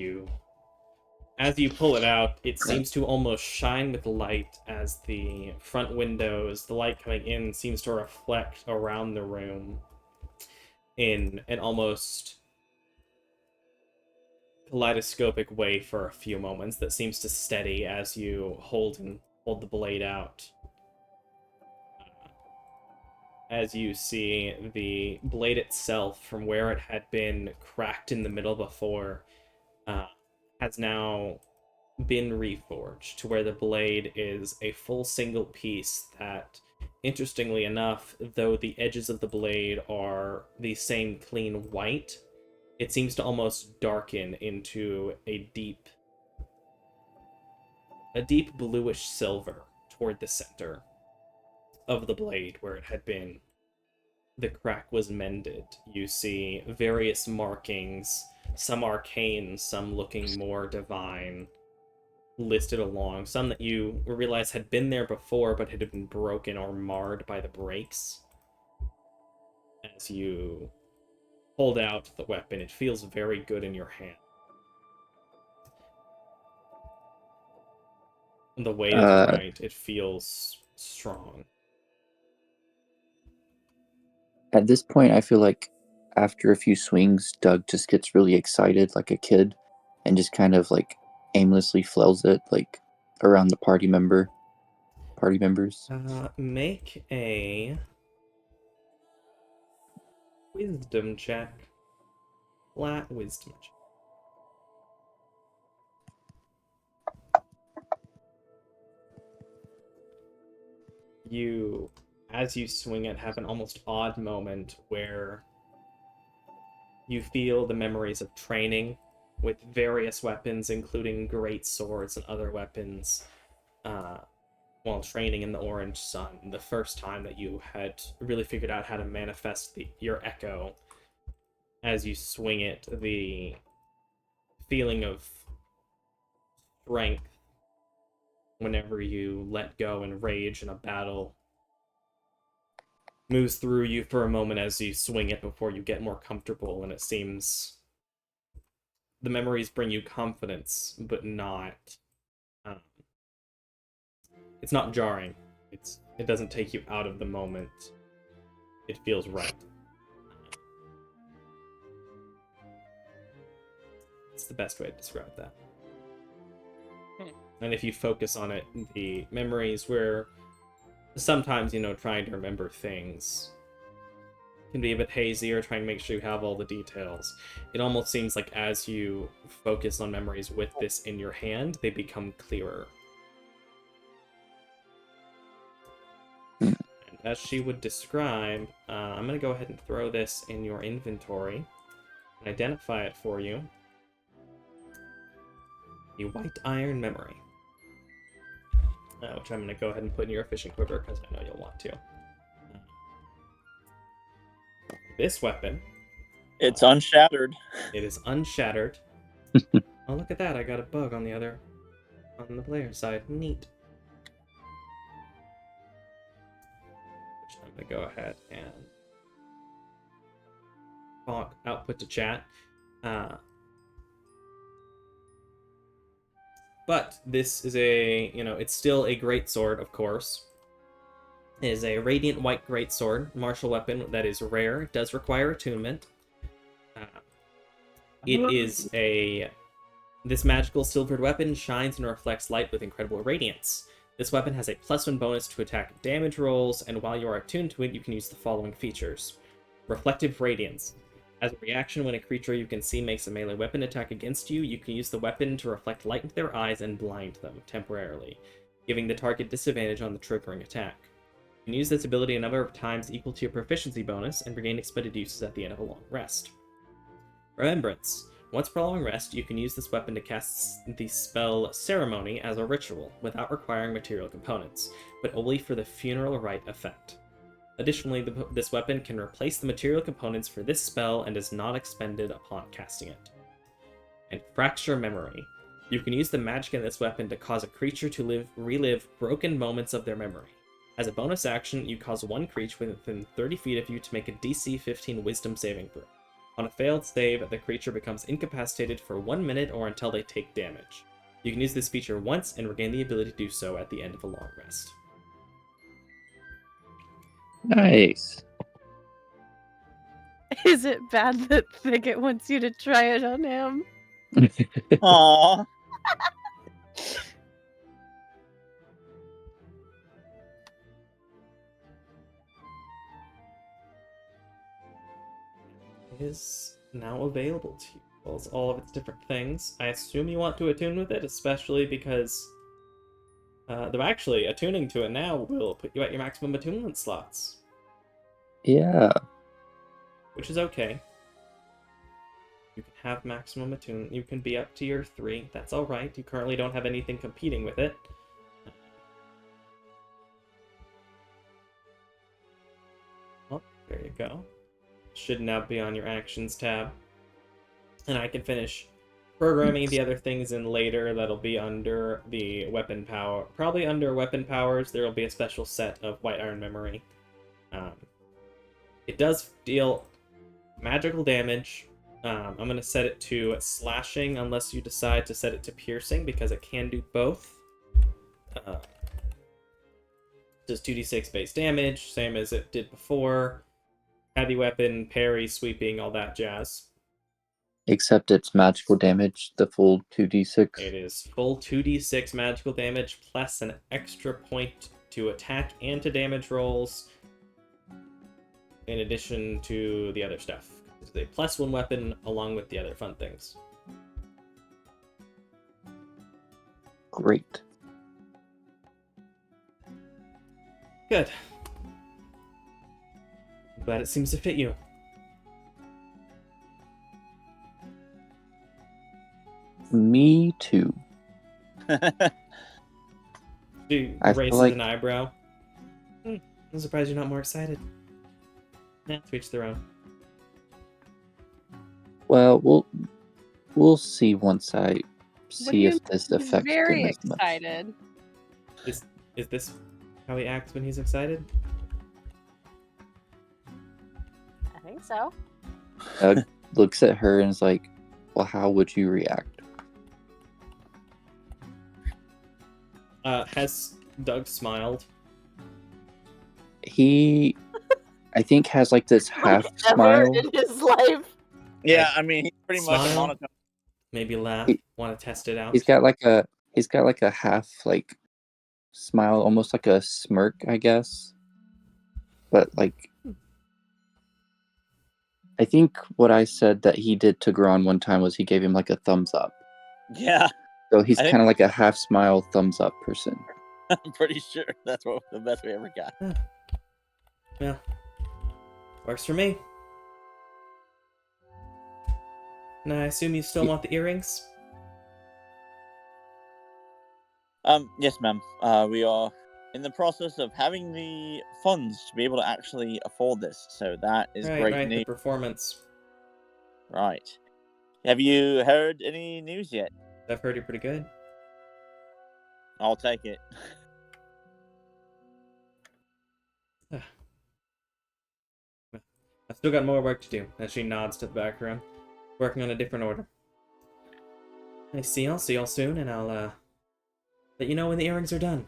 as you pull it out, it seems to almost shine with light as the front windows, the light coming in, seems to reflect around the room in an almost kaleidoscopic way for a few moments that seems to steady as you hold the blade out. As you see the blade itself, from where it had been cracked in the middle before, has now been reforged to where the blade is a full single piece that, interestingly enough, though the edges of the blade are the same clean white, it seems to almost darken into a deep bluish silver toward the center of the blade where it had been. The crack was mended. You see various markings, some arcane, some looking more divine, listed along. Some that you realize had been there before but had been broken or marred by the breaks. As you hold out the weapon, it feels very good in your hand. The weight is right. It feels strong. At this point, I feel like after a few swings, Doug just gets really excited like a kid and just kind of like aimlessly flails it like around the party members. Make a wisdom check. Flat wisdom check. You, as you swing it, have an almost odd moment where you feel the memories of training with various weapons, including great swords and other weapons, while training in the Orange Sun. The first time that you had really figured out how to manifest your echo as you swing it, the feeling of strength whenever you let go and rage in a battle moves through you for a moment as you swing it before you get more comfortable, and it seems the memories bring you confidence, but not it's not jarring. It doesn't take you out of the moment. It feels right. It's the best way to describe that. And if you focus on it, the memories where sometimes, trying to remember things can be a bit hazy, or trying to make sure you have all the details. It almost seems like as you focus on memories with this in your hand, they become clearer. And as she would describe, I'm going to go ahead and throw this in your inventory and identify it for you. A white iron memory. Which I'm going to go ahead and put in your fishing quiver because I know you'll want to. This weapon. It's unshattered. It is unshattered. Oh, look at that. I got a bug on the player side. Neat. Which I'm going to go ahead and output to chat. But this is it's still a greatsword, of course. It is a radiant white greatsword, martial weapon that is rare. It does require attunement. This magical silvered weapon shines and reflects light with incredible radiance. This weapon has a +1 bonus to attack damage rolls, and while you are attuned to it, you can use the following features. Reflective Radiance. As a reaction, when a creature you can see makes a melee weapon attack against you, you can use the weapon to reflect light into their eyes and blind them temporarily, giving the target disadvantage on the triggering attack. You can use this ability a number of times equal to your proficiency bonus and regain expended uses at the end of a long rest. Remembrance. Once per long rest, you can use this weapon to cast the spell Ceremony as a ritual, without requiring material components, but only for the funeral rite effect. Additionally, this weapon can replace the material components for this spell and is not expended upon casting it. And Fracture Memory. You can use the magic in this weapon to cause a creature to relive broken moments of their memory. As a bonus action, you cause one creature within 30 feet of you to make a DC 15 Wisdom saving throw. On a failed save, the creature becomes incapacitated for 1 minute or until they take damage. You can use this feature once and regain the ability to do so at the end of a long rest. Nice. Is it bad that Thicket wants you to try it on him? Aww. Is now available to you. Well, as all of its different things. I assume you want to attune with it, especially because though actually attuning to it now will put you at your maximum attunement slots. Yeah. Which is okay. You can have maximum attunement. You can be up to your 3. That's alright. You currently don't have anything competing with it. Well, there you go. Should now be on your actions tab. And I can finish programming the other things in later. That'll be under the weapon power. Probably under weapon powers, there will be a special set of white iron memory. It does deal magical damage. I'm going to set it to slashing unless you decide to set it to piercing, because it can do both. Does 2d6 base damage, same as it did before. Heavy weapon, parry, sweeping, all that jazz. Except it's magical damage, the full 2d6. It is full 2d6 magical damage plus an extra point to attack and to damage rolls, in addition to the other stuff. It's a +1 weapon along with the other fun things. Great. Good. I'm glad it seems to fit you. Me too. She I feel raises like- an eyebrow. I'm surprised you're not more excited. Nah, to each their own. Well, we'll see once I see you if this He's affects very him as much. excited. Is this how he acts when he's excited? I think so. Doug looks at her and is like, well, how would you react? Has Doug smiled? He, I think, has like this half Like, ever smile. in his life. Yeah, I mean, he's pretty much a Smile. monotone. Maybe laugh? He- Want to test it out? He's got like a half like smile, almost like a smirk, I guess. But like, I think what I said that he did to Gron one time was he gave him like a thumbs up. Yeah, So he's I think- kind of like a half smile, thumbs up person. I'm pretty sure that's what the best we ever got. Yeah. Works for me. Now, I assume you still want the earrings? Yes, ma'am. We are in the process of having the funds to be able to actually afford this, so that is great Right, the news. performance. Right. Have you heard any news yet? I've heard you're pretty good. I'll take it. I've still got more work to do, as she nods to the back room. Working on a different order. I see y'all soon, and I'll, let you know when the earrings are done.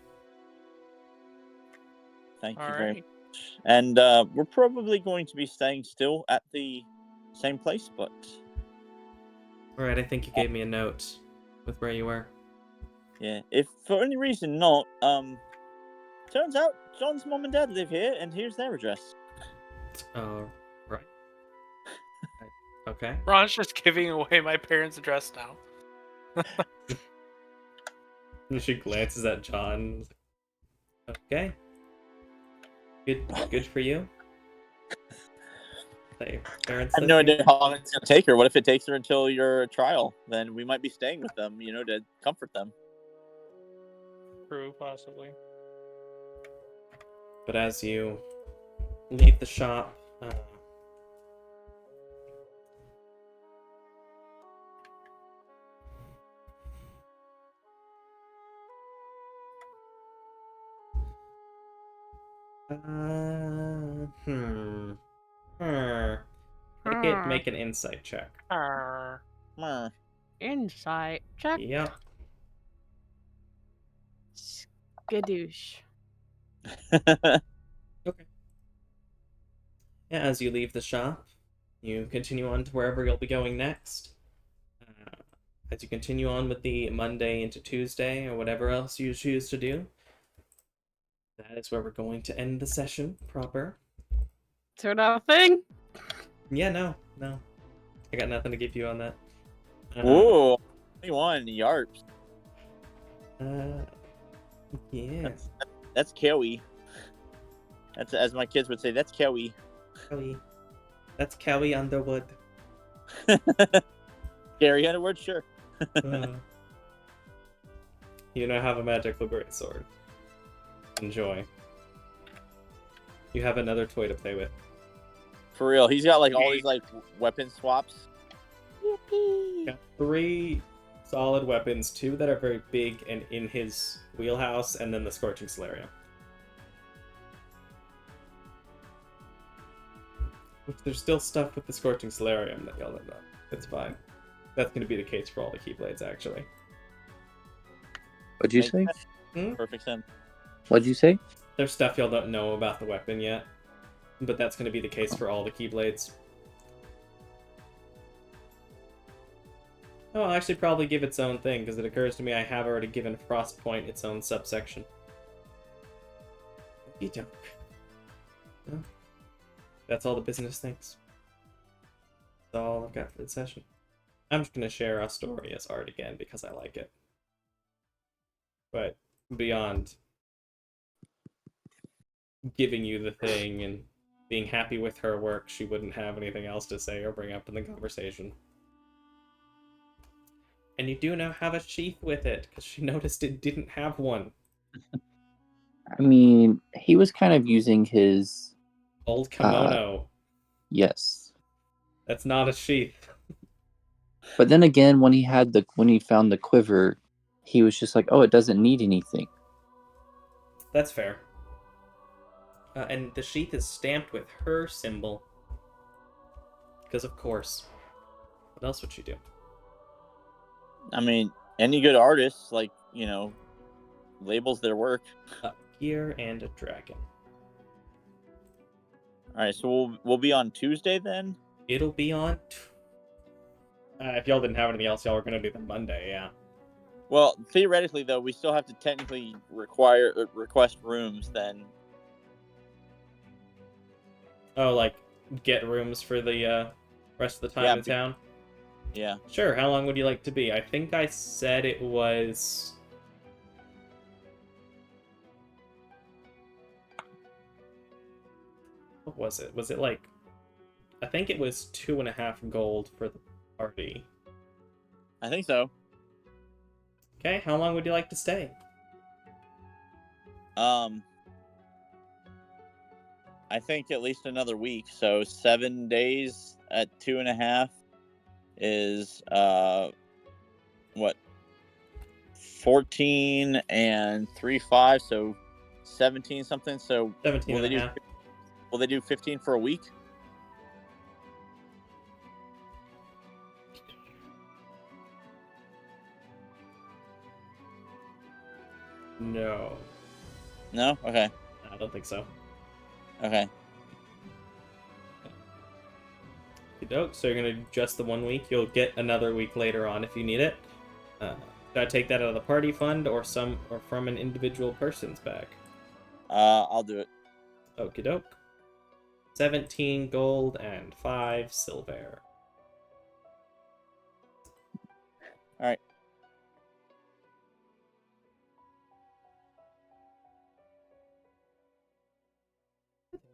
Thank you All very right. much. And we're probably going to be staying still at the same place, but Alright, I think you gave me a note with where you were. yeah, if for any reason not, turns out John's mom and dad live here, and here's their address. Right. Okay. Ron's just giving away my parents' address now. And she glances at John. Okay. Good for you. That your parents I have live no here? idea how long it's gonna take her. What if it takes her until your trial? Then we might be staying with them, to comfort them. True, possibly. But as you leave the shop, Make an insight check. Meh. Insight check. Yep. Skadoosh. Okay. Yeah, as you leave the shop, you continue on to wherever you'll be going next. As you continue on with the Monday into Tuesday, or whatever else you choose to do, that is where we're going to end the session proper. So nothing? Yeah, no. I got nothing to give you on that. Ooh, 21 yarps. Yeah. That's Kelly. That's, as my kids would say, that's Kelly. Kelly. That's Kelly Underwood. Gary Underwood, sure. You now have a magical greatsword. Enjoy. You have another toy to play with. For real, he's got like all these like weapon swaps. Yippee. Got 3 solid weapons, 2 that are very big and in his wheelhouse, and then the Scorching Solarium. There's still stuff with the Scorching Solarium that y'all don't know. It's fine. That's going to be the case for all the Keyblades, actually. What'd you Makes say? sense. Perfect sense. What'd you say? There's stuff y'all don't know about the weapon yet, but that's going to be the case for all the Keyblades. Oh, I'll actually probably give its own thing, because it occurs to me I have already given Frostpoint its own subsection. Okey-doke. Well, that's all the business things. That's all I've got for the session. I'm just going to share Astoria's art again, because I like it. But beyond giving you the thing and being happy with her work, she wouldn't have anything else to say or bring up in the conversation. And you do now have a sheath with it, because she noticed it didn't have one. I mean, he was kind of using his Old kimono. Yes. That's not a sheath. But then again, when he found the quiver, he was just like, "Oh, it doesn't need anything." That's fair. And the sheath is stamped with her symbol. Because of course. What else would she do? I mean, any good artist, like, labels their work. A gear and a dragon. All right, so we'll be on Tuesday then. It'll be on. If y'all didn't have anything else, y'all were gonna do the Monday, yeah. Well, theoretically, though, we still have to technically request rooms then. Oh, like get rooms for the rest of the time Yeah, in town. Yeah. Sure. How long would you like to be? I think I said it was. What was it? Was it like? I think it was 2.5 gold for the party. I think so. Okay. How long would you like to stay? I think at least another week. So 7 days at 2.5 is what? 14 and 3 5, so 17 something. So 17 will and they a do? half. Will they do 15 for a week? No. No. Okay. I don't think so. Okay. So you're gonna do just the 1 week. You'll get another week later on if you need it. Should I take that out of the party fund or from an individual person's bag? I'll do it. Okie doke. 17 gold and 5 silver. All right.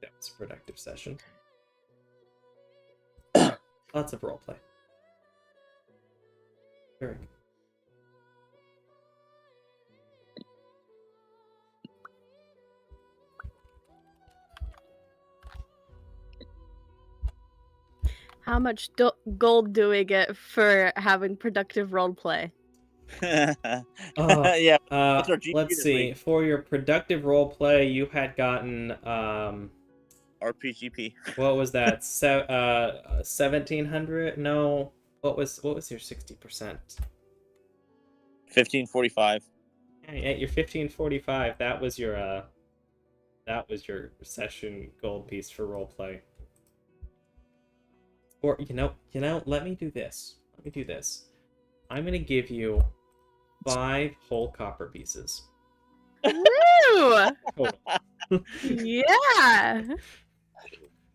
That was a productive session. Lots of roleplay. Very good. How much gold do we get for having productive roleplay? Yeah. What's our GP Let's this see. week? For your productive roleplay, you had gotten RPGP. what was that? 1700? No. What was your 60%? 1545. At your 1545, that was your session gold piece for roleplay. Or let me do this. I'm gonna give you 5 whole copper pieces. Woo! Total. Yeah.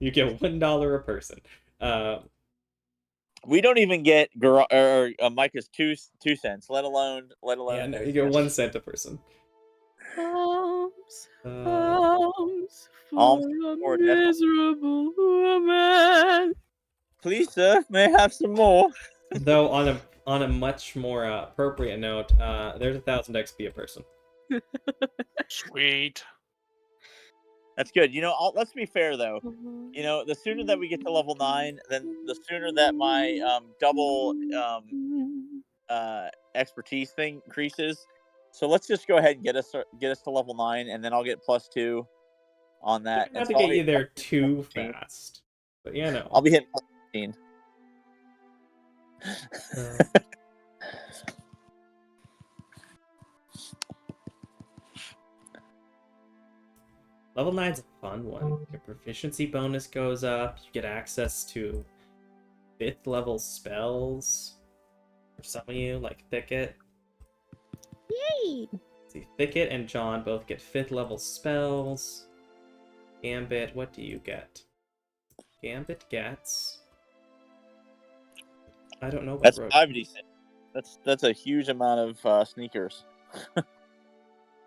You get $1 a person. We don't even get Micah's 2 cents, let alone. Yeah, no, you get 1 cent a person. Alms Alms for for a a death. miserable woman. Please, sir, may I have some more? Though on a much more appropriate note, there's 1,000 XP a person. Sweet. That's good. Let's be fair though. The sooner that we get to level 9, then the sooner that my double expertise thing increases. So let's just go ahead and get us to level 9, and then I'll get +2 on that. Not And to so get you there too fast, but yeah, no. I'll be hitting +15. Level 9's a fun one. Your proficiency bonus goes up. You get access to 5th level spells. For some of you, like Thicket. Yay! See, Thicket and John both get 5th level spells. Gambit, what do you get? Gambit gets... I don't know what That's road. 5d6. That's a huge amount of sneakers.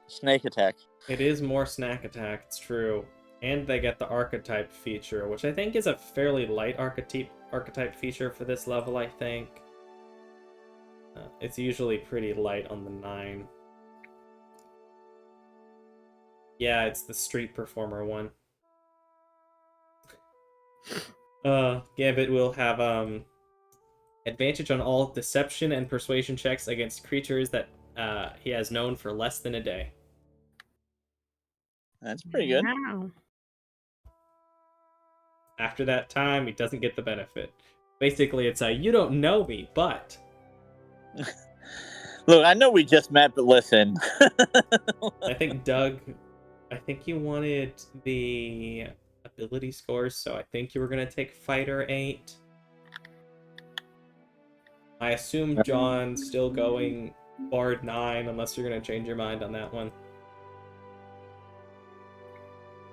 Snake attack. It is more snack attack, it's true. And they get the archetype feature, which I think is a fairly light archetype feature for this level, I think. It's usually pretty light on the 9. Yeah, it's the street performer one. Gambit will have advantage on all deception and persuasion checks against creatures that he has known for less than a day. That's pretty good. Wow. After that time, he doesn't get the benefit. Basically, it's a you don't know me, but... Look, I know we just met, but listen. I think, Doug, I think you wanted the ability scores, so I think you were going to take Fighter 8. I assume John's still going Bard 9, unless you're going to change your mind on that one.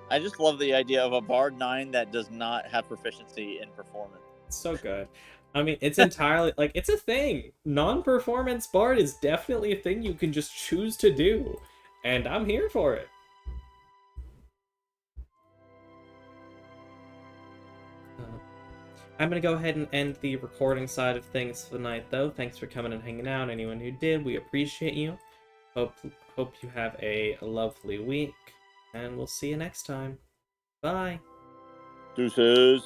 I just love the idea of a Bard 9 that does not have proficiency in performance. It's so good. I mean, it's entirely, like, it's a thing. Non-performance Bard is definitely a thing you can just choose to do. And I'm here for it. I'm going to go ahead and end the recording side of things for the night, though. Thanks for coming and hanging out. Anyone who did, we appreciate you. Hope you have a lovely week. And we'll see you next time. Bye. Deuces.